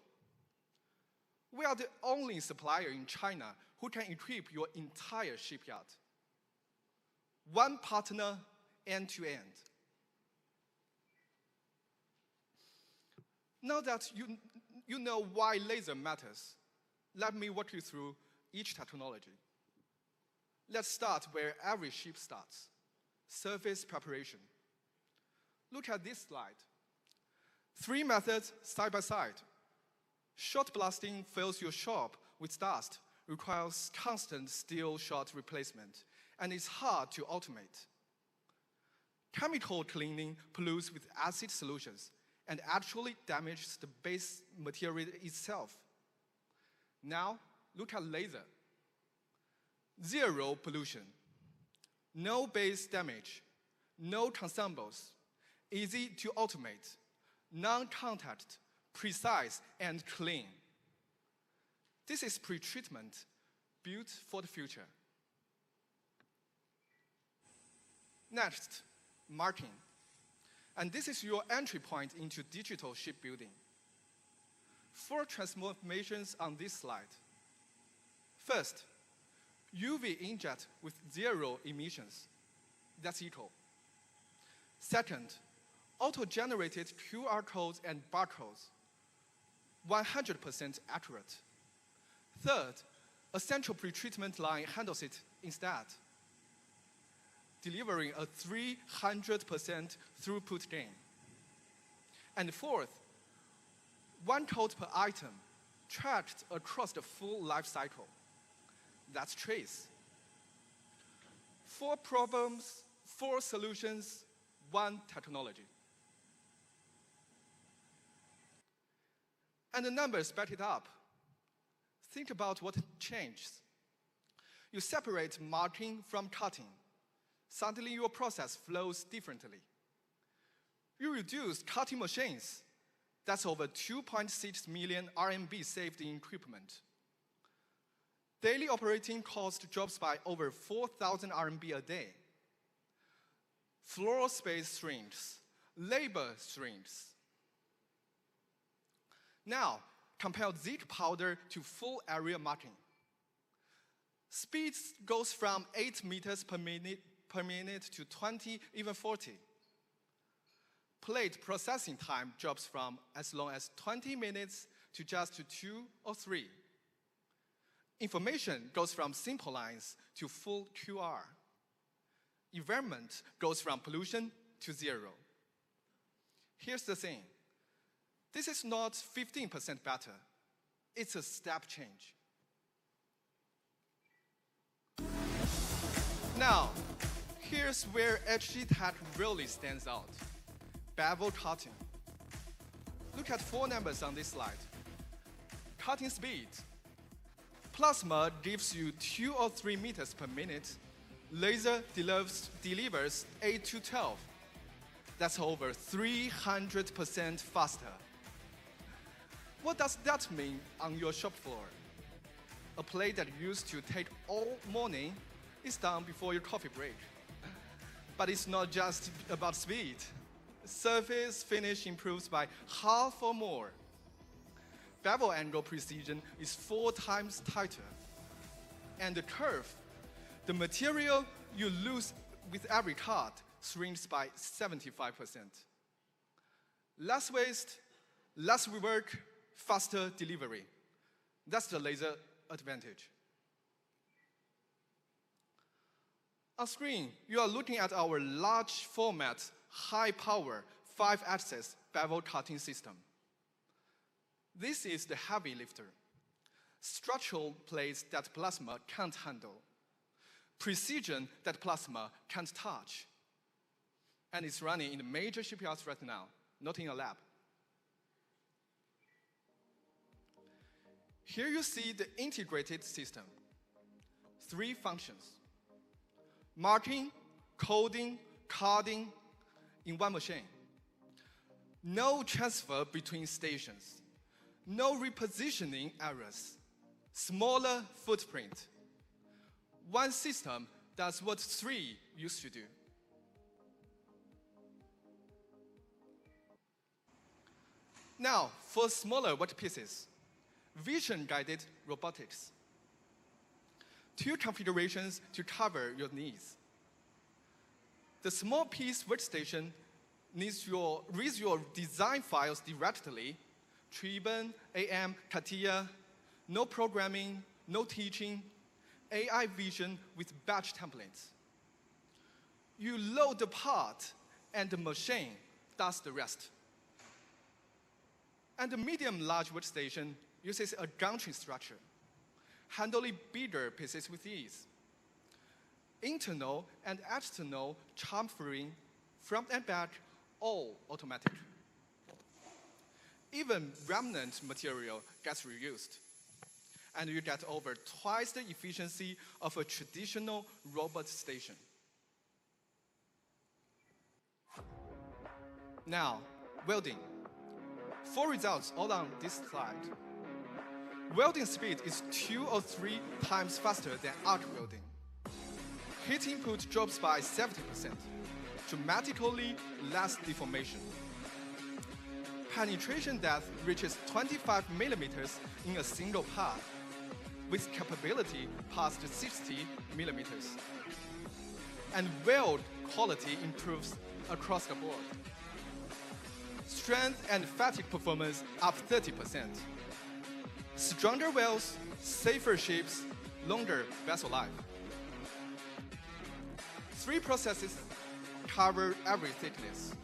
We are the only supplier in China who can equip your entire shipyard. One partner, end to end. Now that you know why laser matters, let me walk you through each technology. Let's start where every ship starts: surface preparation. Look at this slide. 3 methods side by side. Shot blasting fills your shop with dust, requires constant steel shot replacement, and is hard to automate. Chemical cleaning pollutes with acid solutions and actually damages the base material itself. Now, look at laser. 0 pollution, no base damage, no consumables, easy to automate, non-contact, precise, and clean. This is pretreatment built for the future. Next, marking. And this is your entry point into digital shipbuilding. 4 transformations on this slide. First, UV inkjet with 0 emissions. That's eco. Second, auto-generated QR codes and barcodes. 100% accurate. Third, a central pretreatment line handles it instead, delivering a 300% throughput gain. And fourth, 1 code per item, tracked across the full life cycle. That's Trace. 4 problems, 4 solutions, 1 technology. And the numbers back it up. Think about what changes. You separate marking from cutting. Suddenly your process flows differently. You reduce cutting machines. That's over 2.6 million RMB saved in equipment. Daily operating cost drops by over 4,000 RMB a day. Floor space shrinks. Labor shrinks. Now, compare zinc powder to full area marking. Speed goes from 8 meters per minute to 20, even 40. Plate processing time drops from as long as 20 minutes to just 2 or 3. Information goes from simple lines to full QR. Environment goes from pollution to 0. Here's the thing. This is not 15% better. It's a step change. Now, here's where HGTECH really stands out. Bevel cutting. Look at 4 numbers on this slide. Cutting speed. Plasma gives you 2 or 3 meters per minute. Laser delivers 8 to 12. That's over 300% faster. What does that mean on your shop floor? A plate that used to take all morning is done before your coffee break. But it's not just about speed. Surface finish improves by half or more. Bevel angle precision is 4 times tighter. And the curve, the material you lose with every cut, shrinks by 75%. Less waste, less rework, faster delivery. That's the laser advantage. On screen, you are looking at our large format, high power, 5-axis bevel cutting system. This is the heavy lifter. Structural plates that plasma can't handle. Precision that plasma can't touch. And it's running in the major shipyards right now, not in a lab. Here you see the integrated system. 3 functions. Marking, coding, carding in one machine. No transfer between stations. No repositioning errors. Smaller footprint. One system does what 3 used to do. Now, for smaller workpieces, vision-guided robotics. 2 configurations to cover your needs. The small piece workstation reads your design files directly. Triben, AM, CATIA, no programming, no teaching, AI vision with batch templates. You load the part and the machine does the rest. And the medium-large workstation uses a gantry structure, handling bigger pieces with ease. Internal and external chamfering, front and back, all automatic. Even remnant material gets reused. And you get over twice the efficiency of a traditional robot station. Now, welding. 4 results all on this slide. Welding speed is 2 or 3 times faster than arc welding. Heat input drops by 70%, dramatically less deformation. penetration depth reaches 25 millimeters in a single path, with capability past 60 millimeters. And weld quality improves across the board. Strength and fatigue performance up 30%. Stronger welds, safer shapes, longer vessel life. 3 processes cover every thickness.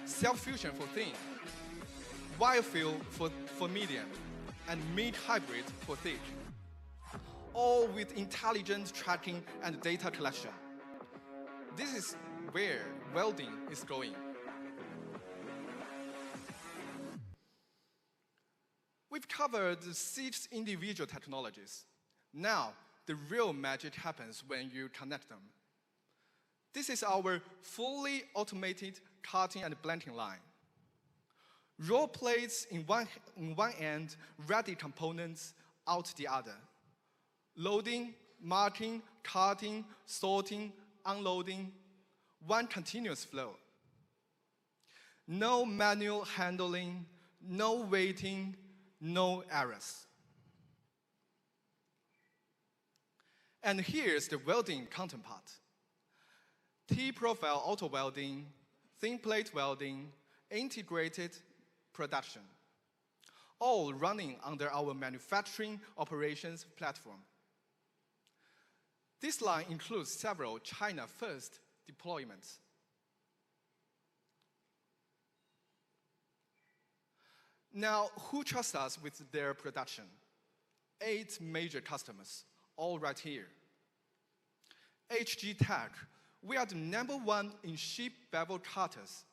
Self-fusion for thin, wire fill for medium, and mid-hybrid for thick. All with intelligent tracking and data collection. This is where welding is going. We've covered 6 individual technologies. Now, the real magic happens when you connect them. This is our fully automated cutting and blanking line. Raw plates in one end, ready components out the other. Loading, marking, cutting, sorting, unloading, one continuous flow. No manual handling, no waiting, no errors. And here's the welding counterpart. T-profile auto welding, thin plate welding, integrated production, all running under our manufacturing operations platform. This line includes several China-first deployments. Now, who trusts us with their production? 8 major customers, all right here. HGTECH, we are the #1 in ship bevel cutters,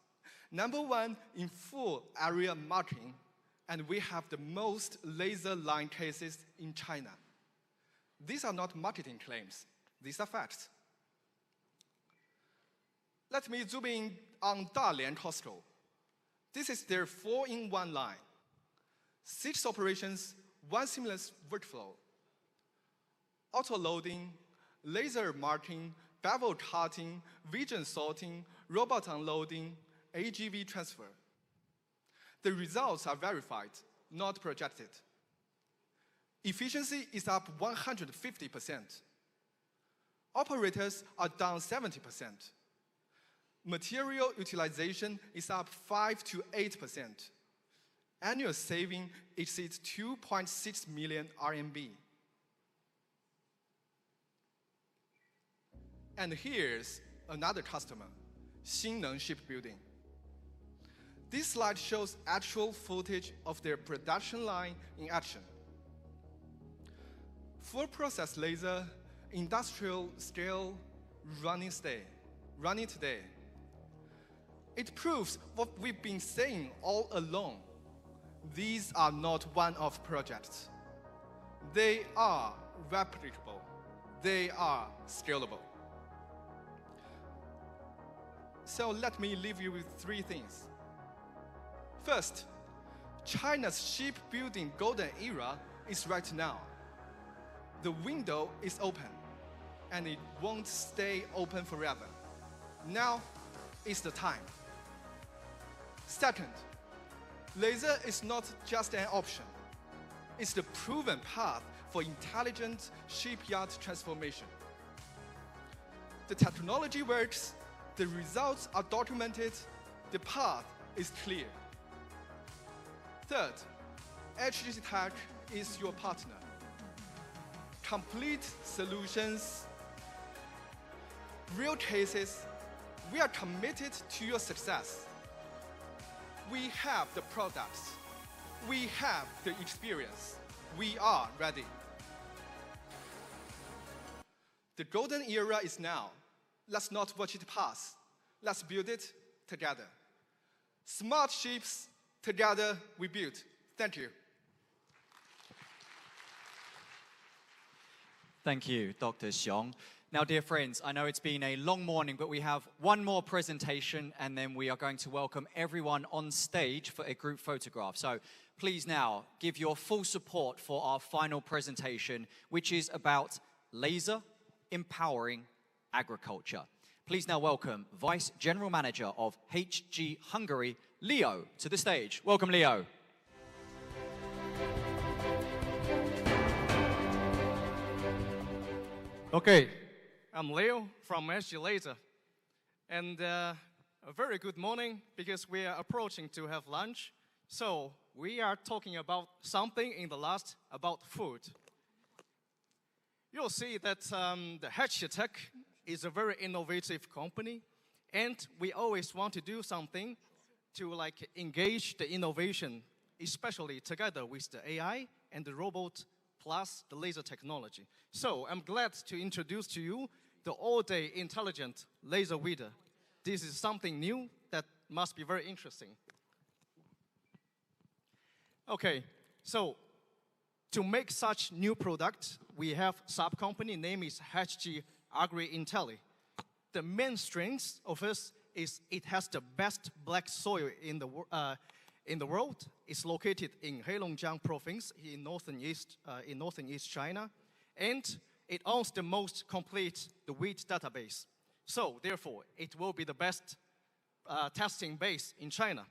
#1 in full area marking, and we have the most laser line cases in China. These are not marketing claims, these are facts. Let me zoom in on Dalian Costco. This is their 4-in-1 line. 6 operations, 1 seamless workflow. Auto loading, laser marking, bevel cutting, vision sorting, robot unloading, AGV transfer. The results are verified, not projected. Efficiency is up 150%. Operators are down 70%. Material utilization is up 5 to 8%. Annual saving exceeds 2.6 million RMB. And here's another customer, Xinneng Shipbuilding. This slide shows actual footage of their production line in action. Full process laser, industrial scale, running today. It proves what we've been saying all along. These are not one-off projects. They are replicable. They are scalable. So let me leave you with 3 things. First, China's shipbuilding golden era is right now. The window is open, and it won't stay open forever. Now is the time. Second, laser is not just an option. It's the proven path for intelligent shipyard transformation. The technology works, the results are documented, the path is clear. Third, HGTECH is your partner. Complete solutions, real cases, we are committed to your success. We have the products. We have the experience. We are ready. The golden era is now. Let's not watch it pass. Let's build it together. Smart ships, together we build. Thank you. Thank you, Dr. Xiong. Now, dear friends, I know it's been a long morning, but we have one more presentation, and then we are going to welcome everyone on stage for a group photograph. So please now give your full support for our final presentation, which is about laser empowering agriculture. Please now welcome Vice General Manager of HG Hungary, Leo to the stage. Welcome, Leo. Okay, I'm Leo from HG Laser. And a very good morning because we are approaching to have lunch. So we are talking about something in the last about food. You'll see that the HGTECH is a very innovative company, and we always want to do something to like engage the innovation, especially together with the AI and the robot plus the laser technology. So I'm glad to introduce to you the all-day intelligent laser weeder. This is something new that must be very interesting. Okay, so to make such new product, we have sub-company name is HG Agri-Intelli. The main strength of us is it has the best black soil in the world. It's located in Heilongjiang province in northern East China, and it owns the most complete the wheat database. So therefore, it will be the best testing base in China.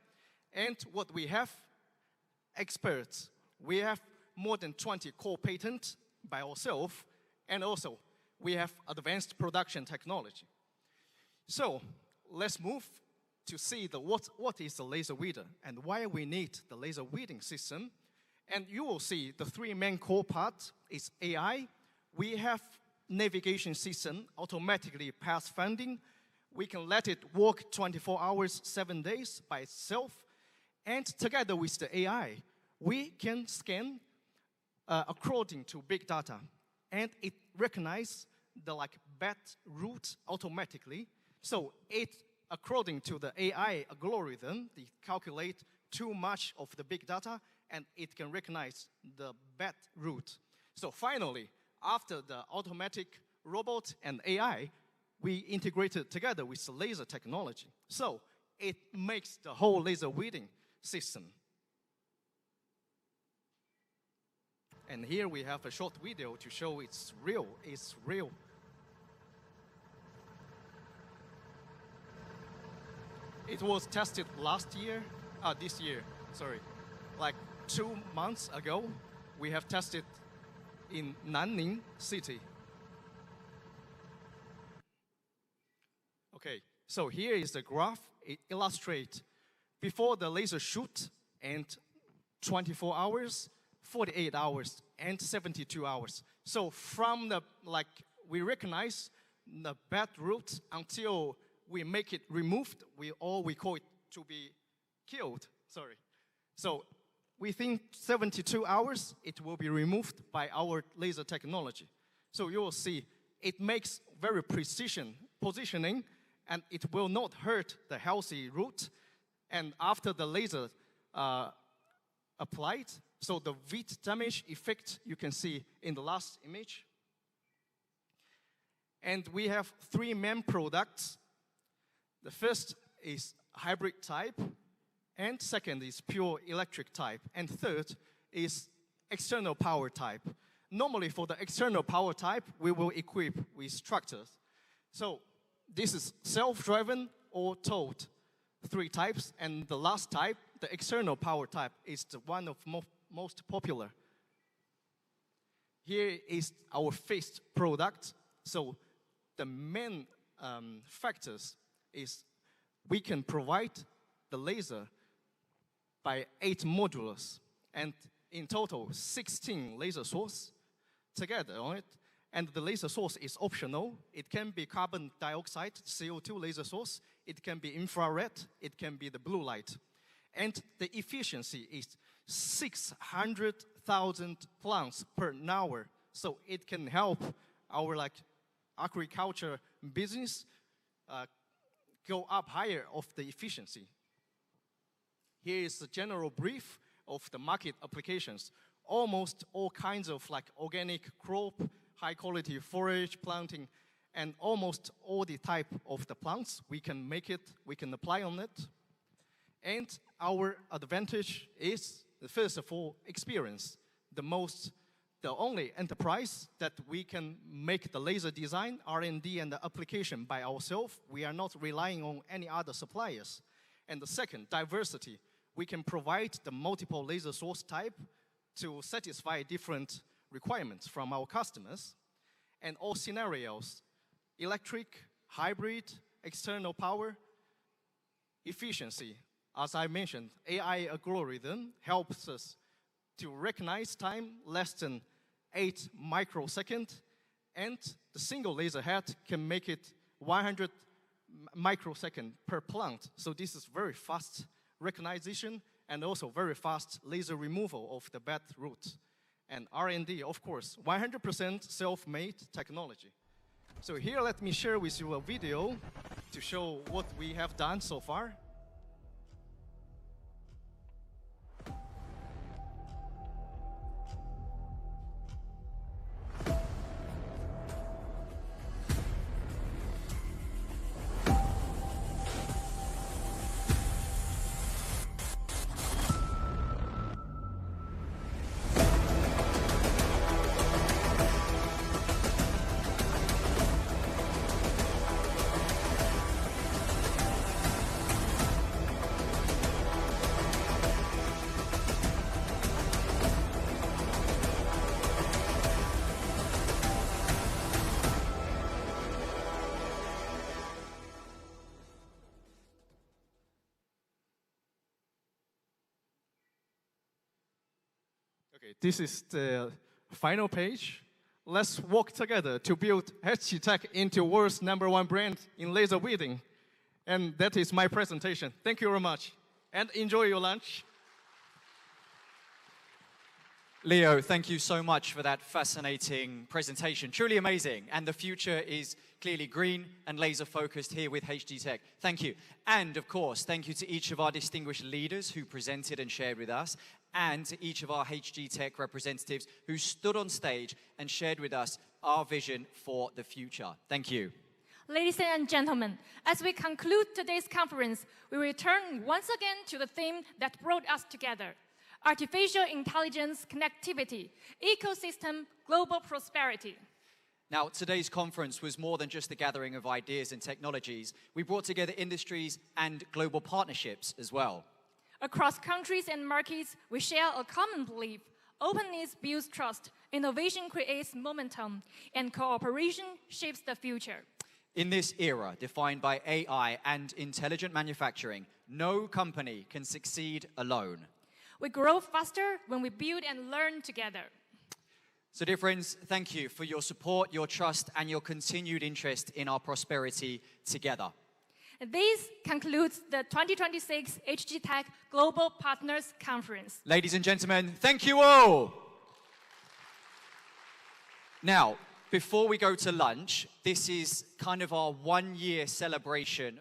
And what we have, experts, we have more than 20 core patents by ourselves, and also we have advanced production technology. So let's move to see what is the laser weeder and why we need the laser weeding system. And you will see the three main core parts is AI. We have navigation system, automatically path finding. We can let it work 24 hours, 7 days by itself. And together with the AI, we can scan according to big data. And it recognizes the bad route automatically. So it, according to the AI algorithm, they calculate too much of the big data, and it can recognize the bad route. So finally, after the automatic robot and AI, we integrated together with the laser technology. So it makes the whole laser weeding system. And here we have a short video to show it's real. It's real. It was tested this year, like 2 months ago. We have tested in Nanning city. Okay, so here is the graph. It illustrates before the laser shoot and 24 hours, 48 hours, and 72 hours. So from the, we recognize the bad route until we make it removed, we call it to be killed, So within 72 hours, it will be removed by our laser technology. So you will see it makes very precision positioning, and it will not hurt the healthy root. And after the laser applied, so the wheat damage effect you can see in the last image. And we have three main products. The first is hybrid type, and second is pure electric type, and third is external power type. Normally for the external power type, we will equip with tractors. So this is self-driven or towed, three types, and the last type, the external power type, is the one of most popular. Here is our first product. So the main factors is we can provide the laser by 8 modules, and in total 16 laser source together on it. And the laser source is optional. It can be carbon dioxide, CO2 laser source. It can be infrared. It can be the blue light. And the efficiency is 600,000 plants per hour. So it can help our agriculture business go up higher of the efficiency. Here is the general brief of the market applications. Almost all kinds of organic crop, high quality forage planting, and almost all the type of the plants, we can make it, we can apply on it. And our advantage is, first of all, experience. The only enterprise that we can make the laser design, R&D, and the application by ourselves. We are not relying on any other suppliers. And the second, diversity. We can provide the multiple laser source type to satisfy different requirements from our customers. And all scenarios, electric, hybrid, external power, efficiency. As I mentioned, AI algorithm helps us to recognize time less than 8 microseconds, and the single laser head can make it 100 microseconds per plant. So this is very fast recognition and also very fast laser removal of the bad roots. And R&D, of course, 100% self-made technology. So here, let me share with you a video to show what we have done so far. Okay, this is the final page. Let's work together to build HGTECH into world's #1 brand in laser welding. And that is my presentation. Thank you very much. And enjoy your lunch. Leo, thank you so much for that fascinating presentation. Truly amazing. And the future is clearly green and laser focused here with HGTECH. Thank you. And of course, thank you to each of our distinguished leaders who presented and shared with us, and to each of our HGTECH representatives who stood on stage and shared with us our vision for the future. Thank you. Ladies and gentlemen, as we conclude today's conference, we return once again to the theme that brought us together: artificial intelligence, connectivity, ecosystem, global prosperity. Now, today's conference was more than just the gathering of ideas and technologies. We brought together industries and global partnerships as well. Across countries and markets, we share a common belief: openness builds trust, innovation creates momentum, and cooperation shapes the future. In this era defined by AI and intelligent manufacturing, no company can succeed alone. We grow faster when we build and learn together. So, dear friends, thank you for your support, your trust, and your continued interest in our prosperity together. This concludes the 2026 HGTECH Global Partners Conference. Ladies and gentlemen, thank you all. Now, before we go to lunch, this is kind of our one-year celebration.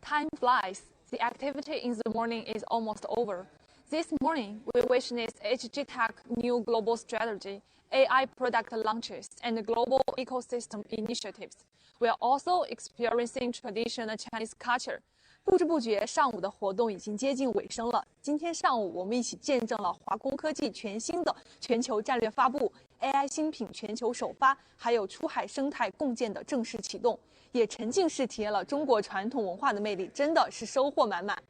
Time flies. The activity in the morning is almost over. This morning, we witnessed HGTECH new global strategy, AI product launches, and global ecosystem initiatives. We are also experiencing traditional Chinese culture. 不知不觉，上午的活动已经接近尾声了。今天上午，我们一起见证了华工科技全新的全球战略发布、AI 新品全球首发，还有出海生态共建的正式启动，也沉浸式体验了中国传统文化的魅力，真的是收获满满。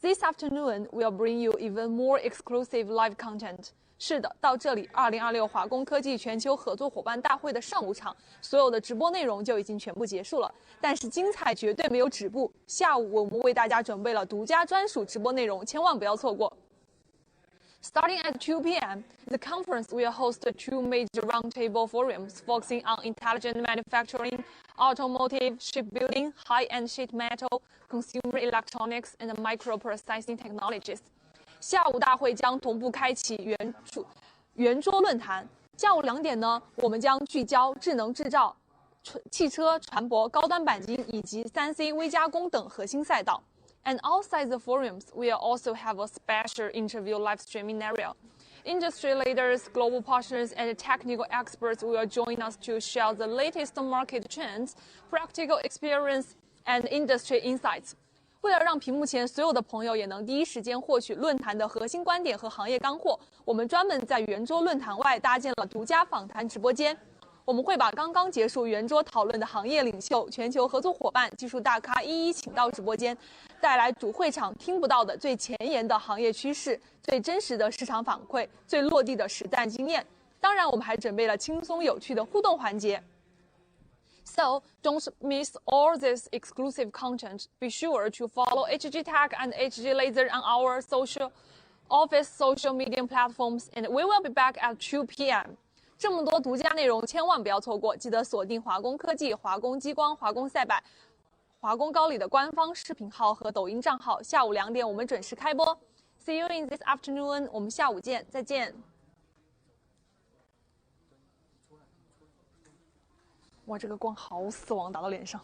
This afternoon, we'll bring you even more exclusive live content. 是的，到这里，2026华工科技全球合作伙伴大会的上午场，所有的直播内容就已经全部结束了。但是精彩绝对没有止步，下午我们为大家准备了独家专属直播内容，千万不要错过。Starting at 2 p.m., the conference will host 2 major roundtable forums focusing on intelligent manufacturing, automotive, shipbuilding, high-end sheet metal, consumer electronics, and microprocessing technologies. 下午大会将同步开启圆桌论坛。下午2点呢，我们将聚焦智能制造、汽车、船舶、高端钣金以及3C 微加工等核心赛道。And outside the forums, we'll also have a special interview live streaming area. Industry leaders, global partners, and technical experts will join us to share the latest market trends, practical experience, and industry insights. 为了让屏幕前所有的朋友也能第一时间获取论坛的核心观点和行业干货，我们专门在圆桌论坛外搭建了独家访谈直播间。我们会把刚刚结束圆桌讨论的行业领袖、全球合作伙伴、技术大咖一一请到直播间，带来主会场听不到的最前沿的行业趋势、最真实的市场反馈、最落地的实战经验。当然，我们还准备了轻松有趣的互动环节。So, don't miss all this exclusive content. Be sure to follow HGTECH and HG Laser on our office social media platforms, and we will be back at 2 p.m. 这么多独家内容，千万不要错过！记得锁定华工科技、华工激光、华工赛百、华工高里的官方视频号和抖音账号。下午2点我们准时开播。See you in this afternoon. 我们下午见，再见。哇，这个光好死亡，打到脸上。